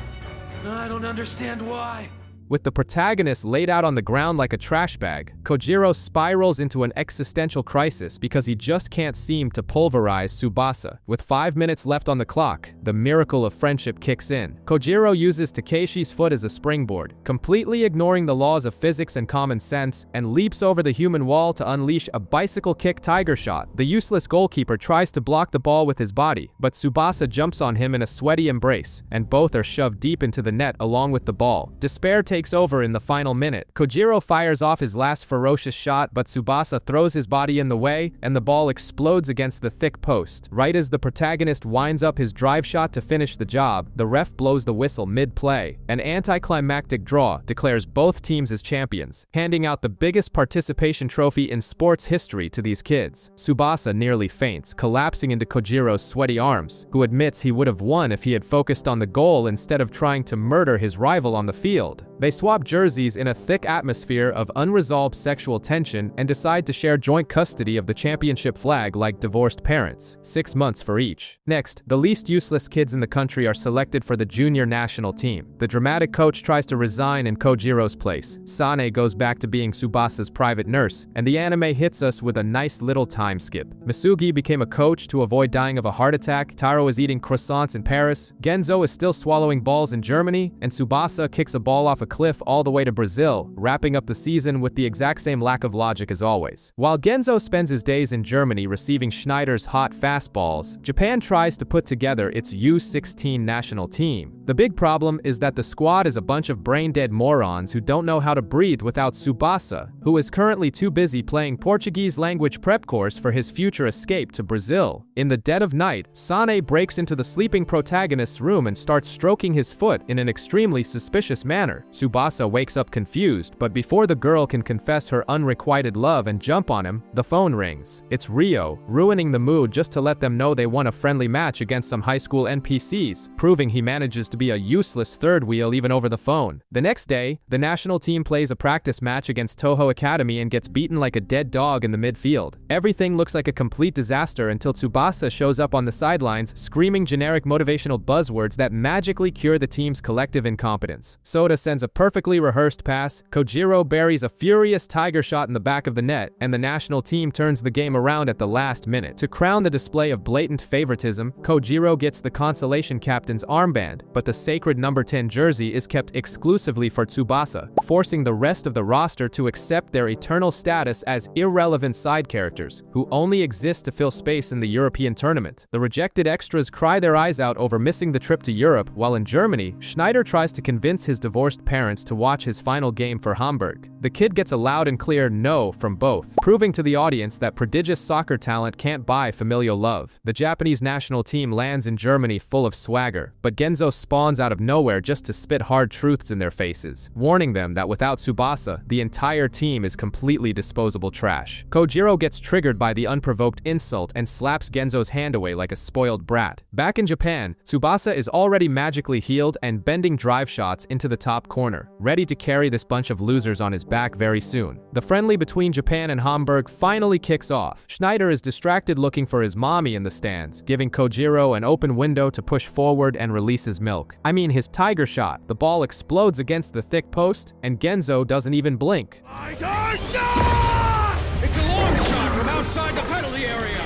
I don't understand why. With the protagonist laid out on the ground like a trash bag, Kojiro spirals into an existential crisis because he just can't seem to pulverize Tsubasa. With 5 minutes left on the clock, the miracle of friendship kicks in. Kojiro uses Takeshi's foot as a springboard, completely ignoring the laws of physics and common sense, and leaps over the human wall to unleash a bicycle kick tiger shot. The useless goalkeeper tries to block the ball with his body, but Tsubasa jumps on him in a sweaty embrace, and both are shoved deep into the net along with the ball. Despair takes over in the final minute. Kojiro fires off his last ferocious shot, but Tsubasa throws his body in the way, and the ball explodes against the thick post. Right as the protagonist winds up his drive shot to finish the job, the ref blows the whistle mid-play. An anticlimactic draw declares both teams as champions, handing out the biggest participation trophy in sports history to these kids. Tsubasa nearly faints, collapsing into Kojiro's sweaty arms, who admits he would have won if he had focused on the goal instead of trying to murder his rival on the field. They swap jerseys in a thick atmosphere of unresolved sexual tension and decide to share joint custody of the championship flag like divorced parents, 6 months for each. Next, the least useless kids in the country are selected for the junior national team. The dramatic coach tries to resign in Kojiro's place. Sane goes back to being Tsubasa's private nurse, and the anime hits us with a nice little time skip. Misugi became a coach to avoid dying of a heart attack, Taro is eating croissants in Paris, Genzo is still swallowing balls in Germany, and Tsubasa kicks a ball off a cliff all the way to Brazil, wrapping up the season with the exact same lack of logic as always. While Genzo spends his days in Germany receiving Schneider's hot fastballs, Japan tries to put together its U16 national team. The big problem is that the squad is a bunch of brain-dead morons who don't know how to breathe without Tsubasa, who is currently too busy playing Portuguese language prep course for his future escape to Brazil. In the dead of night, Sane breaks into the sleeping protagonist's room and starts stroking his foot in an extremely suspicious manner. Tsubasa wakes up confused, but before the girl can confess her unrequited love and jump on him, the phone rings. It's Ryo, ruining the mood just to let them know they won a friendly match against some high school NPCs, proving he manages to be a useless third wheel even over the phone. The next day, the national team plays a practice match against Toho Academy and gets beaten like a dead dog in the midfield. Everything looks like a complete disaster until Tsubasa shows up on the sidelines screaming generic motivational buzzwords that magically cure the team's collective incompetence. Soda sends a perfectly rehearsed pass, Kojiro buries a furious tiger shot in the back of the net, and the national team turns the game around at the last minute. To crown the display of blatant favoritism, Kojiro gets the consolation captain's armband, but but the sacred number 10 jersey is kept exclusively for Tsubasa, forcing the rest of the roster to accept their eternal status as irrelevant side characters, who only exist to fill space in the European tournament. The rejected extras cry their eyes out over missing the trip to Europe, while in Germany, Schneider tries to convince his divorced parents to watch his final game for Hamburg. The kid gets a loud and clear no from both, proving to the audience that prodigious soccer talent can't buy familial love. The Japanese national team lands in Germany full of swagger, but Genzo spawns out of nowhere just to spit hard truths in their faces, warning them that without Tsubasa, the entire team is completely disposable trash. Kojiro gets triggered by the unprovoked insult and slaps Genzo's hand away like a spoiled brat. Back in Japan, Tsubasa is already magically healed and bending drive shots into the top corner, ready to carry this bunch of losers on his back very soon. The friendly between Japan and Hamburg finally kicks off. Schneider is distracted looking for his mommy in the stands, giving Kojiro an open window to push forward and release his milk. I mean his tiger shot. The ball explodes against the thick post, and Genzo doesn't even blink. Tiger shot! It's a long shot from outside the penalty area.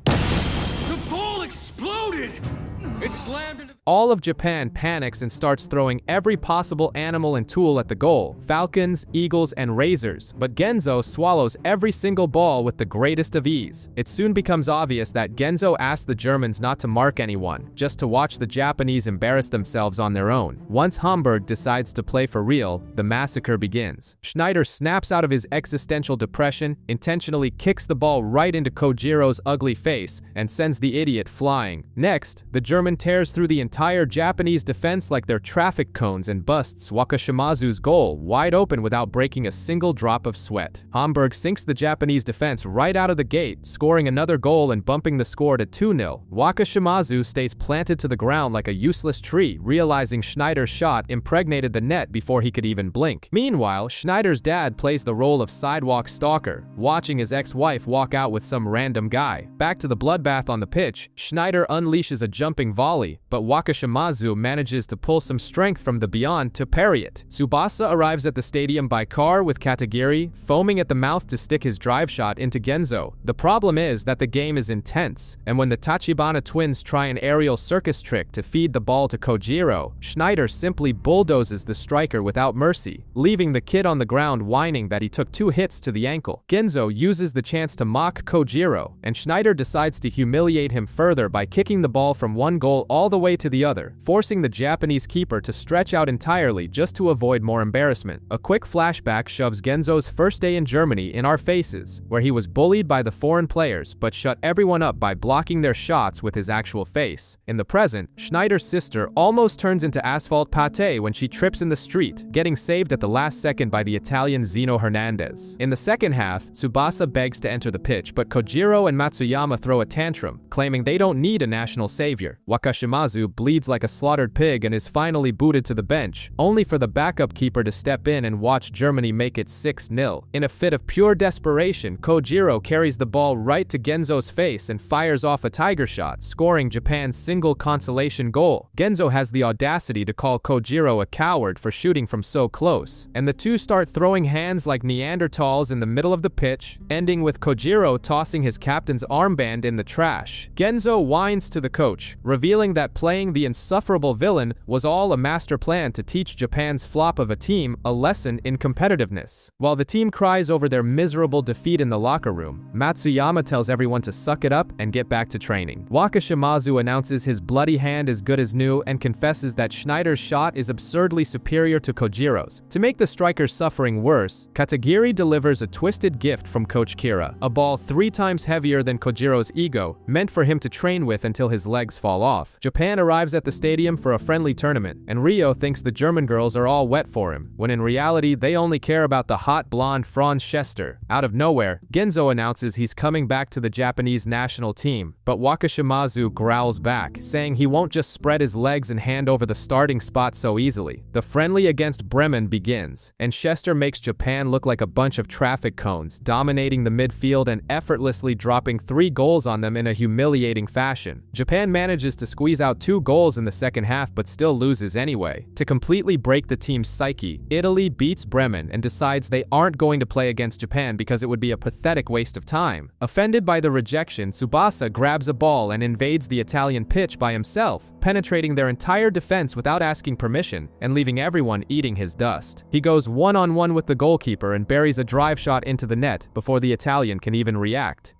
The ball exploded! It slammed into... All of Japan panics and starts throwing every possible animal and tool at the goal, falcons, eagles, and razors, but Genzo swallows every single ball with the greatest of ease. It soon becomes obvious that Genzo asked the Germans not to mark anyone, just to watch the Japanese embarrass themselves on their own. Once Hamburg decides to play for real, the massacre begins. Schneider snaps out of his existential depression, intentionally kicks the ball right into Kojiro's ugly face, and sends the idiot flying. Next, the German tears through the entire Japanese defense like they're traffic cones and busts Wakashimazu's goal wide open without breaking a single drop of sweat. Hamburg sinks the Japanese defense right out of the gate, scoring another goal and bumping the score to 2-0. Wakashimazu stays planted to the ground like a useless tree, realizing Schneider's shot impregnated the net before he could even blink. Meanwhile, Schneider's dad plays the role of sidewalk stalker, watching his ex-wife walk out with some random guy. Back to the bloodbath on the pitch, Schneider unleashes a jumping volley, but Wakashimazu manages to pull some strength from the beyond to parry it. Tsubasa arrives at the stadium by car with Katagiri, foaming at the mouth to stick his drive shot into Genzo. The problem is that the game is intense, and when the Tachibana twins try an aerial circus trick to feed the ball to Kojiro, Schneider simply bulldozes the striker without mercy, leaving the kid on the ground whining that he took 2 hits to the ankle. Genzo uses the chance to mock Kojiro, and Schneider decides to humiliate him further by kicking the ball from one goal all the way to the other, forcing the Japanese keeper to stretch out entirely just to avoid more embarrassment. A quick flashback shoves Genzo's first day in Germany in our faces, where he was bullied by the foreign players but shut everyone up by blocking their shots with his actual face. In the present, Schneider's sister almost turns into asphalt pate when she trips in the street, getting saved at the last second by the Italian Zeno Hernandez. In the second half, Tsubasa begs to enter the pitch, but Kojiro and Matsuyama throw a tantrum, claiming they don't need a national savior. Wakashimazu bleeds like a slaughtered pig and is finally booted to the bench, only for the backup keeper to step in and watch Germany make it 6-0. In a fit of pure desperation, Kojiro carries the ball right to Genzo's face and fires off a tiger shot, scoring Japan's single consolation goal. Genzo has the audacity to call Kojiro a coward for shooting from so close, and the two start throwing hands like Neanderthals in the middle of the pitch, ending with Kojiro tossing his captain's armband in the trash. Genzo whines to the coach, revealing that playing the insufferable villain was all a master plan to teach Japan's flop of a team a lesson in competitiveness. While the team cries over their miserable defeat in the locker room, Matsuyama tells everyone to suck it up and get back to training. Wakashimazu announces his bloody hand is good as new and confesses that Schneider's shot is absurdly superior to Kojiro's. To make the striker's suffering worse, Katagiri delivers a twisted gift from Coach Kira, a ball 3 times heavier than Kojiro's ego, meant for him to train with until his legs fall off. Japan arrives at the stadium for a friendly tournament, and Rio thinks the German girls are all wet for him, when in reality they only care about the hot blonde Franz Schester. Out of nowhere, Genzo announces he's coming back to the Japanese national team, but Wakashimazu growls back, saying he won't just spread his legs and hand over the starting spot so easily. The friendly against Bremen begins, and Schester makes Japan look like a bunch of traffic cones, dominating the midfield and effortlessly dropping 3 goals on them in a humiliating fashion. Japan manages to squeeze out 2 goals in the second half but still loses anyway. To completely break the team's psyche, Italy beats Bremen and decides they aren't going to play against Japan because it would be a pathetic waste of time. Offended by the rejection, Tsubasa grabs a ball and invades the Italian pitch by himself, penetrating their entire defense without asking permission and leaving everyone eating his dust. He goes one-on-one with the goalkeeper and buries a drive shot into the net before the Italian can even react.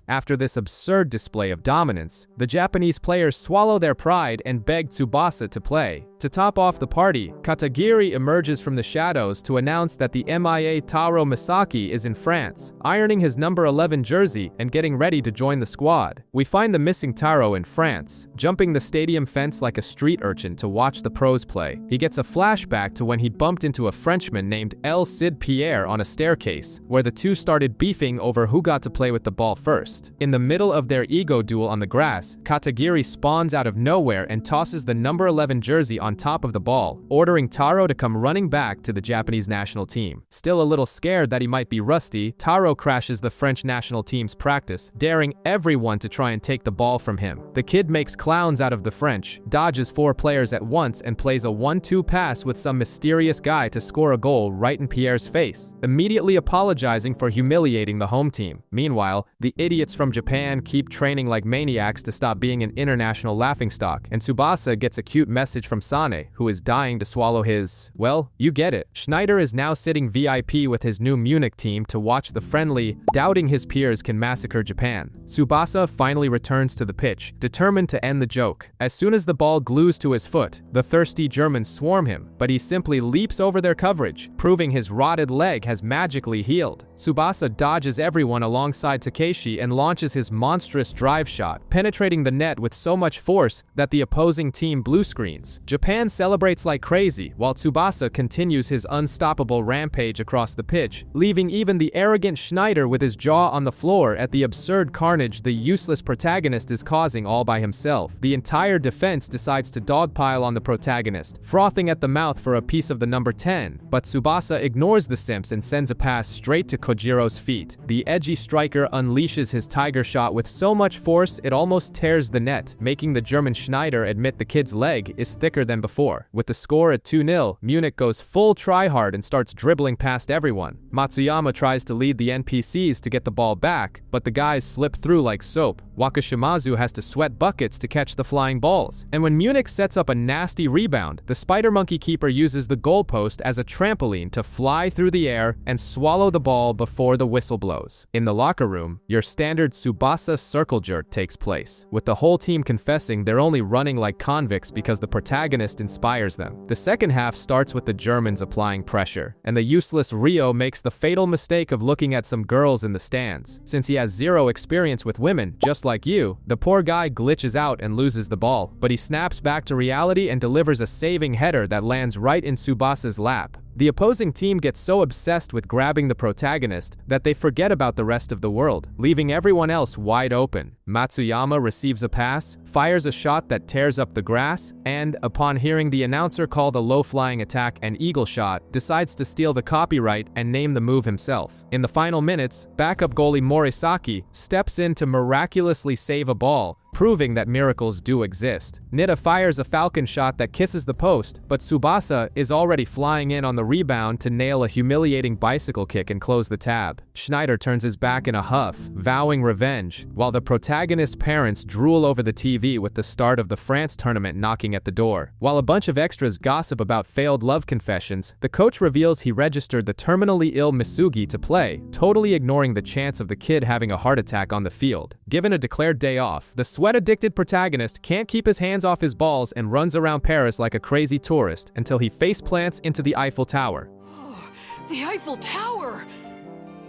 After this absurd display of dominance, the Japanese players swallow their pride and beg Tsubasa to play. To top off the party, Katagiri emerges from the shadows to announce that the MIA Taro Misaki is in France, ironing his number 11 jersey and getting ready to join the squad. We find the missing Taro in France, jumping the stadium fence like a street urchin to watch the pros play. He gets a flashback to when he bumped into a Frenchman named El Cid Pierre on a staircase, where the two started beefing over who got to play with the ball first. In the middle of their ego duel on the grass, Katagiri spawns out of nowhere and tosses the number 11 jersey on top of the ball, ordering Taro to come running back to the Japanese national team. Still a little scared that he might be rusty, Taro crashes the French national team's practice, daring everyone to try and take the ball from him. The kid makes clowns out of the French, dodges 4 players at once and plays a 1-2 pass with some mysterious guy to score a goal right in Pierre's face, immediately apologizing for humiliating the home team. Meanwhile, the idiots from Japan keep training like maniacs to stop being an international laughingstock, and Tsubasa gets a cute message from Sane, who is dying to swallow his, well, you get it. Schneider is now sitting VIP with his new Munich team to watch the friendly, doubting his peers can massacre Japan. Tsubasa finally returns to the pitch, determined to end the joke. As soon as the ball glues to his foot, the thirsty Germans swarm him, but he simply leaps over their coverage, proving his rotted leg has magically healed. Tsubasa dodges everyone alongside Takeshi and launches his monstrous drive shot, penetrating the net with so much force that the opposing team blue screens. Japan celebrates like crazy, while Tsubasa continues his unstoppable rampage across the pitch, leaving even the arrogant Schneider with his jaw on the floor at the absurd carnage the useless protagonist is causing all by himself. The entire defense decides to dogpile on the protagonist, frothing at the mouth for a piece of the number 10, but Tsubasa ignores the simps and sends a pass straight to Kojiro's feet. The edgy striker unleashes his tiger shot with so much force it almost tears the net, making the German Schneider admit the kid's leg is thicker than before. With the score at 2-0, Munich goes full tryhard and starts dribbling past everyone. Matsuyama tries to lead the NPCs to get the ball back, but the guys slip through like soap. Wakashimazu has to sweat buckets to catch the flying balls. And when Munich sets up a nasty rebound, the Spider Monkey keeper uses the goalpost as a trampoline to fly through the air and swallow the ball before the whistle blows. In the locker room, your standard Tsubasa circle jerk takes place, with the whole team confessing they're only running like convicts because the protagonist inspires them. The second half starts with the Germans applying pressure, and the useless Rio makes the fatal mistake of looking at some girls in the stands. Since he has zero experience with women, just like you, the poor guy glitches out and loses the ball, but he snaps back to reality and delivers a saving header that lands right in Tsubasa's lap. The opposing team gets so obsessed with grabbing the protagonist that they forget about the rest of the world, leaving everyone else wide open. Matsuyama receives a pass, fires a shot that tears up the grass, and, upon hearing the announcer call the low-flying attack an eagle shot, decides to steal the copyright and name the move himself. In the final minutes, backup goalie Morisaki steps in to miraculously save a ball, proving that miracles do exist. Nida fires a falcon shot that kisses the post, but Tsubasa is already flying in on the rebound to nail a humiliating bicycle kick and close the tab. Schneider turns his back in a huff, vowing revenge, while the protagonist's parents drool over the TV with the start of the France tournament knocking at the door. While a bunch of extras gossip about failed love confessions, the coach reveals he registered the terminally ill Misugi to play, totally ignoring the chance of the kid having a heart attack on the field. Given a declared day off, the sweat-addicted protagonist can't keep his hands off his balls and runs around Paris like a crazy tourist until he faceplants into the Eiffel Tower. Oh, the Eiffel Tower!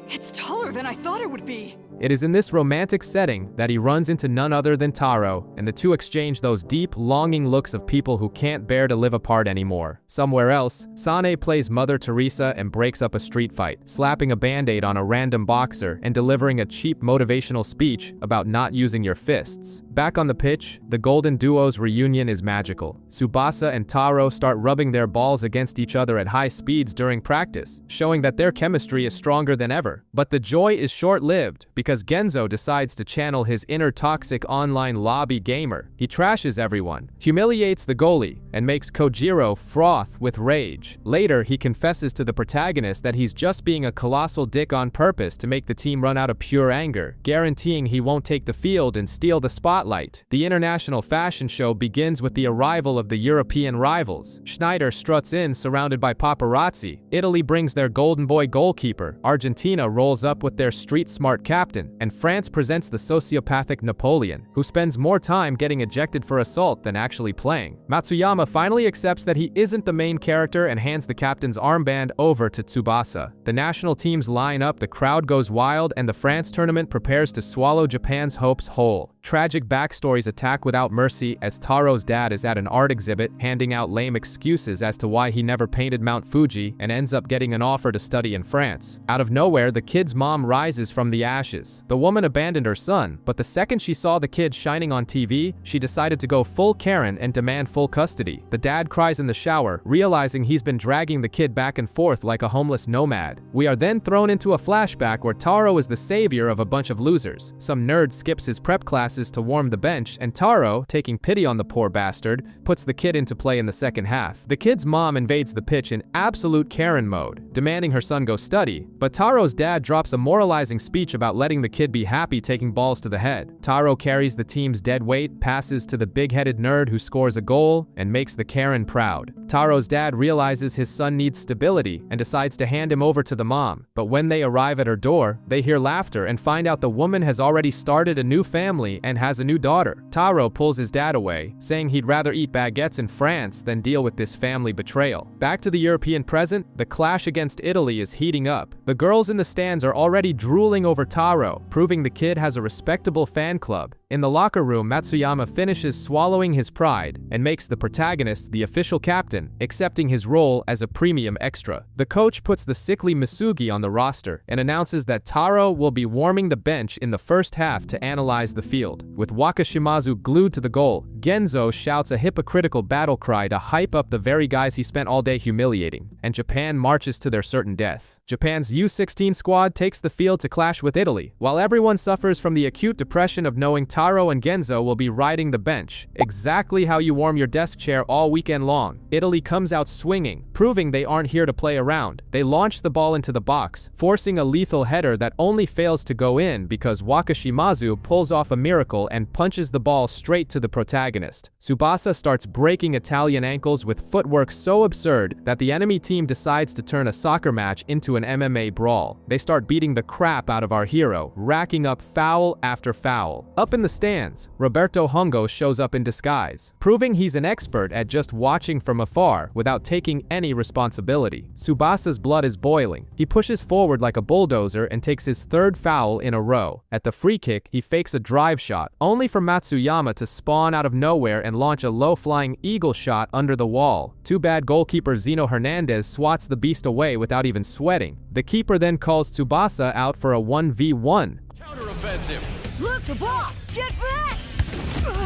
It's taller than I thought it would be. It is in this romantic setting that he runs into none other than Taro, and the two exchange those deep, longing looks of people who can't bear to live apart anymore. Somewhere else, Sane plays Mother Teresa and breaks up a street fight, slapping a band-aid on a random boxer and delivering a cheap motivational speech about not using your fists. Back on the pitch, the Golden Duo's reunion is magical. Tsubasa and Taro start rubbing their balls against each other at high speeds during practice, showing that their chemistry is stronger than ever. But the joy is short-lived because Genzo decides to channel his inner toxic online lobby gamer. He trashes everyone, humiliates the goalie, and makes Kojiro froth with rage. Later, he confesses to the protagonist that he's just being a colossal dick on purpose to make the team run out of pure anger, guaranteeing he won't take the field and steal the spotlight. The international fashion show begins with the arrival of the European rivals. Schneider struts in surrounded by paparazzi. Italy brings their golden boy goalkeeper. Argentina rolls up with their street-smart captain. And France presents the sociopathic Napoleon, who spends more time getting ejected for assault than actually playing. Matsuyama finally accepts that he isn't the main character and hands the captain's armband over to Tsubasa. The national teams line up, the crowd goes wild, and the France tournament prepares to swallow Japan's hopes whole. Tragic backstories attack without mercy as Taro's dad is at an art exhibit handing out lame excuses as to why he never painted Mount Fuji and ends up getting an offer to study in France. Out of nowhere, the kid's mom rises from the ashes. The woman abandoned her son, but the second she saw the kid shining on TV, she decided to go full Karen and demand full custody. The dad cries in the shower, realizing he's been dragging the kid back and forth like a homeless nomad. We are then thrown into a flashback where Taro is the savior of a bunch of losers. Some nerd skips his prep classes to warm the bench, and Taro, taking pity on the poor bastard, puts the kid into play in the second half. The kid's mom invades the pitch in absolute Karen mode, demanding her son go study, but Taro's dad drops a moralizing speech about letting the kid be happy taking balls to the head. Taro carries the team's dead weight, passes to the big-headed nerd who scores a goal, and makes the Karen proud. Taro's dad realizes his son needs stability and decides to hand him over to the mom, but when they arrive at her door, they hear laughter and find out the woman has already started a new family and has a new daughter. Taro pulls his dad away, saying he'd rather eat baguettes in France than deal with this family betrayal. Back to the European present, the clash against Italy is heating up. The girls in the stands are already drooling over Taro, proving the kid has a respectable fan club. In the locker room, Matsuyama finishes swallowing his pride and makes the protagonist the official captain, accepting his role as a premium extra. The coach puts the sickly Misugi on the roster and announces that Taro will be warming the bench in the first half to analyze the field. With Wakashimazu glued to the goal, Genzo shouts a hypocritical battle cry to hype up the very guys he spent all day humiliating, and Japan marches to their certain death. Japan's U-16 squad takes the field to clash with Italy, while everyone suffers from the acute depression of knowing Taro and Genzo will be riding the bench, exactly how you warm your desk chair all weekend long. Italy comes out swinging, proving they aren't here to play around. They launch the ball into the box, forcing a lethal header that only fails to go in because Wakashimazu pulls off a miracle and punches the ball straight to the protagonist. Tsubasa starts breaking Italian ankles with footwork so absurd that the enemy team decides to turn a soccer match into an MMA brawl. They start beating the crap out of our hero, racking up foul after foul. Up in the stands, Roberto Hongo shows up in disguise, proving he's an expert at just watching from afar without taking any responsibility. Tsubasa's blood is boiling. He pushes forward like a bulldozer and takes his third foul in a row. At the free kick, he fakes a drive shot, only for Matsuyama to spawn out of nowhere and launch a low-flying eagle shot under the wall. Too bad goalkeeper Zeno Hernandez swats the beast away without even sweating. The keeper then calls Tsubasa out for a 1v1. Counteroffensive. Look, the ball! Get back!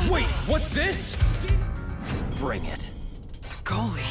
Wait, what's this? Bring it. Goalie.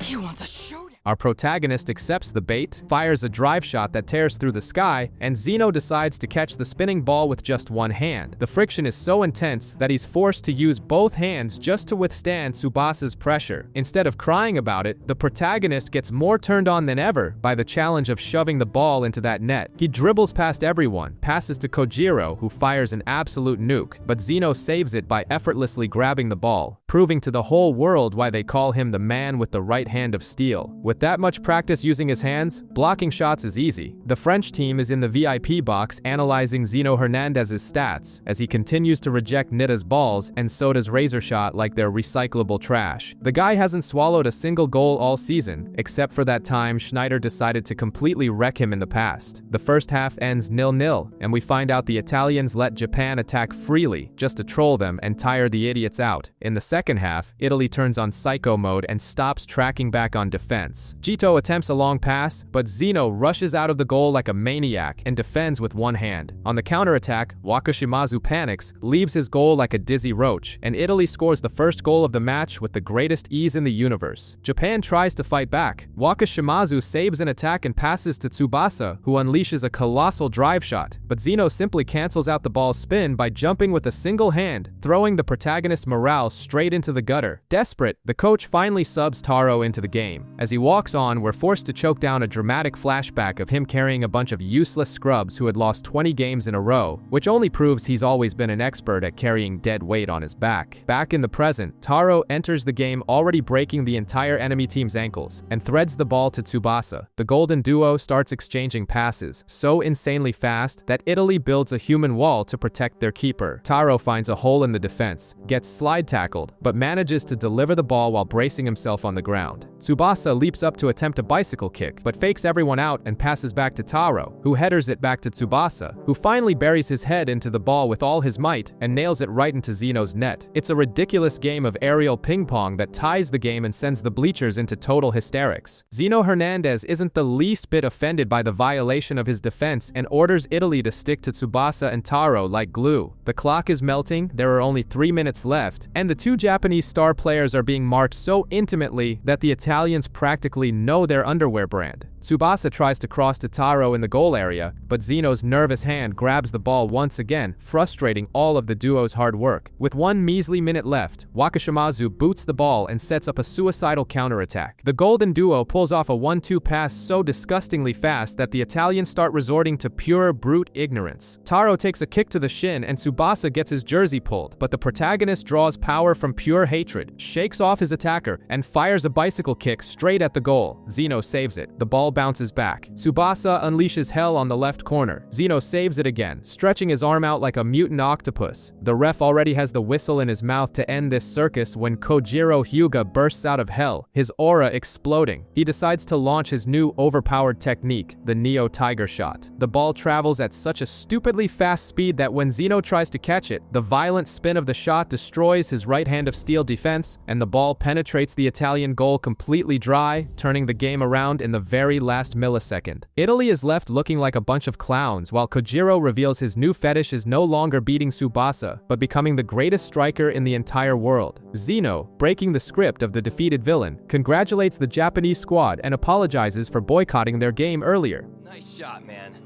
He wants a showdown. Our protagonist accepts the bait, fires a drive shot that tears through the sky, and Zeno decides to catch the spinning ball with just one hand. The friction is so intense that he's forced to use both hands just to withstand Tsubasa's pressure. Instead of crying about it, the protagonist gets more turned on than ever by the challenge of shoving the ball into that net. He dribbles past everyone, passes to Kojiro, who fires an absolute nuke, but Zeno saves it by effortlessly grabbing the ball, proving to the whole world why they call him the man with the right hand of steel. With that much practice using his hands, blocking shots is easy. The French team is in the VIP box analyzing Zeno Hernandez's stats as he continues to reject Nitta's balls and Soda's razor shot like they're recyclable trash. The guy hasn't swallowed a single goal all season, except for that time Schneider decided to completely wreck him in the past. The first half ends 0-0, and we find out the Italians let Japan attack freely just to troll them and tire the idiots out. In the second half, Italy turns on psycho mode and stops tracking back on defense. defense. Jito attempts a long pass, but Zeno rushes out of the goal like a maniac and defends with one hand. On the counterattack, Wakashimazu panics, leaves his goal like a dizzy roach, and Italy scores the first goal of the match with the greatest ease in the universe. Japan tries to fight back. Wakashimazu saves an attack and passes to Tsubasa, who unleashes a colossal drive shot, but Zeno simply cancels out the ball's spin by jumping with a single hand, throwing the protagonist's morale straight into the gutter. Desperate, the coach finally subs Taro into the game. As he walks on, we're forced to choke down a dramatic flashback of him carrying a bunch of useless scrubs who had lost 20 games in a row, which only proves he's always been an expert at carrying dead weight on his back. Back in the present, Taro enters the game already breaking the entire enemy team's ankles, and threads the ball to Tsubasa. The golden duo starts exchanging passes, so insanely fast that Italy builds a human wall to protect their keeper. Taro finds a hole in the defense, gets slide tackled, but manages to deliver the ball while bracing himself on the ground. Tsubasa leaps up to attempt a bicycle kick, but fakes everyone out and passes back to Taro, who headers it back to Tsubasa, who finally buries his head into the ball with all his might and nails it right into Zeno's net. It's a ridiculous game of aerial ping pong that ties the game and sends the bleachers into total hysterics. Zeno Hernandez isn't the least bit offended by the violation of his defense and orders Italy to stick to Tsubasa and Taro like glue. The clock is melting, there are only 3 minutes left, and the two Japanese star players are being marked so intimately that the Italians practically know their underwear brand. Tsubasa tries to cross to Taro in the goal area, but Zeno's nervous hand grabs the ball once again, frustrating all of the duo's hard work. With 1 measly minute left, Wakashimazu boots the ball and sets up a suicidal counterattack. The golden duo pulls off a 1-2 pass so disgustingly fast that the Italians start resorting to pure brute ignorance. Taro takes a kick to the shin and Tsubasa gets his jersey pulled, but the protagonist draws power from pure hatred, shakes off his attacker, and fires a bicycle kick straight at the goal. Zeno saves it. The ball bounces back. Tsubasa unleashes hell on the left corner. Zeno saves it again, stretching his arm out like a mutant octopus. The ref already has the whistle in his mouth to end this circus when Kojiro Hyuga bursts out of hell, his aura exploding. He decides to launch his new overpowered technique, the Neo Tiger Shot. The ball travels at such a stupidly fast speed that when Zeno tries to catch it, the violent spin of the shot destroys his right hand of steel defense, and the ball penetrates the Italian goal completely dry, turning the game around in the very last millisecond. Italy is left looking like a bunch of clowns, while Kojiro reveals his new fetish is no longer beating Tsubasa, but becoming the greatest striker in the entire world. Zeno, breaking the script of the defeated villain, congratulates the Japanese squad and apologizes for boycotting their game earlier. Nice shot, man.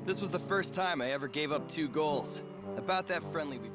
This was the first time I ever gave up 2 goals. About that friendly we...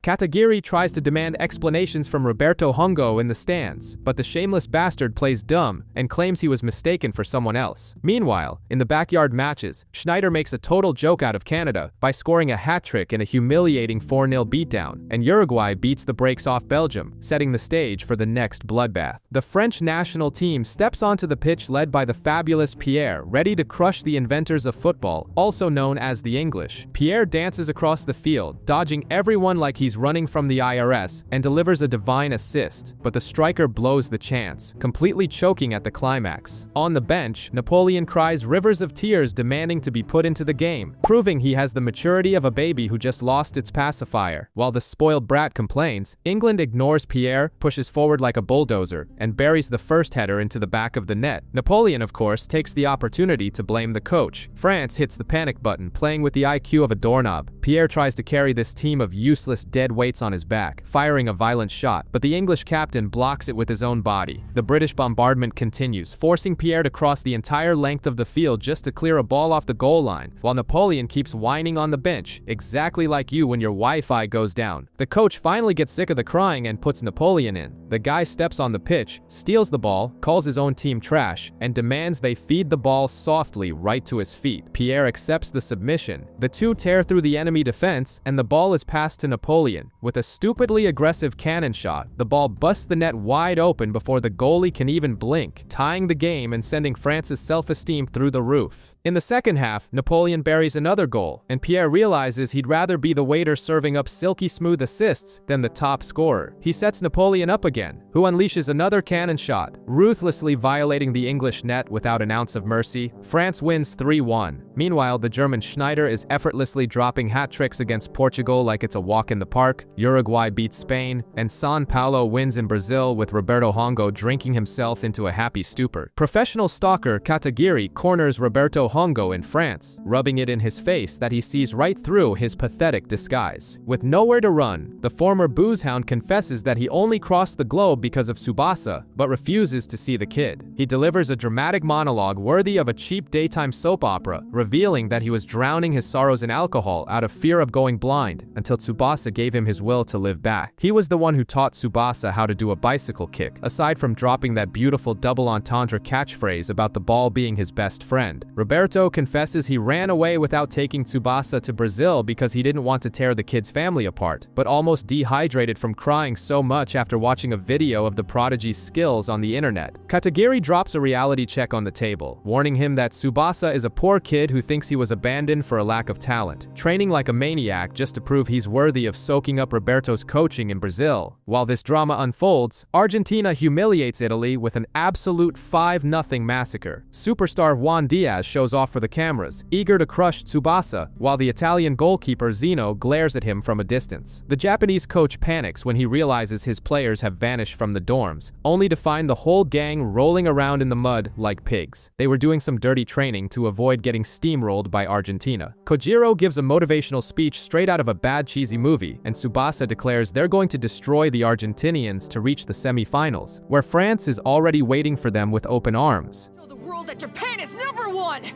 Katagiri tries to demand explanations from Roberto Hongo in the stands, but the shameless bastard plays dumb and claims he was mistaken for someone else. Meanwhile, in the backyard matches, Schneider makes a total joke out of Canada by scoring a hat-trick in a humiliating 4-0 beatdown, and Uruguay beats the brakes off Belgium, setting the stage for the next bloodbath. The French national team steps onto the pitch led by the fabulous Pierre, ready to crush the inventors of football, also known as the English. Pierre dances across the field, dodging everyone like he's running from the IRS, and delivers a divine assist, but the striker blows the chance, completely choking at the climax. On the bench, Napoleon cries rivers of tears demanding to be put into the game, proving he has the maturity of a baby who just lost its pacifier. While the spoiled brat complains, England ignores Pierre, pushes forward like a bulldozer, and buries the first header into the back of the net. Napoleon, of course, takes the opportunity to blame the coach. France hits the panic button, playing with the IQ of a doorknob. Pierre tries to carry this team of useless dead weights on his back, firing a violent shot, but the English captain blocks it with his own body. The British bombardment continues, forcing Pierre to cross the entire length of the field just to clear a ball off the goal line, while Napoleon keeps whining on the bench, exactly like you when your Wi-Fi goes down. The coach finally gets sick of the crying and puts Napoleon in. The guy steps on the pitch, steals the ball, calls his own team trash, and demands they feed the ball softly right to his feet. Pierre accepts the submission. The two tear through the enemy defense, and the ball is passed to Napoleon. With a stupidly aggressive cannon shot, the ball busts the net wide open before the goalie can even blink, tying the game and sending France's self-esteem through the roof. In the second half, Napoleon buries another goal, and Pierre realizes he'd rather be the waiter serving up silky smooth assists than the top scorer. He sets Napoleon up again, who unleashes another cannon shot, ruthlessly violating the English net without an ounce of mercy. France wins 3-1. Meanwhile, the German Schneider is effortlessly dropping hat tricks against Portugal like it's a walk in the park. Park, Uruguay beats Spain, and São Paulo wins in Brazil with Roberto Hongo drinking himself into a happy stupor. Professional stalker Katagiri corners Roberto Hongo in France, rubbing it in his face that he sees right through his pathetic disguise. With nowhere to run, the former boozehound confesses that he only crossed the globe because of Tsubasa, but refuses to see the kid. He delivers a dramatic monologue worthy of a cheap daytime soap opera, revealing that he was drowning his sorrows in alcohol out of fear of going blind, until Tsubasa gave him his will to live back. He was the one who taught Tsubasa how to do a bicycle kick, aside from dropping that beautiful double entendre catchphrase about the ball being his best friend. Roberto confesses he ran away without taking Tsubasa to Brazil because he didn't want to tear the kid's family apart, but almost dehydrated from crying so much after watching a video of the prodigy's skills on the internet. Katagiri drops a reality check on the table, warning him that Tsubasa is a poor kid who thinks he was abandoned for a lack of talent, training like a maniac just to prove he's worthy of soaking up Roberto's coaching in Brazil. While this drama unfolds, Argentina humiliates Italy with an absolute 5-0 massacre. Superstar Juan Diaz shows off for the cameras, eager to crush Tsubasa, while the Italian goalkeeper Zeno glares at him from a distance. The Japanese coach panics when he realizes his players have vanished from the dorms, only to find the whole gang rolling around in the mud like pigs. They were doing some dirty training to avoid getting steamrolled by Argentina. Kojiro gives a motivational speech straight out of a bad cheesy movie, and Tsubasa declares they're going to destroy the Argentinians to reach the semi-finals, where France is already waiting for them with open arms. Show the world that Japan is #1!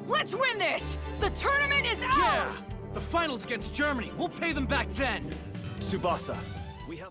Let's win this! The tournament is ours! Yeah! The finals against Germany. We'll pay them back then. Tsubasa.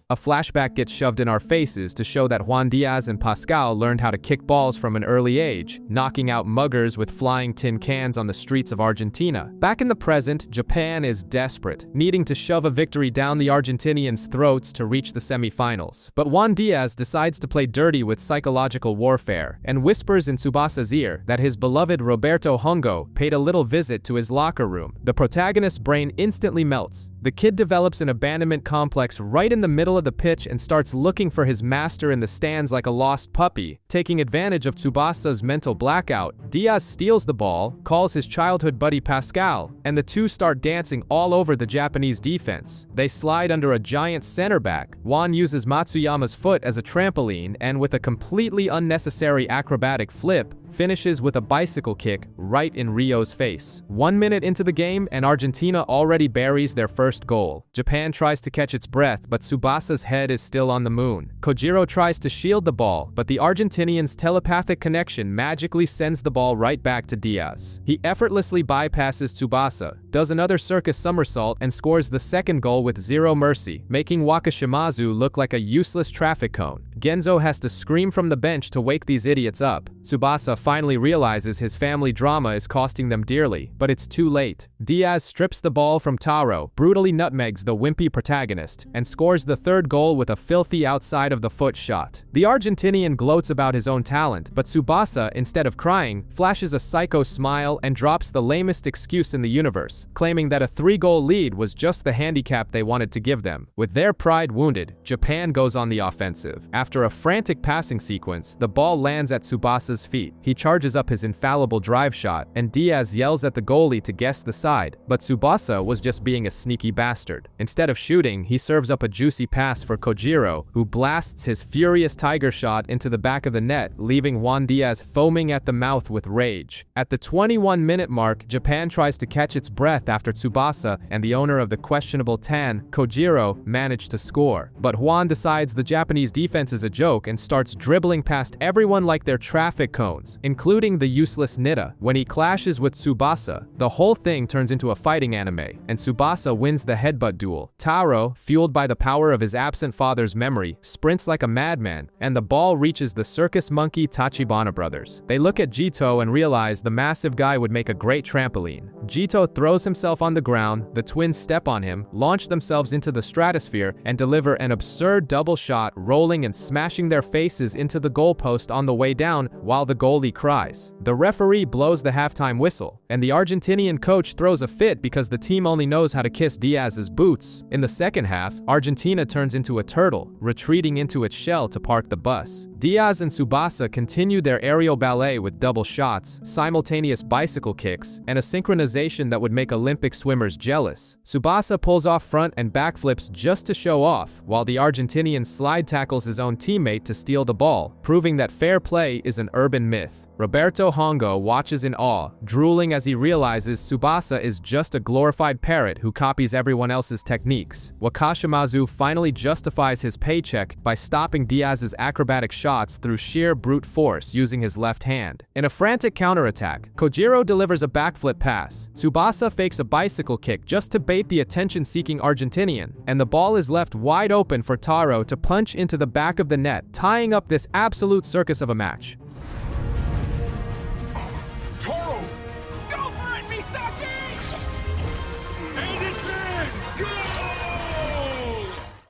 A flashback gets shoved in our faces to show that Juan Diaz and Pascal learned how to kick balls from an early age, knocking out muggers with flying tin cans on the streets of Argentina. Back in the present, Japan is desperate, needing to shove a victory down the Argentinians' throats to reach the semi-finals. But Juan Diaz decides to play dirty with psychological warfare, and whispers in Tsubasa's ear that his beloved Roberto Hongo paid a little visit to his locker room. The protagonist's brain instantly melts. The kid develops an abandonment complex right in the middle of the pitch and starts looking for his master in the stands like a lost puppy. Taking advantage of Tsubasa's mental blackout, Diaz steals the ball, calls his childhood buddy Pascal, and the two start dancing all over the Japanese defense. They slide under a giant center back. Juan uses Matsuyama's foot as a trampoline and, with a completely unnecessary acrobatic flip, finishes with a bicycle kick right in Rio's face. 1 minute into the game, and Argentina already buries their first goal. Japan tries to catch its breath, but Tsubasa's head is still on the moon. Kojiro tries to shield the ball, but the Argentinian's telepathic connection magically sends the ball right back to Diaz. He effortlessly bypasses Tsubasa, does another circus somersault, and scores the second goal with zero mercy, making Wakashimazu look like a useless traffic cone. Genzo has to scream from the bench to wake these idiots up. Tsubasa finally realizes his family drama is costing them dearly, but it's too late. Diaz strips the ball from Taro, brutally nutmegs the wimpy protagonist, and scores the third goal with a filthy outside of the foot shot. The Argentinian gloats about his own talent, but Tsubasa, instead of crying, flashes a psycho smile and drops the lamest excuse in the universe, claiming that a 3-goal lead was just the handicap they wanted to give them. With their pride wounded, Japan goes on the offensive. After a frantic passing sequence, the ball lands at Tsubasa's feet. He charges up his infallible drive shot, and Diaz yells at the goalie to guess the side, but Tsubasa was just being a sneaky bastard. Instead of shooting, he serves up a juicy pass for Kojiro, who blasts his furious tiger shot into the back of the net, leaving Juan Diaz foaming at the mouth with rage. At the 21-minute mark, Japan tries to catch its breath after Tsubasa and the owner of the questionable tan, Kojiro, manage to score. But Juan decides the Japanese defense is a joke and starts dribbling past everyone like they're traffic cones, including the useless Nita. When he clashes with Tsubasa, the whole thing turns into a fighting anime, and Tsubasa wins the headbutt duel. Taro, fueled by the power of his absent father's memory, sprints like a madman, and the ball reaches the circus monkey Tachibana brothers. They look at Jito and realize the massive guy would make a great trampoline. Jito throws himself on the ground, the twins step on him, launch themselves into the stratosphere, and deliver an absurd double shot, rolling and smashing their faces into the goalpost on the way down while the goalie cries. The referee blows the halftime whistle, and the Argentinian coach throws a fit because the team only knows how to kiss Diaz's boots. In the second half, Argentina turns into a turtle, retreating into its shell to park the bus. Diaz and Tsubasa continue their aerial ballet with double shots, simultaneous bicycle kicks, and a synchronization that would make Olympic swimmers jealous. Tsubasa pulls off front and backflips just to show off, while the Argentinian slide tackles his own teammate to steal the ball, proving that fair play is an urban myth. Roberto Hongo watches in awe, drooling as he realizes Tsubasa is just a glorified parrot who copies everyone else's techniques. Wakashimazu finally justifies his paycheck by stopping Diaz's acrobatic shots through sheer brute force using his left hand. In a frantic counterattack, Kojiro delivers a backflip pass. Tsubasa fakes a bicycle kick just to bait the attention-seeking Argentinian, and the ball is left wide open for Taro to punch into the back of the net, tying up this absolute circus of a match. Toro! Go for it, Misaki! And it's in! Goal!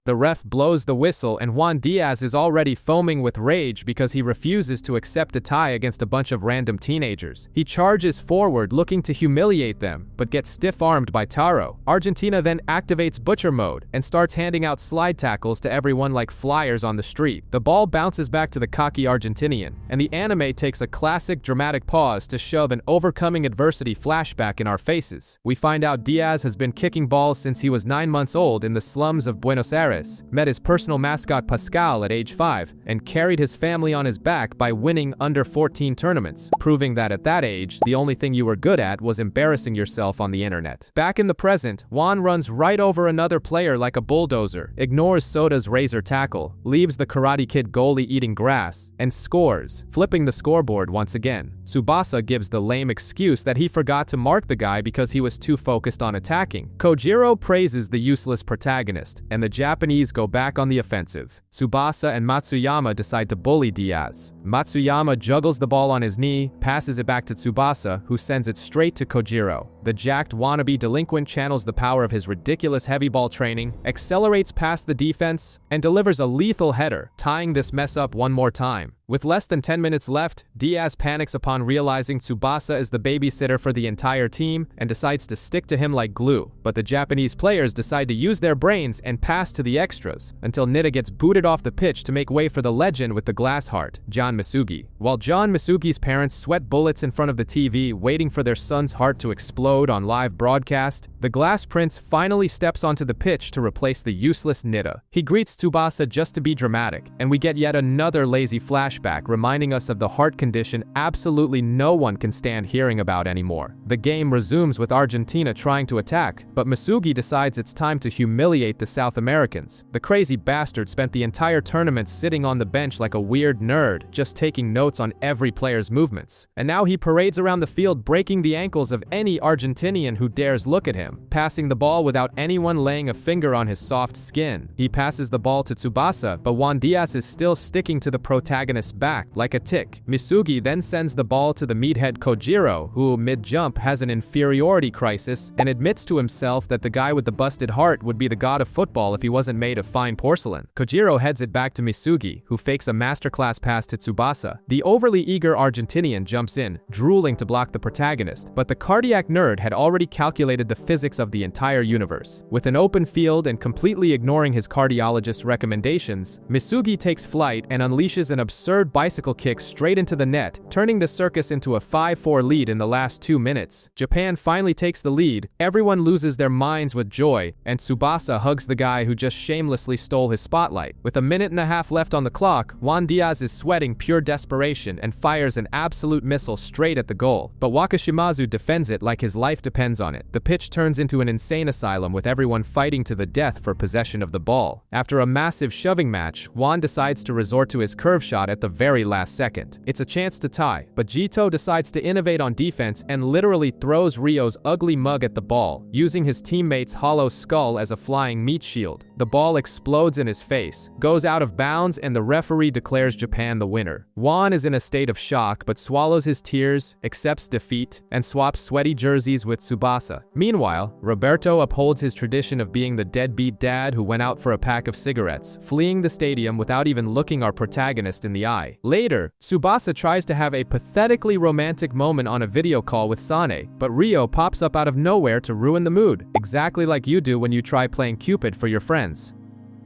The ref blows the whistle and Juan Diaz is already foaming with rage because he refuses to accept a tie against a bunch of random teenagers. He charges forward looking to humiliate them, but gets stiff-armed by Taro. Argentina then activates butcher mode and starts handing out slide tackles to everyone like flyers on the street. The ball bounces back to the cocky Argentinian, and the anime takes a classic dramatic pause to shove an overcoming adversity flashback in our faces. We find out Diaz has been kicking balls since he was 9 months old in the slums of Buenos Aires, met his personal mascot Pascal at age 5, and carried his family on his back by winning under 14 tournaments, proving that at that age, the only thing you were good at was embarrassing yourself on the internet. Back in the present, Juan runs right over another player like a bulldozer, ignores Soda's razor tackle, leaves the Karate Kid goalie eating grass, and scores, flipping the scoreboard once again. Tsubasa gives the lame excuse that he forgot to mark the guy because he was too focused on attacking. Kojiro praises the useless protagonist, and the Japanese go back on the offensive. Tsubasa and Matsuyama decide to bully Diaz. Matsuyama juggles the ball on his knee, passes it back to Tsubasa, who sends it straight to Kojiro. The jacked wannabe delinquent channels the power of his ridiculous heavy ball training, accelerates past the defense, and delivers a lethal header, tying this mess up one more time. With less than 10 minutes left, Diaz panics upon realizing Tsubasa is the babysitter for the entire team and decides to stick to him like glue. But the Japanese players decide to use their brains and pass to the extras, until Nida gets booted off the pitch to make way for the legend with the glass heart, John Misugi. While John Misugi's parents sweat bullets in front of the TV waiting for their son's heart to explode on live broadcast, the Glass Prince finally steps onto the pitch to replace the useless Nida. He greets Tsubasa just to be dramatic, and we get yet another lazy flashback reminding us of the heart condition absolutely no one can stand hearing about anymore. The game resumes with Argentina trying to attack, but Misugi decides it's time to humiliate the South Americans. The crazy bastard spent the entire tournament sitting on the bench like a weird nerd, just taking notes on every player's movements. And now he parades around the field breaking the ankles of any Argentinian who dares look at him, passing the ball without anyone laying a finger on his soft skin. He passes the ball to Tsubasa, but Juan Diaz is still sticking to the protagonist's back like a tick. Misugi then sends the ball to the meathead Kojiro, who mid-jump has an inferiority crisis and admits to himself that the guy with the busted heart would be the god of football if he wasn't made of fine porcelain. Kojiro heads it back to Misugi, who fakes a masterclass pass to Tsubasa. The overly eager Argentinian jumps in, drooling to block the protagonist, but the cardiac nerd had already calculated the physics of the entire universe. With an open field and completely ignoring his cardiologist's recommendations, Misugi takes flight and unleashes an absurd bicycle kick straight into the net, turning the circus into a 5-4 lead in the last 2 minutes. Japan finally takes the lead, everyone loses their minds with joy, and Tsubasa hugs the guy who just shamelessly stole his spotlight. With 1.5 minutes left on the clock, Juan Diaz is sweating pure desperation and fires an absolute missile straight at the goal, but Wakashimazu defends it like his life depends on it. The pitch turns into an insane asylum with everyone fighting to the death for possession of the ball. After a massive shoving match, Juan decides to resort to his curve shot at the very last second. It's a chance to tie, but Jito decides to innovate on defense and literally throws Ryo's ugly mug at the ball, using his teammate's hollow skull as a flying meat shield. The ball explodes in his face, goes out of bounds, and the referee declares Japan the winner. Juan is in a state of shock but swallows his tears, accepts defeat, and swaps sweaty jerseys with Tsubasa. Meanwhile, Roberto upholds his tradition of being the deadbeat dad who went out for a pack of cigarettes, fleeing the stadium without even looking our protagonist in the eye. Later, Tsubasa tries to have a pathetically romantic moment on a video call with Sane, but Ryo pops up out of nowhere to ruin the mood, exactly like you do when you try playing Cupid for your friends.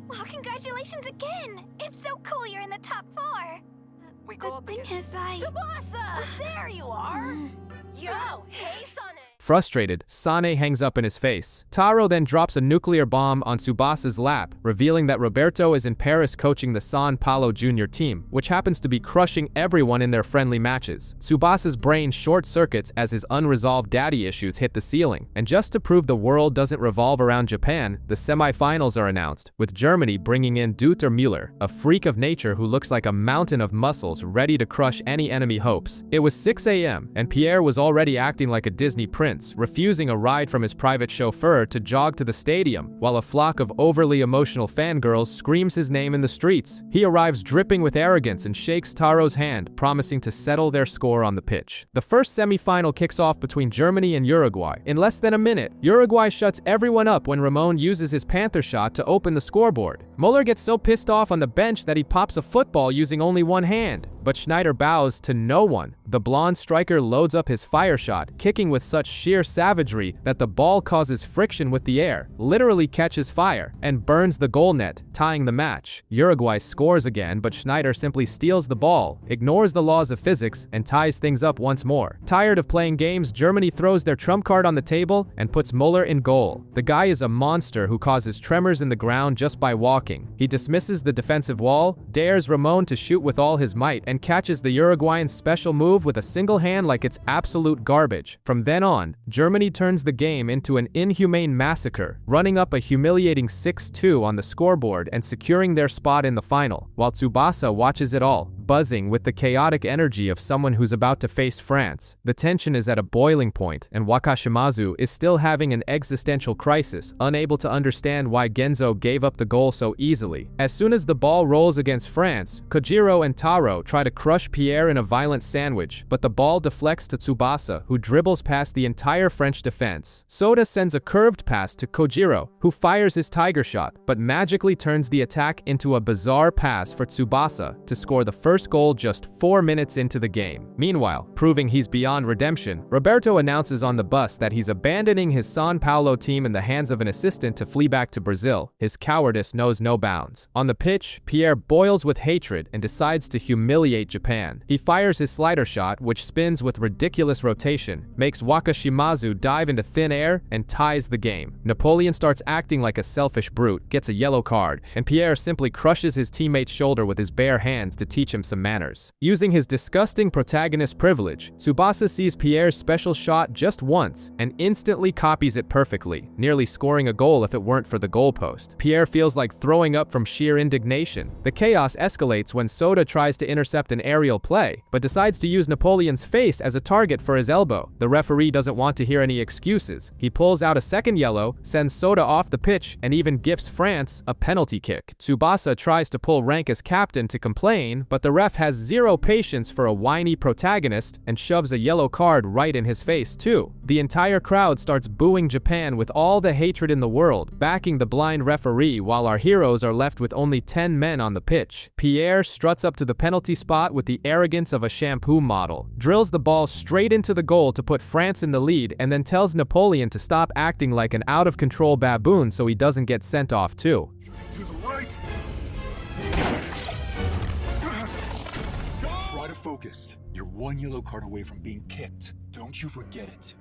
Well, congratulations again! It's so cool you're in the top 4! go up thing against... is, Tsubasa! There you are! Yo, hey, Sane! Frustrated, Sane hangs up in his face. Taro then drops a nuclear bomb on Tsubasa's lap, revealing that Roberto is in Paris coaching the San Paulo Junior team, which happens to be crushing everyone in their friendly matches. Tsubasa's brain short-circuits as his unresolved daddy issues hit the ceiling, and just to prove the world doesn't revolve around Japan, the semi-finals are announced, with Germany bringing in Dieter Müller, a freak of nature who looks like a mountain of muscles ready to crush any enemy hopes. It was 6 a.m., and Pierre was already acting like a Disney prince, refusing a ride from his private chauffeur to jog to the stadium, while a flock of overly emotional fangirls screams his name in the streets. He arrives dripping with arrogance and shakes Taro's hand, promising to settle their score on the pitch. The first semi-final kicks off between Germany and Uruguay. In less than a minute, Uruguay shuts everyone up when Ramon uses his panther shot to open the scoreboard. Muller gets so pissed off on the bench that he pops a football using only one hand, but Schneider bows to no one. The blonde striker loads up his fire shot, kicking with such sheer savagery that the ball causes friction with the air, literally catches fire, and burns the goal net, tying the match. Uruguay scores again, but Schneider simply steals the ball, ignores the laws of physics, and ties things up once more. Tired of playing games, Germany throws their trump card on the table and puts Muller in goal. The guy is a monster who causes tremors in the ground just by walking. He dismisses the defensive wall, dares Ramon to shoot with all his might, and catches the Uruguayan special move with a single hand like it's absolute garbage. From then on, Germany turns the game into an inhumane massacre, running up a humiliating 6-2 on the scoreboard and securing their spot in the final, while Tsubasa watches it all, buzzing with the chaotic energy of someone who's about to face France. The tension is at a boiling point, and Wakashimazu is still having an existential crisis, unable to understand why Genzo gave up the goal so easily. As soon as the ball rolls against France, Kojiro and Taro try to crush Pierre in a violent sandwich, but the ball deflects to Tsubasa, who dribbles past the entire French defense. Soda sends a curved pass to Kojiro, who fires his tiger shot, but magically turns the attack into a bizarre pass for Tsubasa to score the first goal just 4 minutes into the game. Meanwhile, proving he's beyond redemption, Roberto announces on the bus that he's abandoning his San Paulo team in the hands of an assistant to flee back to Brazil. His cowardice knows no bounds. On the pitch, Pierre boils with hatred and decides to humiliate Japan. He fires his slider shot, which spins with ridiculous rotation, makes Wakashimazu dive into thin air, and ties the game. Napoleon starts acting like a selfish brute, gets a yellow card, and Pierre simply crushes his teammate's shoulder with his bare hands to teach him some manners. Using his disgusting protagonist privilege, Tsubasa sees Pierre's special shot just once and instantly copies it perfectly, nearly scoring a goal if it weren't for the goalpost. Pierre feels like throwing up from sheer indignation. The chaos escalates when Soda tries to intercept an aerial play, but decides to use Napoleon's face as a target for his elbow. The referee doesn't want to hear any excuses. He pulls out a second yellow, sends Soda off the pitch, and even gifts France a penalty kick. Tsubasa tries to pull rank as captain to complain, but the ref has zero patience for a whiny protagonist and shoves a yellow card right in his face too. The entire crowd starts booing Japan with all the hatred in the world, backing the blind referee while our heroes are left with only 10 men on the pitch. Pierre struts up to the penalty spot with the arrogance of a shampoo model, drills the ball straight into the goal to put France in the lead, and then tells Napoleon to stop acting like an out-of-control baboon so he doesn't get sent off too. To the right. Try to focus. You're one yellow card away from being kicked. Don't you forget it.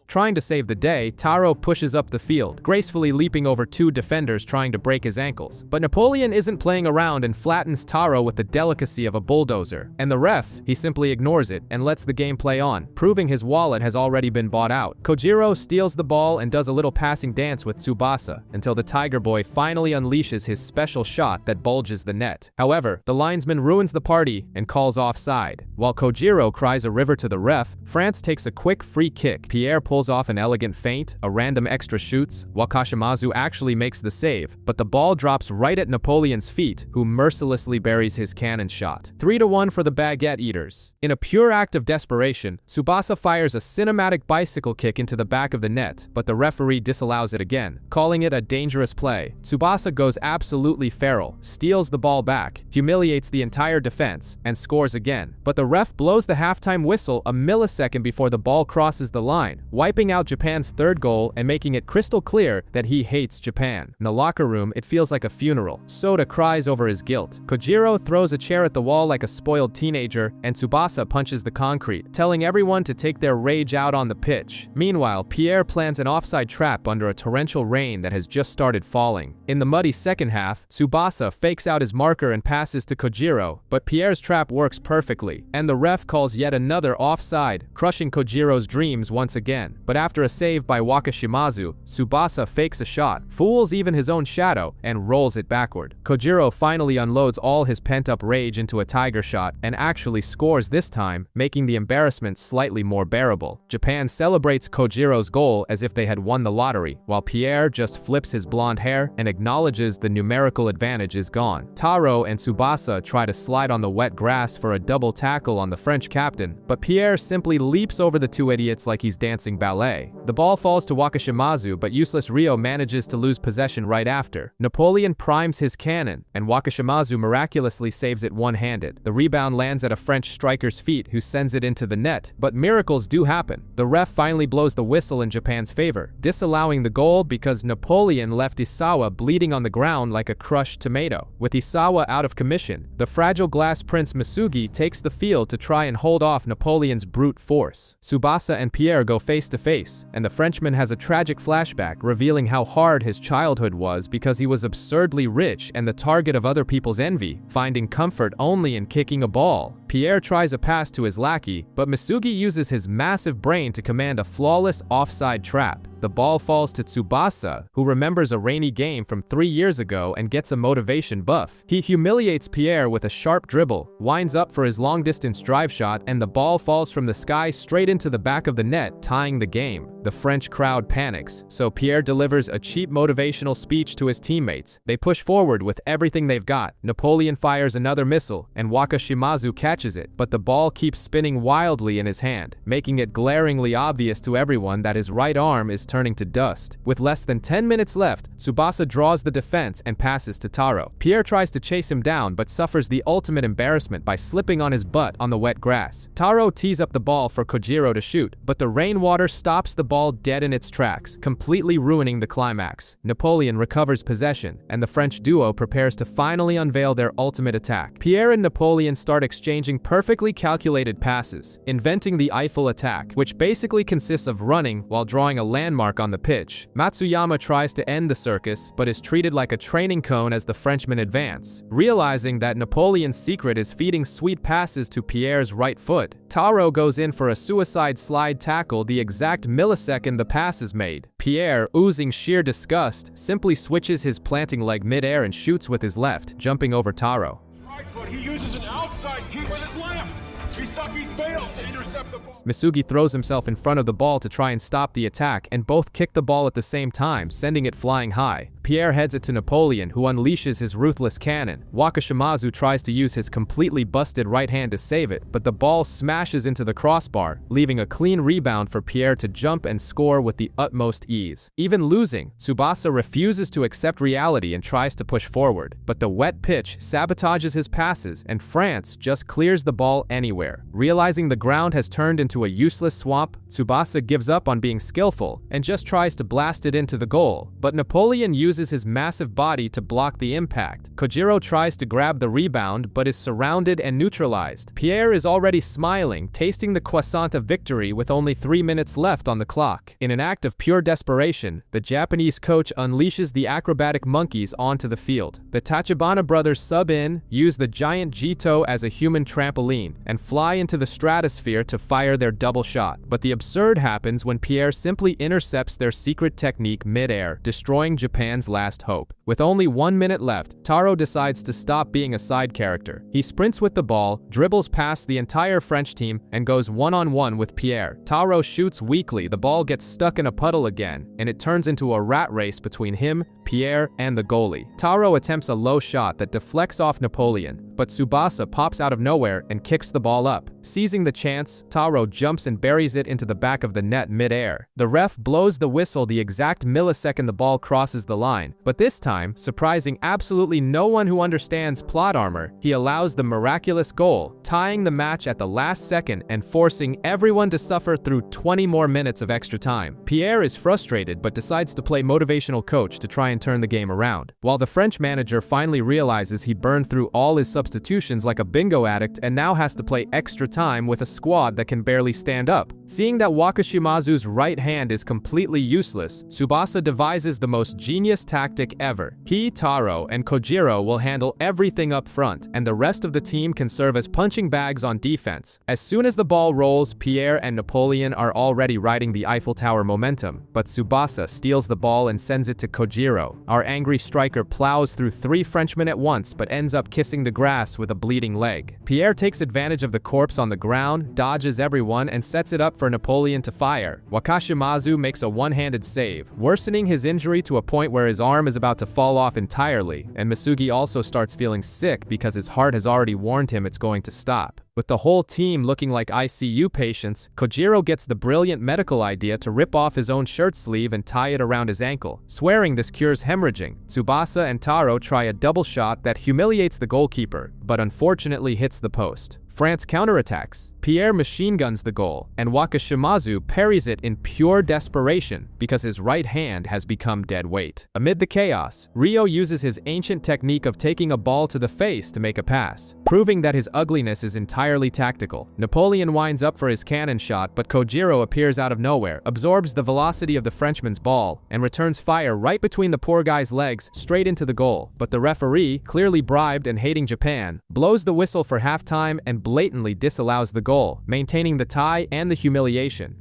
Trying to save the day, Taro pushes up the field, gracefully leaping over 2 defenders trying to break his ankles. But Napoleon isn't playing around and flattens Taro with the delicacy of a bulldozer. And the ref, he simply ignores it and lets the game play on, proving his wallet has already been bought out. Kojiro steals the ball and does a little passing dance with Tsubasa, until the Tiger Boy finally unleashes his special shot that bulges the net. However, the linesman ruins the party and calls offside. While Kojiro cries a river to the ref, France takes a quick free kick. Pierre pulls off an elegant feint, a random extra shoots. Wakashimazu actually makes the save, but the ball drops right at Napoleon's feet, who mercilessly buries his cannon shot. 3-1 for the baguette eaters. In a pure act of desperation, Tsubasa fires a cinematic bicycle kick into the back of the net, but the referee disallows it again, calling it a dangerous play. Tsubasa goes absolutely feral, steals the ball back, humiliates the entire defense, and scores again. But the ref blows the halftime whistle a millisecond before the ball crosses the line, wiping out Japan's third goal and making it crystal clear that he hates Japan. In the locker room, it feels like a funeral. Sota cries over his guilt. Kojiro throws a chair at the wall like a spoiled teenager, and Tsubasa punches the concrete, telling everyone to take their rage out on the pitch. Meanwhile, Pierre plans an offside trap under a torrential rain that has just started falling. In the muddy second half, Tsubasa fakes out his marker and passes to Kojiro, but Pierre's trap works perfectly, and the ref calls yet another offside, crushing Kojiro's dreams once again. But after a save by Wakashimazu, Tsubasa fakes a shot, fools even his own shadow, and rolls it backward. Kojiro finally unloads all his pent-up rage into a tiger shot and actually scores this time, making the embarrassment slightly more bearable. Japan celebrates Kojiro's goal as if they had won the lottery, while Pierre just flips his blonde hair and acknowledges the numerical advantage is gone. Taro and Tsubasa try to slide on the wet grass for a double tackle on the French captain, but Pierre simply leaps over the two idiots like he's dancing ballet. The ball falls to Wakashimazu, but useless Ryo manages to lose possession right after. Napoleon primes his cannon, and Wakashimazu miraculously saves it one-handed. The rebound lands at a French striker's feet, who sends it into the net, but miracles do happen. The ref finally blows the whistle in Japan's favor, disallowing the goal because Napoleon left Isawa bleeding on the ground like a crushed tomato. With Isawa out of commission, the fragile glass prince Masugi takes the field to try and hold off Napoleon's brute force. Tsubasa and Pierre go face to face, and the Frenchman has a tragic flashback revealing how hard his childhood was because he was absurdly rich and the target of other people's envy, finding comfort only in kicking a ball. Pierre tries a pass to his lackey, but Masugi uses his massive brain to command a flawless offside trap. The ball falls to Tsubasa, who remembers a rainy game from 3 years ago and gets a motivation buff. He humiliates Pierre with a sharp dribble, winds up for his long-distance drive shot, and the ball falls from the sky straight into the back of the net, tying the game. The French crowd panics, so Pierre delivers a cheap motivational speech to his teammates. They push forward with everything they've got. Napoleon fires another missile, and Wakashimazu catches it, but the ball keeps spinning wildly in his hand, making it glaringly obvious to everyone that his right arm is turning to dust. With less than 10 minutes left, Tsubasa draws the defense and passes to Taro. Pierre tries to chase him down but suffers the ultimate embarrassment by slipping on his butt on the wet grass. Taro tees up the ball for Kojiro to shoot, but the rainwater stops the ball dead in its tracks, completely ruining the climax. Napoleon recovers possession, and the French duo prepares to finally unveil their ultimate attack. Pierre and Napoleon start exchanging perfectly calculated passes, inventing the Eiffel attack, which basically consists of running while drawing a landmark on the pitch. Matsuyama tries to end the circus, but is treated like a training cone as the Frenchmen advance. Realizing that Napoleon's secret is feeding sweet passes to Pierre's right foot, Taro goes in for a suicide slide tackle the exact millisecond the pass is made. Pierre, oozing sheer disgust, simply switches his planting leg mid-air and shoots with his left, jumping over Taro. Right foot, he uses an outside kick with his left. Misaki fails to intercept the ball. Masugi throws himself in front of the ball to try and stop the attack, and both kick the ball at the same time, sending it flying high. Pierre heads it to Napoleon, who unleashes his ruthless cannon. Wakashimazu tries to use his completely busted right hand to save it, but the ball smashes into the crossbar, leaving a clean rebound for Pierre to jump and score with the utmost ease. Even losing, Tsubasa refuses to accept reality and tries to push forward, but the wet pitch sabotages his passes, and France just clears the ball anywhere. Realizing the ground has turned into a useless swamp, Tsubasa gives up on being skillful and just tries to blast it into the goal, but Napoleon uses his massive body to block the impact. Kojiro tries to grab the rebound but is surrounded and neutralized. Pierre is already smiling, tasting the croissant of victory with only 3 minutes left on the clock. In an act of pure desperation, the Japanese coach unleashes the acrobatic monkeys onto the field. The Tachibana brothers sub in, use the giant Jito as a human trampoline, and fly into the stratosphere to fire their double shot. But the absurd happens when Pierre simply intercepts their secret technique mid-air, destroying Japan's last hope. With only 1 minute left, Taro decides to stop being a side character. He sprints with the ball, dribbles past the entire French team, and goes one-on-one with Pierre. Taro shoots weakly, the ball gets stuck in a puddle again, and it turns into a rat race between him, Pierre, and the goalie. Taro attempts a low shot that deflects off Napoleon, but Tsubasa pops out of nowhere and kicks the ball up. Seizing the chance, Taro jumps and buries it into the back of the net mid-air. The ref blows the whistle the exact millisecond the ball crosses the line, but this time, surprising absolutely no one who understands plot armor, he allows the miraculous goal, tying the match at the last second and forcing everyone to suffer through 20 more minutes of extra time. Pierre is frustrated but decides to play motivational coach to try and turn the game around, while the French manager finally realizes he burned through all his substitutions like a bingo addict and now has to play extra time with a squad that can barely stand up. Seeing that Wakashimazu's right hand is completely useless, Tsubasa devises the most genius tactic ever. He, Taro, and Kojiro will handle everything up front, and the rest of the team can serve as punching bags on defense. As soon as the ball rolls, Pierre and Napoleon are already riding the Eiffel Tower momentum, but Tsubasa steals the ball and sends it to Kojiro. Our angry striker plows through 3 Frenchmen at once but ends up kissing the grass with a bleeding leg. Pierre takes advantage of the corpse on the ground, dodges everyone, and sets it up for Napoleon to fire. Wakashimazu makes a one-handed save, worsening his injury to a point where his arm is about to fall off entirely, and Masugi also starts feeling sick because his heart has already warned him it's going to stop. With the whole team looking like ICU patients, Kojiro gets the brilliant medical idea to rip off his own shirt sleeve and tie it around his ankle, swearing this cures hemorrhaging. Tsubasa and Taro try a double shot that humiliates the goalkeeper, but unfortunately hits the post. France counterattacks. Pierre machine guns the goal, and Wakashimazu parries it in pure desperation because his right hand has become dead weight. Amid the chaos, Ryo uses his ancient technique of taking a ball to the face to make a pass, proving that his ugliness is entirely tactical. Napoleon winds up for his cannon shot, but Kojiro appears out of nowhere, absorbs the velocity of the Frenchman's ball, and returns fire right between the poor guy's legs straight into the goal. But the referee, clearly bribed and hating Japan, blows the whistle for halftime and blatantly disallows the goal, maintaining the tie and the humiliation.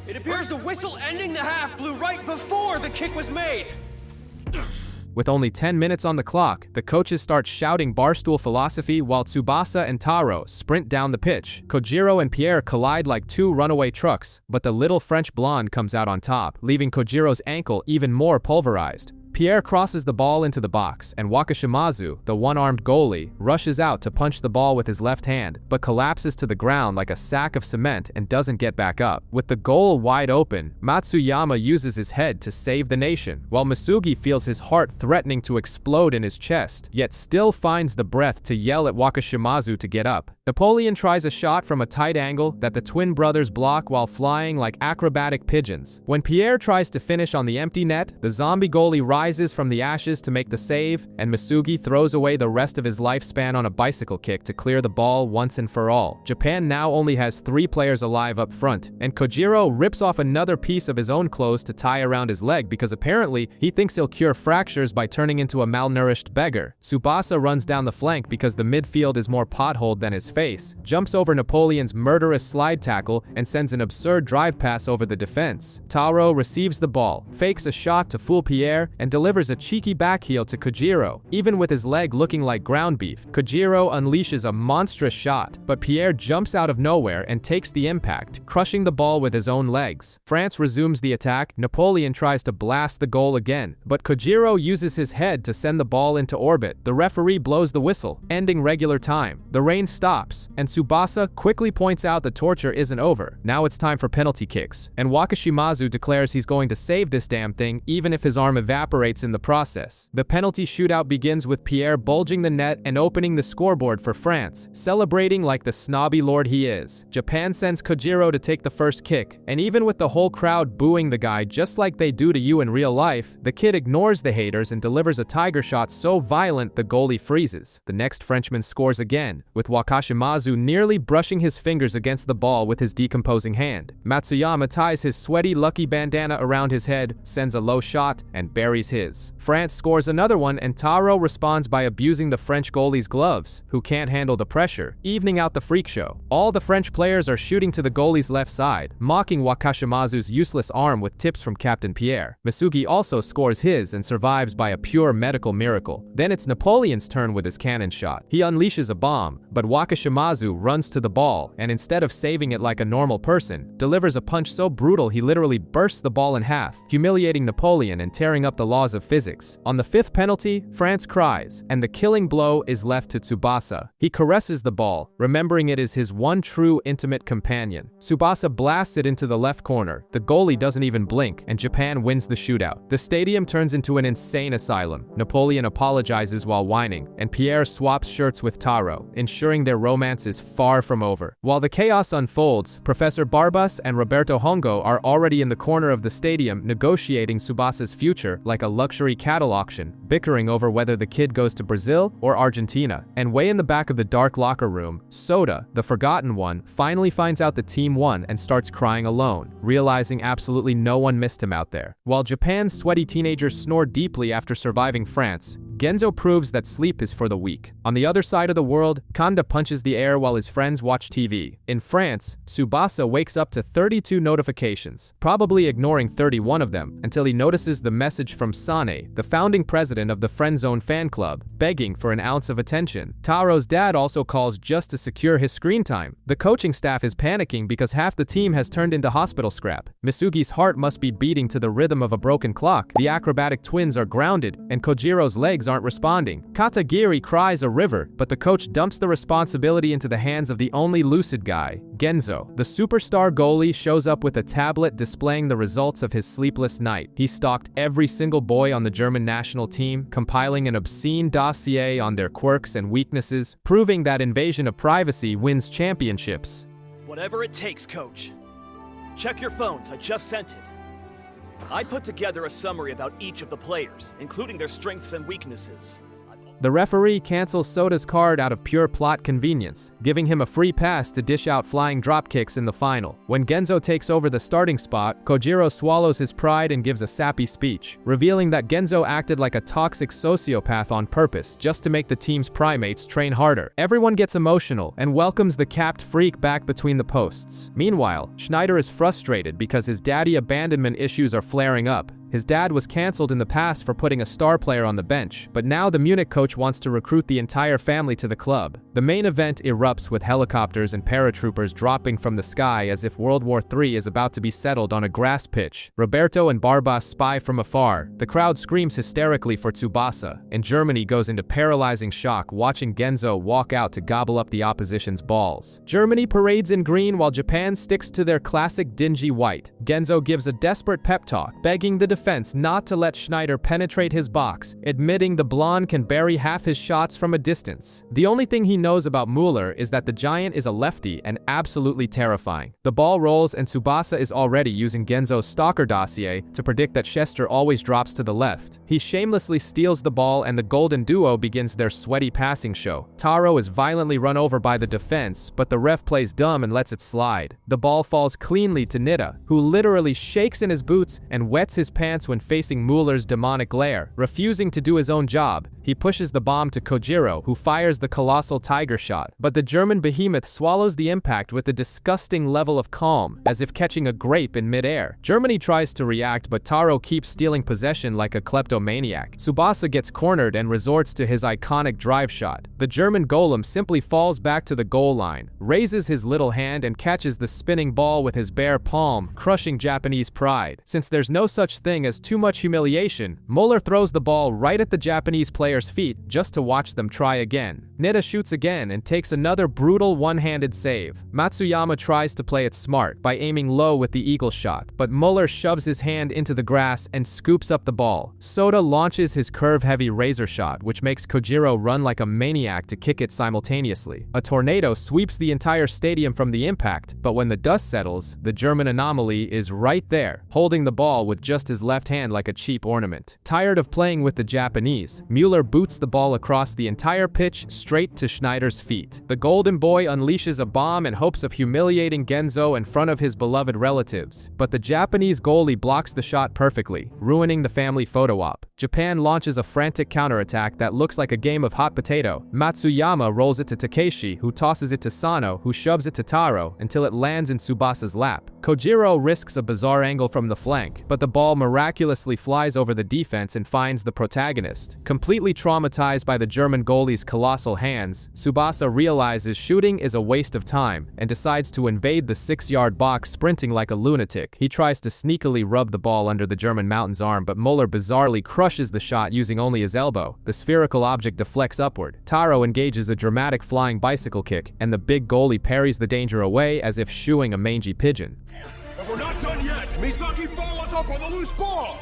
It appears the whistle ending the half blew right before the kick was made. With only 10 minutes on the clock, the coaches start shouting barstool philosophy while Tsubasa and Taro sprint down the pitch. Kojiro and Pierre collide like 2 runaway trucks, but the little French blonde comes out on top, leaving Kojiro's ankle even more pulverized. Pierre crosses the ball into the box, and Wakashimazu, the one-armed goalie, rushes out to punch the ball with his left hand, but collapses to the ground like a sack of cement and doesn't get back up. With the goal wide open, Matsuyama uses his head to save the nation, while Masugi feels his heart threatening to explode in his chest, yet still finds the breath to yell at Wakashimazu to get up. Napoleon tries a shot from a tight angle that the twin brothers block while flying like acrobatic pigeons. When Pierre tries to finish on the empty net, the zombie goalie rises from the ashes to make the save, and Masugi throws away the rest of his lifespan on a bicycle kick to clear the ball once and for all. Japan now only has 3 players alive up front, and Kojiro rips off another piece of his own clothes to tie around his leg because apparently he thinks he'll cure fractures by turning into a malnourished beggar. Tsubasa runs down the flank because the midfield is more potholed than his face, jumps over Napoleon's murderous slide tackle, and sends an absurd drive pass over the defense. Taro receives the ball, fakes a shot to fool Pierre, and delivers a cheeky backheel to Kojiro. Even with his leg looking like ground beef, Kojiro unleashes a monstrous shot, but Pierre jumps out of nowhere and takes the impact, crushing the ball with his own legs. France resumes the attack. Napoleon tries to blast the goal again, but Kojiro uses his head to send the ball into orbit. The referee blows the whistle, ending regular time. The rain stops, and Tsubasa quickly points out the torture isn't over. Now it's time for penalty kicks, and Wakashimazu declares he's going to save this damn thing even if his arm evaporates in the process. The penalty shootout begins with Pierre bulging the net and opening the scoreboard for France, celebrating like the snobby lord he is. Japan sends Kojiro to take the first kick, and even with the whole crowd booing the guy just like they do to you in real life, the kid ignores the haters and delivers a tiger shot so violent the goalie freezes. The next Frenchman scores again, with Wakashimazu nearly brushing his fingers against the ball with his decomposing hand. Matsuyama ties his sweaty lucky bandana around his head, sends a low shot, and buries buries his. France scores another one, and Taro responds by abusing the French goalie's gloves, who can't handle the pressure, evening out the freak show. All the French players are shooting to the goalie's left side, mocking Wakashimazu's useless arm with tips from Captain Pierre. Misugi also scores his and survives by a pure medical miracle. Then it's Napoleon's turn with his cannon shot. He unleashes a bomb, but Wakashimazu runs to the ball and instead of saving it like a normal person, delivers a punch so brutal he literally bursts the ball in half, humiliating Napoleon and tearing up the laws of physics. On the fifth penalty, France cries, and the killing blow is left to Tsubasa. He caresses the ball, remembering it is his one true intimate companion. Tsubasa blasts it into the left corner. The goalie doesn't even blink, and Japan wins the shootout. The stadium turns into an insane asylum. Napoleon apologizes while whining, and Pierre swaps shirts with Taro, ensuring their romance is far from over. While the chaos unfolds, Professor Barbas and Roberto Hongo are already in the corner of the stadium negotiating Tsubasa's future like a luxury cattle auction, bickering over whether the kid goes to Brazil or Argentina. And way in the back of the dark locker room, Soda, the forgotten one, finally finds out the team won and starts crying alone, realizing absolutely no one missed him out there. While Japan's sweaty teenagers snore deeply after surviving France, Genzo proves that sleep is for the weak. On the other side of the world, Kanda punches the air while his friends watch TV. In France, Tsubasa wakes up to 32 notifications, probably ignoring 31 of them, until he notices the message from Sane, the founding president of the Friendzone fan club, begging for an ounce of attention. Taro's dad also calls just to secure his screen time. The coaching staff is panicking because half the team has turned into hospital scrap. Misugi's heart must be beating to the rhythm of a broken clock. The acrobatic twins are grounded, and Kojiro's legs aren't responding. Katagiri cries a river, but the coach dumps the responsibility into the hands of the only lucid guy, Genzo. The superstar goalie shows up with a tablet displaying the results of his sleepless night. He stalked every single boy on the German national team, compiling an obscene dossier on their quirks and weaknesses, proving that invasion of privacy wins championships. Whatever it takes, coach. Check your phones, I just sent it. I put together a summary about each of the players, including their strengths and weaknesses. The referee cancels Soda's card out of pure plot convenience, giving him a free pass to dish out flying dropkicks in the final. When Genzo takes over the starting spot, Kojiro swallows his pride and gives a sappy speech, revealing that Genzo acted like a toxic sociopath on purpose just to make the team's primates train harder. Everyone gets emotional and welcomes the capped freak back between the posts. Meanwhile, Schneider is frustrated because his daddy abandonment issues are flaring up. His dad was cancelled in the past for putting a star player on the bench, but now the Munich coach wants to recruit the entire family to the club. The main event erupts with helicopters and paratroopers dropping from the sky as if World War III is about to be settled on a grass pitch. Roberto and Barbas spy from afar. The crowd screams hysterically for Tsubasa, and Germany goes into paralyzing shock watching Genzo walk out to gobble up the opposition's balls. Germany parades in green while Japan sticks to their classic dingy white. Genzo gives a desperate pep talk, begging the defense not to let Schneider penetrate his box, admitting the blonde can bury half his shots from a distance. The only thing he knows about Mueller is that the giant is a lefty and absolutely terrifying. The ball rolls and Tsubasa is already using Genzo's stalker dossier to predict that Chester always drops to the left. He shamelessly steals the ball and the golden duo begins their sweaty passing show. Taro is violently run over by the defense, but the ref plays dumb and lets it slide. The ball falls cleanly to Nida, who literally shakes in his boots and wets his pants when facing Mueller's demonic glare. Refusing to do his own job, he pushes the bomb to Kojiro, who fires the colossal tiger shot. But the German behemoth swallows the impact with a disgusting level of calm, as if catching a grape in midair. Germany tries to react, but Taro keeps stealing possession like a kleptomaniac. Tsubasa gets cornered and resorts to his iconic drive shot. The German golem simply falls back to the goal line, raises his little hand and catches the spinning ball with his bare palm, crushing Japanese pride. Since there's no such thing as too much humiliation, Mueller throws the ball right at the Japanese player's feet just to watch them try again. Nida shoots again and takes another brutal one-handed save. Matsuyama tries to play it smart by aiming low with the eagle shot, but Mueller shoves his hand into the grass and scoops up the ball. Soda launches his curve-heavy razor shot, which makes Kojiro run like a maniac to kick it simultaneously. A tornado sweeps the entire stadium from the impact, but when the dust settles, the German anomaly is right there, holding the ball with just his left hand like a cheap ornament. Tired of playing with the Japanese, Mueller boots the ball across the entire pitch straight to Schneider's feet. The golden boy unleashes a bomb in hopes of humiliating Genzo in front of his beloved relatives, but the Japanese goalie blocks the shot perfectly, ruining the family photo op. Japan launches a frantic counterattack that looks like a game of hot potato. Matsuyama rolls it to Takeshi, who tosses it to Sano, who shoves it to Taro, until it lands in Tsubasa's lap. Kojiro risks a bizarre angle from the flank, but the ball miraculously flies over the defense and finds the protagonist. Completely traumatized by the German goalie's colossal hands, Tsubasa realizes shooting is a waste of time and decides to invade the 6-yard box sprinting like a lunatic. He tries to sneakily rub the ball under the German mountain's arm, but Muller bizarrely crushes the shot using only his elbow. The spherical object deflects upward. Taro engages a dramatic flying bicycle kick, and the big goalie parries the danger away as if shooing a mangy pigeon. And we're not done yet! Misaki follows up on the loose ball!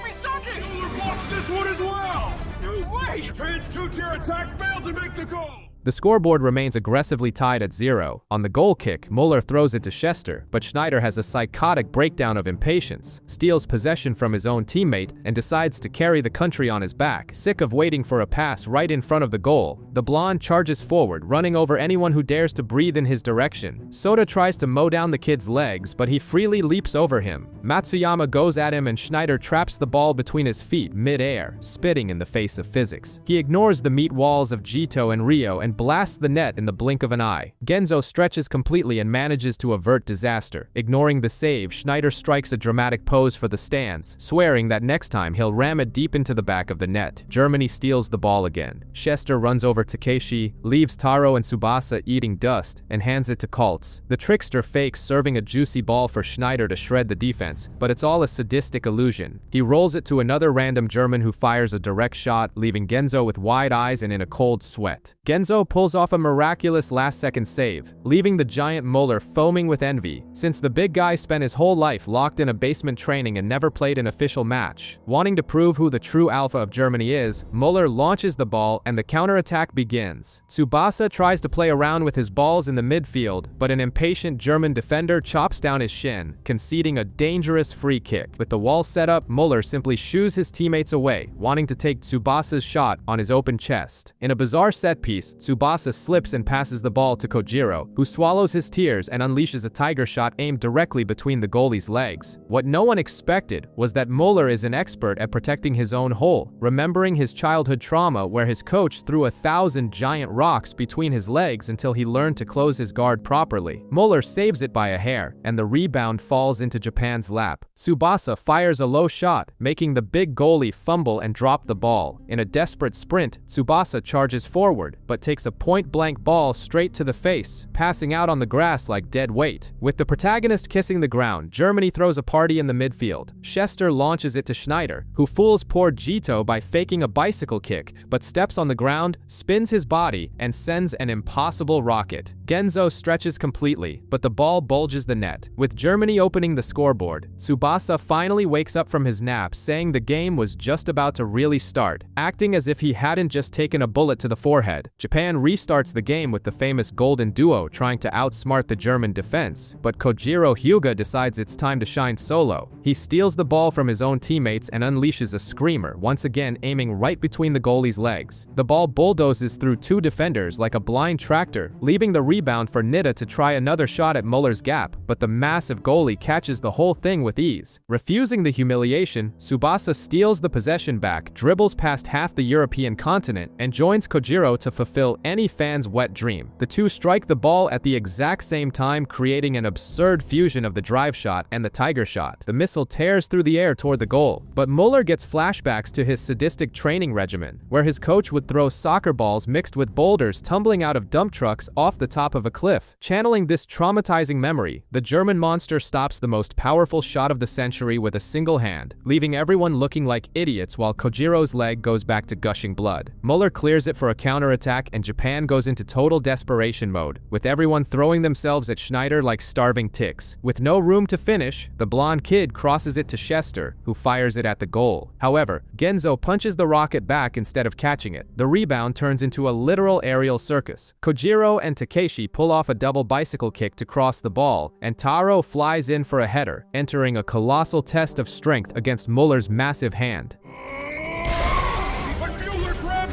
Misaki! Muller blocks this one as well! No way! Japan's two-tier attack failed to make the goal! The scoreboard remains aggressively tied at 0. On the goal kick, Muller throws it to Chester, but Schneider has a psychotic breakdown of impatience, steals possession from his own teammate, and decides to carry the country on his back. Sick of waiting for a pass right in front of the goal, the blonde charges forward, running over anyone who dares to breathe in his direction. Soda tries to mow down the kid's legs, but he freely leaps over him. Matsuyama goes at him and Schneider traps the ball between his feet mid-air, spitting in the face of physics. He ignores the meat walls of Jito and Rio and blasts the net in the blink of an eye. Genzo stretches completely and manages to avert disaster. Ignoring the save, Schneider strikes a dramatic pose for the stands, swearing that next time he'll ram it deep into the back of the net. Germany steals the ball again. Chester runs over Takeshi, leaves Taro and Tsubasa eating dust, and hands it to Kaltz. The trickster fakes serving a juicy ball for Schneider to shred the defense, but it's all a sadistic illusion. He rolls it to another random German who fires a direct shot, leaving Genzo with wide eyes and in a cold sweat. Genzo pulls off a miraculous last-second save, leaving the giant Muller foaming with envy. Since the big guy spent his whole life locked in a basement training and never played an official match, wanting to prove who the true alpha of Germany is, Muller launches the ball and the counterattack begins. Tsubasa tries to play around with his balls in the midfield, but an impatient German defender chops down his shin, conceding a dangerous free kick. With the wall set up, Muller simply shoos his teammates away, wanting to take Tsubasa's shot on his open chest. In a bizarre set piece, Tsubasa slips and passes the ball to Kojiro, who swallows his tears and unleashes a tiger shot aimed directly between the goalie's legs. What no one expected was that Muller is an expert at protecting his own hole, remembering his childhood trauma where his coach threw 1,000 giant rocks between his legs until he learned to close his guard properly. Muller saves it by a hair, and the rebound falls into Japan's lap. Tsubasa fires a low shot, making the big goalie fumble and drop the ball. In a desperate sprint, Tsubasa charges forward, but takes a point-blank ball straight to the face, passing out on the grass like dead weight. With the protagonist kissing the ground, Germany throws a party in the midfield. Chester launches it to Schneider, who fools poor Jito by faking a bicycle kick, but steps on the ground, spins his body, and sends an impossible rocket. Genzo stretches completely, but the ball bulges the net. With Germany opening the scoreboard, Tsubasa finally wakes up from his nap, saying the game was just about to really start, acting as if he hadn't just taken a bullet to the forehead. Japan restarts the game with the famous golden duo trying to outsmart the German defense, but Kojiro Hyuga decides it's time to shine solo. He steals the ball from his own teammates and unleashes a screamer, once again aiming right between the goalie's legs. The ball bulldozes through 2 defenders like a blind tractor, leaving the rebound for Nida to try another shot at Muller's gap, but the massive goalie catches the whole thing with ease. Refusing the humiliation, Tsubasa steals the possession back, dribbles past half the European continent, and joins Kojiro to fulfill any fan's wet dream. The two strike the ball at the exact same time, creating an absurd fusion of the drive shot and the tiger shot. The missile tears through the air toward the goal, but Muller gets flashbacks to his sadistic training regimen, where his coach would throw soccer balls mixed with boulders tumbling out of dump trucks off the top of a cliff. Channeling this traumatizing memory, the German monster stops the most powerful shot of the century with a single hand, leaving everyone looking like idiots while Kojiro's leg goes back to gushing blood. Muller clears it for a counterattack and Japan goes into total desperation mode, with everyone throwing themselves at Schneider like starving ticks. With no room to finish, the blonde kid crosses it to Chester, who fires it at the goal. However, Genzo punches the rocket back instead of catching it. The rebound turns into a literal aerial circus. Kojiro and Takeshi pull off a double bicycle kick to cross the ball, and Taro flies in for a header, entering a colossal test of strength against Muller's massive hand. But Mueller grabs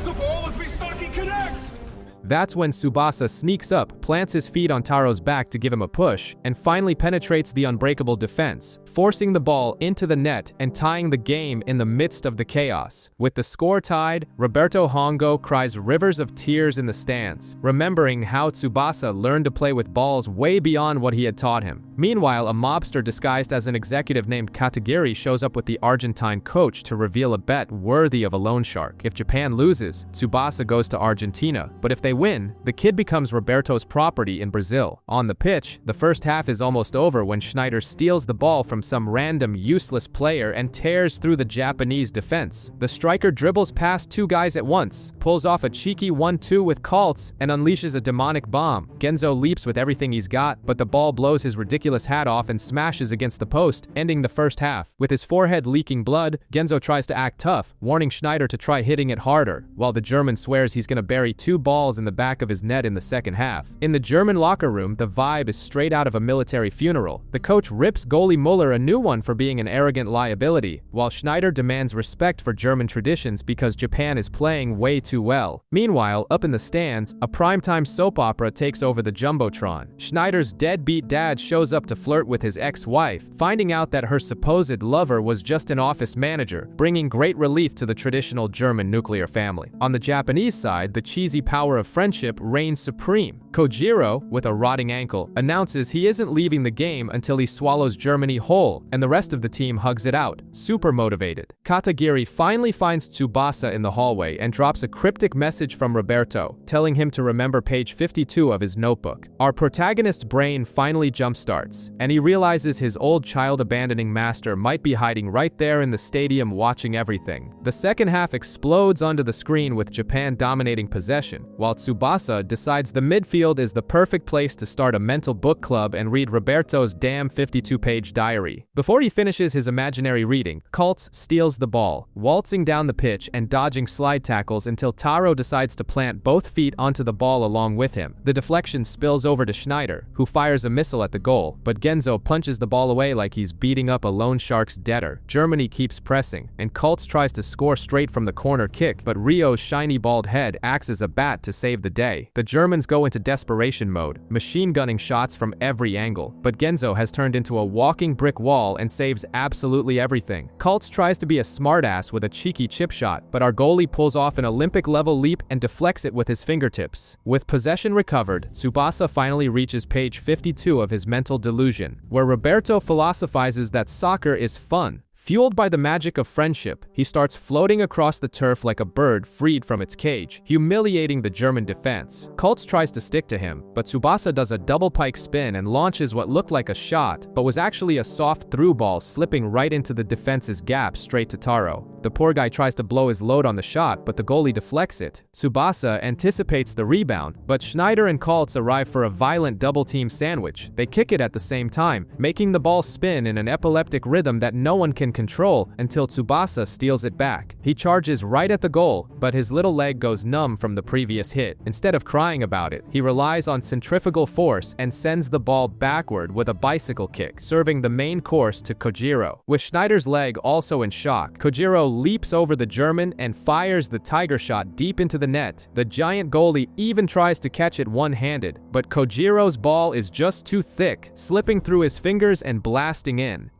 That's when Tsubasa sneaks up, plants his feet on Taro's back to give him a push, and finally penetrates the unbreakable defense, forcing the ball into the net and tying the game in the midst of the chaos. With the score tied, Roberto Hongo cries rivers of tears in the stands, remembering how Tsubasa learned to play with balls way beyond what he had taught him. Meanwhile, a mobster disguised as an executive named Katagiri shows up with the Argentine coach to reveal a bet worthy of a loan shark. If Japan loses, Tsubasa goes to Argentina, but if they win, the kid becomes Roberto's property in Brazil. On the pitch, the first half is almost over when Schneider steals the ball from some random useless player and tears through the Japanese defense. The striker dribbles past two guys at once, pulls off a cheeky 1-2 with Kaltz, and unleashes a demonic bomb. Genzo leaps with everything he's got, but the ball blows his ridiculous hat off and smashes against the post, ending the first half. With his forehead leaking blood, Genzo tries to act tough, warning Schneider to try hitting it harder, while the German swears he's gonna bury 2 balls in the back of his net in the second half. In the German locker room, the vibe is straight out of a military funeral. The coach rips goalie Muller a new one for being an arrogant liability, while Schneider demands respect for German traditions because Japan is playing way too well. Meanwhile, up in the stands, a primetime soap opera takes over the Jumbotron. Schneider's deadbeat dad shows up to flirt with his ex-wife, finding out that her supposed lover was just an office manager, bringing great relief to the traditional German nuclear family. On the Japanese side, the cheesy power of friendship reigns supreme. Kojiro, with a rotting ankle, announces he isn't leaving the game until he swallows Germany whole, and the rest of the team hugs it out, super motivated. Katagiri finally finds Tsubasa in the hallway and drops a cryptic message from Roberto, telling him to remember page 52 of his notebook. Our protagonist's brain finally jumpstarts, and he realizes his old child-abandoning master might be hiding right there in the stadium watching everything. The second half explodes onto the screen with Japan dominating possession, while Tsubasa decides the midfield is the perfect place to start a mental book club and read Roberto's damn 52-page diary. Before he finishes his imaginary reading, Kaltz steals the ball, waltzing down the pitch and dodging slide tackles until Taro decides to plant both feet onto the ball along with him. The deflection spills over to Schneider, who fires a missile at the goal, but Genzo punches the ball away like he's beating up a loan shark's debtor. Germany keeps pressing, and Kaltz tries to score straight from the corner kick, but Rio's shiny bald head acts as a bat to save the day. The Germans go into desperation mode, machine gunning shots from every angle, but Genzo has turned into a walking brick wall and saves absolutely everything. Kaltz tries to be a smartass with a cheeky chip shot, but our goalie pulls off an Olympic-level leap and deflects it with his fingertips. With possession recovered, Tsubasa finally reaches page 52 of his mental delusion, where Roberto philosophizes that soccer is fun. Fueled by the magic of friendship, he starts floating across the turf like a bird freed from its cage, humiliating the German defense. Kaltz tries to stick to him, but Tsubasa does a double pike spin and launches what looked like a shot, but was actually a soft through ball slipping right into the defense's gap straight to Taro. The poor guy tries to blow his load on the shot, but the goalie deflects it. Tsubasa anticipates the rebound, but Schneider and Kaltz arrive for a violent double-team sandwich. They kick it at the same time, making the ball spin in an epileptic rhythm that no one can control until Tsubasa steals it back. He charges right at the goal, but his little leg goes numb from the previous hit. Instead of crying about it, he relies on centrifugal force and sends the ball backward with a bicycle kick, serving the main course to Kojiro. With Schneider's leg also in shock, Kojiro leaps over the German and fires the tiger shot deep into the net. The giant goalie even tries to catch it one-handed, but Kojiro's ball is just too thick, slipping through his fingers and blasting in.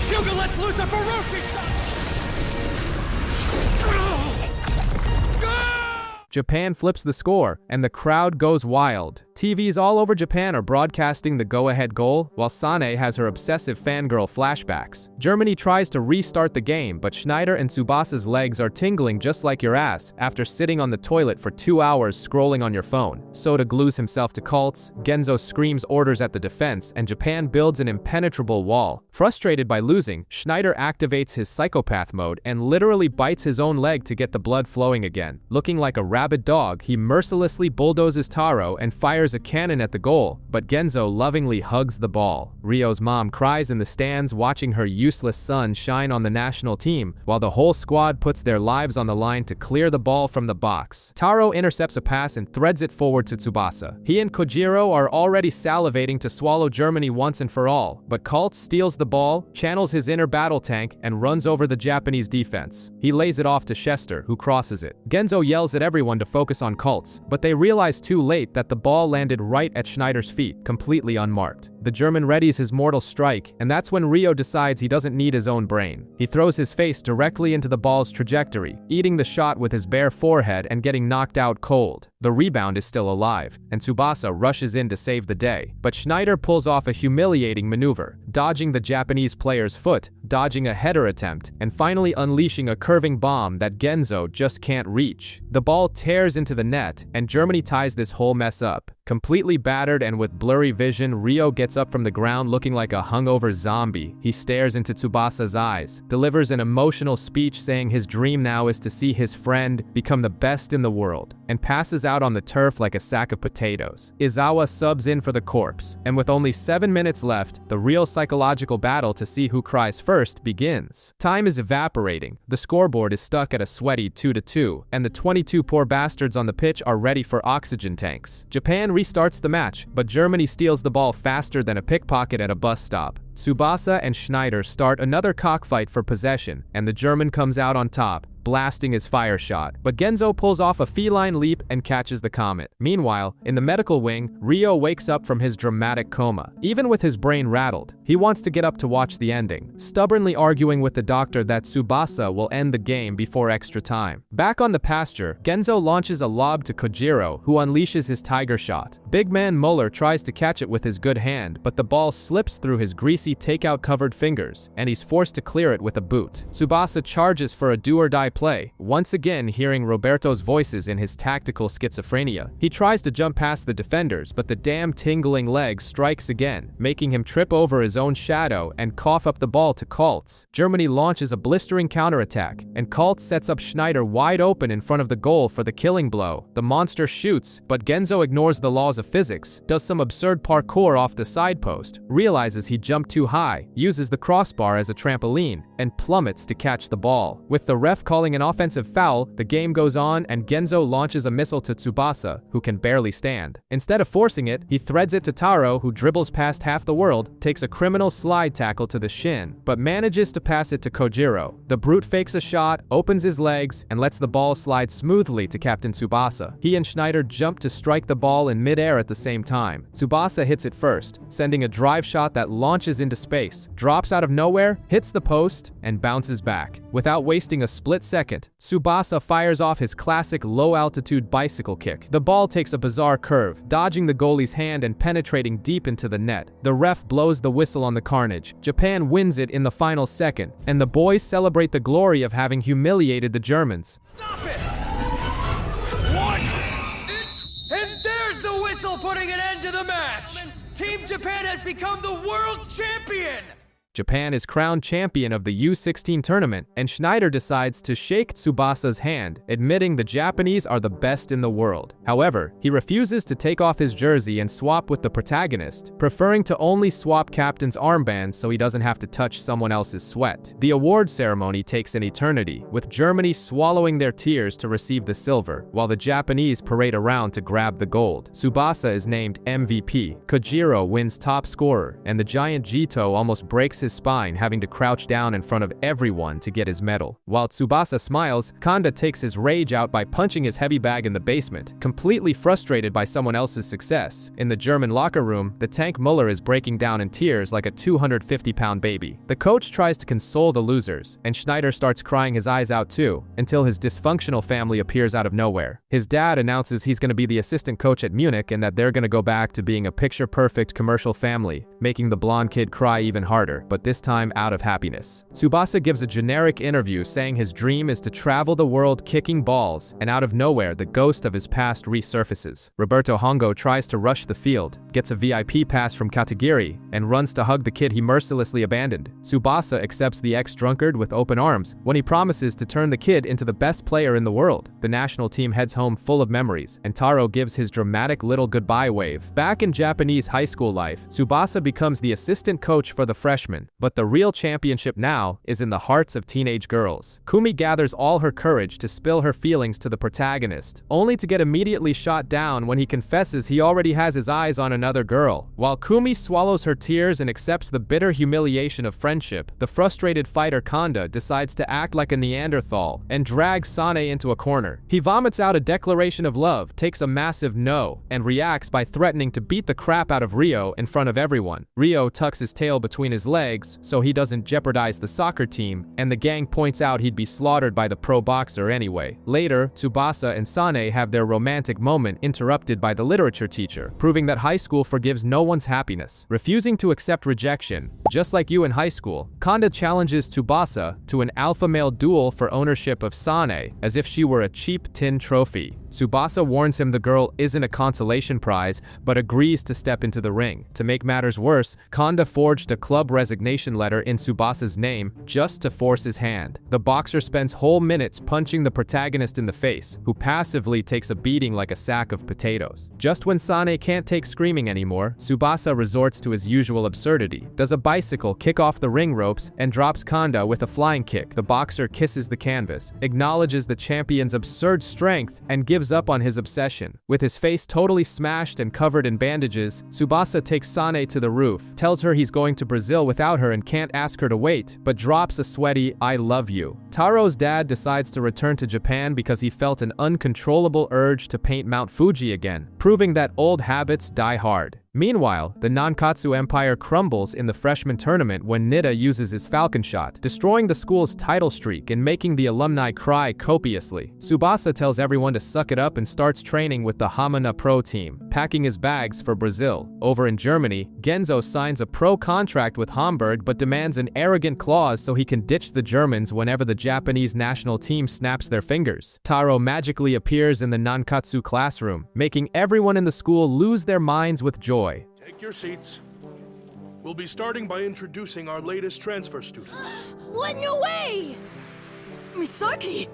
Hugo lets loose a ferocious shot! Japan flips the score, and the crowd goes wild. TVs all over Japan are broadcasting the go-ahead goal, while Sane has her obsessive fangirl flashbacks. Germany tries to restart the game, but Schneider and Tsubasa's legs are tingling just like your ass after sitting on the toilet for 2 hours scrolling on your phone. Soda glues himself to Kaltz, Genzo screams orders at the defense, and Japan builds an impenetrable wall. Frustrated by losing, Schneider activates his psychopath mode and literally bites his own leg to get the blood flowing again. Looking like a rabid dog, he mercilessly bulldozes Taro and fires a cannon at the goal, but Genzo lovingly hugs the ball. Ryo's mom cries in the stands watching her useless son shine on the national team, while the whole squad puts their lives on the line to clear the ball from the box. Taro intercepts a pass and threads it forward to Tsubasa. He and Kojiro are already salivating to swallow Germany once and for all, but Kaltz steals the ball, channels his inner battle tank, and runs over the Japanese defense. He lays it off to Chester, who crosses it. Genzo yells at everyone to focus on Kaltz, but they realize too late that the ball landed right at Schneider's feet, completely unmarked. The German readies his mortal strike, and that's when Ryo decides he doesn't need his own brain. He throws his face directly into the ball's trajectory, eating the shot with his bare forehead and getting knocked out cold. The rebound is still alive, and Tsubasa rushes in to save the day, but Schneider pulls off a humiliating maneuver, dodging the Japanese player's foot, dodging a header attempt, and finally unleashing a curving bomb that Genzo just can't reach. The ball tears into the net, and Germany ties this whole mess up. Completely battered and with blurry vision, Ryo gets up from the ground looking like a hungover zombie. He stares into Tsubasa's eyes, delivers an emotional speech saying his dream now is to see his friend become the best in the world, and passes out on the turf like a sack of potatoes. Izawa subs in for the corpse, and with only 7 minutes left, the real psychological battle to see who cries first begins. Time is evaporating, the scoreboard is stuck at a sweaty 2-2, and the 22 poor bastards on the pitch are ready for oxygen tanks. Japan restarts the match, but Germany steals the ball faster than a pickpocket at a bus stop. Tsubasa and Schneider start another cockfight for possession, and the German comes out on top, blasting his fire shot, but Genzo pulls off a feline leap and catches the comet. Meanwhile, in the medical wing, Ryo wakes up from his dramatic coma. Even with his brain rattled, he wants to get up to watch the ending, stubbornly arguing with the doctor that Tsubasa will end the game before extra time. Back on the pasture, Genzo launches a lob to Kojiro, who unleashes his tiger shot. Big man Muller tries to catch it with his good hand, but the ball slips through his greasy takeout-covered fingers, and he's forced to clear it with a boot. Tsubasa charges for a do-or-die play, once again hearing Roberto's voices in his tactical schizophrenia. He tries to jump past the defenders, but the damn tingling leg strikes again, making him trip over his own shadow and cough up the ball to Kaltz. Germany launches a blistering counterattack, and Kaltz sets up Schneider wide open in front of the goal for the killing blow. The monster shoots, but Genzo ignores the laws of physics, does some absurd parkour off the side post, realizes he jumped too high, uses the crossbar as a trampoline, and plummets to catch the ball. With the ref calling an offensive foul, the game goes on and Genzo launches a missile to Tsubasa, who can barely stand. Instead of forcing it, he threads it to Taro, who dribbles past half the world, takes a criminal slide tackle to the shin, but manages to pass it to Kojiro. The brute fakes a shot, opens his legs, and lets the ball slide smoothly to Captain Tsubasa. He and Schneider jump to strike the ball in midair at the same time. Tsubasa hits it first, sending a drive shot that launches into space, drops out of nowhere, hits the post, and bounces back. Without wasting a split second, Tsubasa fires off his classic low-altitude bicycle kick. The ball takes a bizarre curve, dodging the goalie's hand and penetrating deep into the net. The ref blows the whistle on the carnage. Japan wins it in the final second, and the boys celebrate the glory of having humiliated the Germans. Stop it! What? And there's the whistle putting an end to the match! Team Japan has become the world champion! Japan is crowned champion of the U16 tournament, and Schneider decides to shake Tsubasa's hand, admitting the Japanese are the best in the world. However, he refuses to take off his jersey and swap with the protagonist, preferring to only swap captain's armbands so he doesn't have to touch someone else's sweat. The award ceremony takes an eternity, with Germany swallowing their tears to receive the silver, while the Japanese parade around to grab the gold. Tsubasa is named MVP, Kojiro wins top scorer, and the giant Jito almost breaks his spine, having to crouch down in front of everyone to get his medal. While Tsubasa smiles, Kanda takes his rage out by punching his heavy bag in the basement, completely frustrated by someone else's success. In the German locker room, the tank Muller is breaking down in tears like a 250-pound baby. The coach tries to console the losers, and Schneider starts crying his eyes out too, until his dysfunctional family appears out of nowhere. His dad announces he's going to be the assistant coach at Munich and that they're going to go back to being a picture-perfect commercial family, making the blonde kid cry even harder. but this time out of happiness. Tsubasa gives a generic interview saying his dream is to travel the world kicking balls, and out of nowhere, the ghost of his past resurfaces. Roberto Hongo tries to rush the field, gets a VIP pass from Katagiri, and runs to hug the kid he mercilessly abandoned. Tsubasa accepts the ex-drunkard with open arms when he promises to turn the kid into the best player in the world. The national team heads home full of memories, and Taro gives his dramatic little goodbye wave. Back in Japanese high school life, Tsubasa becomes the assistant coach for the freshmen, but the real championship now is in the hearts of teenage girls. Kumi gathers all her courage to spill her feelings to the protagonist, only to get immediately shot down when he confesses he already has his eyes on another girl. While Kumi swallows her tears and accepts the bitter humiliation of friendship, the frustrated fighter Kanda decides to act like a Neanderthal and drags Sane into a corner. He vomits out a declaration of love, takes a massive no, and reacts by threatening to beat the crap out of Ryo in front of everyone. Ryo tucks his tail between his legs so he doesn't jeopardize the soccer team, and the gang points out he'd be slaughtered by the pro boxer anyway. Later, Tsubasa and Sane have their romantic moment interrupted by the literature teacher, proving that high school forgives no one's happiness. Refusing to accept rejection, just like you in high school, Kanda challenges Tsubasa to an alpha male duel for ownership of Sane, as if she were a cheap tin trophy. Tsubasa warns him the girl isn't a consolation prize, but agrees to step into the ring. To make matters worse, Kanda forged a club resignation letter in Tsubasa's name just to force his hand. The boxer spends whole minutes punching the protagonist in the face, who passively takes a beating like a sack of potatoes. Just when Sane can't take screaming anymore, Tsubasa resorts to his usual absurdity, does a bicycle kick off the ring ropes, and drops Kanda with a flying kick. The boxer kisses the canvas, acknowledges the champion's absurd strength, and gives up on his obsession. With his face totally smashed and covered in bandages, Tsubasa takes Sane to the roof, tells her he's going to Brazil without her and can't ask her to wait, but drops a sweaty "I love you." Taro's dad decides to return to Japan because he felt an uncontrollable urge to paint Mount Fuji again, proving that old habits die hard. Meanwhile, the Nankatsu Empire crumbles in the freshman tournament when Nida uses his falcon shot, destroying the school's title streak and making the alumni cry copiously. Tsubasa tells everyone to suck it up and starts training with the Hamana Pro team, packing his bags for Brazil. Over in Germany, Genzo signs a pro contract with Hamburg but demands an arrogant clause so he can ditch the Germans whenever the Japanese national team snaps their fingers. Taro magically appears in the Nankatsu classroom, making everyone in the school lose their minds with joy. Take your seats. We'll be starting by introducing our latest transfer student. What? No way! Misaki!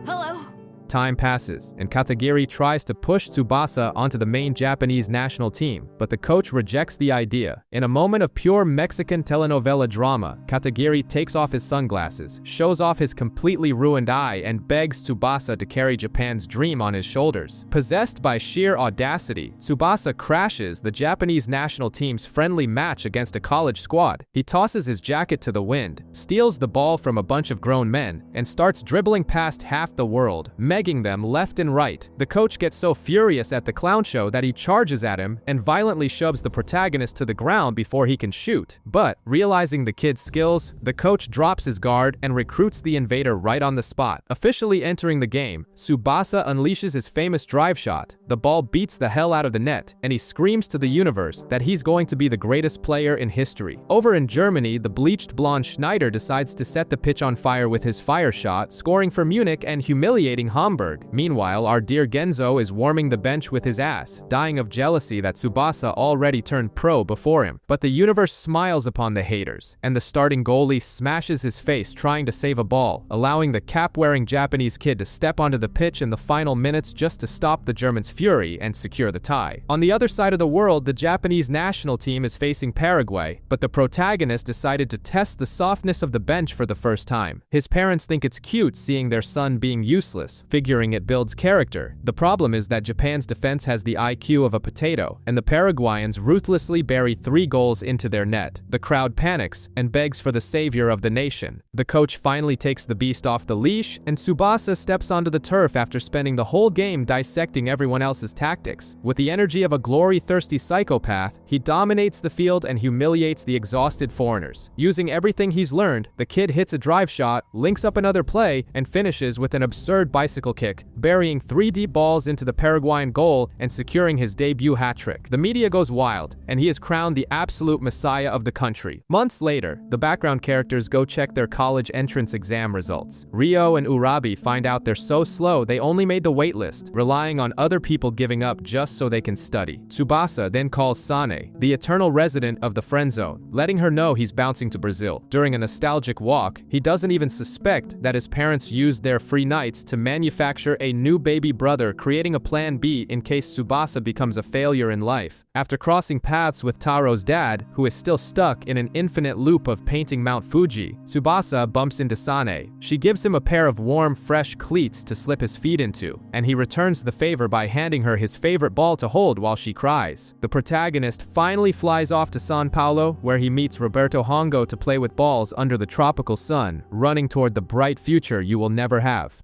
Hello. Time passes, and Katagiri tries to push Tsubasa onto the main Japanese national team, but the coach rejects the idea. In a moment of pure Mexican telenovela drama, Katagiri takes off his sunglasses, shows off his completely ruined eye, and begs Tsubasa to carry Japan's dream on his shoulders. Possessed by sheer audacity, Tsubasa crashes the Japanese national team's friendly match against a college squad. He tosses his jacket to the wind, steals the ball from a bunch of grown men, and starts dribbling past half the world, megging them left and right. The coach gets so furious at the clown show that he charges at him and violently shoves the protagonist to the ground before he can shoot. But, realizing the kid's skills, the coach drops his guard and recruits the invader right on the spot. Officially entering the game, Tsubasa unleashes his famous drive shot. The ball beats the hell out of the net, and he screams to the universe that he's going to be the greatest player in history. Over in Germany, the bleached blonde Schneider decides to set the pitch on fire with his fire shot, scoring for Munich and humiliating Hamburg. Meanwhile, our dear Genzo is warming the bench with his ass, dying of jealousy that Tsubasa already turned pro before him. But the universe smiles upon the haters, and the starting goalie smashes his face trying to save a ball, allowing the cap-wearing Japanese kid to step onto the pitch in the final minutes just to stop the Germans' fury and secure the tie. On the other side of the world, the Japanese national team is facing Paraguay, but the protagonist decided to test the softness of the bench for the first time. His parents think it's cute seeing their son being useless, figuring it builds character. The problem is that Japan's defense has the IQ of a potato, and the Paraguayans ruthlessly bury 3 goals into their net. The crowd panics and begs for the savior of the nation. The coach finally takes the beast off the leash, and Tsubasa steps onto the turf after spending the whole game dissecting everyone else's tactics. With the energy of a glory-thirsty psychopath, he dominates the field and humiliates the exhausted foreigners. Using everything he's learned, the kid hits a drive shot, links up another play, and finishes with an absurd bicycle bicycle kick, burying 3 deep balls into the Paraguayan goal and securing his debut hat-trick. The media goes wild, and he is crowned the absolute messiah of the country. Months later, the background characters go check their college entrance exam results. Ryo and Urabi find out they're so slow they only made the waitlist, relying on other people giving up just so they can study. Tsubasa then calls Sane, the eternal resident of the friend zone, letting her know he's bouncing to Brazil. During a nostalgic walk, he doesn't even suspect that his parents used their free nights to manufacture a new baby brother, creating a plan B in case Tsubasa becomes a failure in life. After crossing paths with Taro's dad, who is still stuck in an infinite loop of painting Mount Fuji, Tsubasa bumps into Sane. She gives him a pair of warm, fresh cleats to slip his feet into, and he returns the favor by handing her his favorite ball to hold while she cries. The protagonist finally flies off to São Paulo, where he meets Roberto Hongo to play with balls under the tropical sun, running toward the bright future you will never have.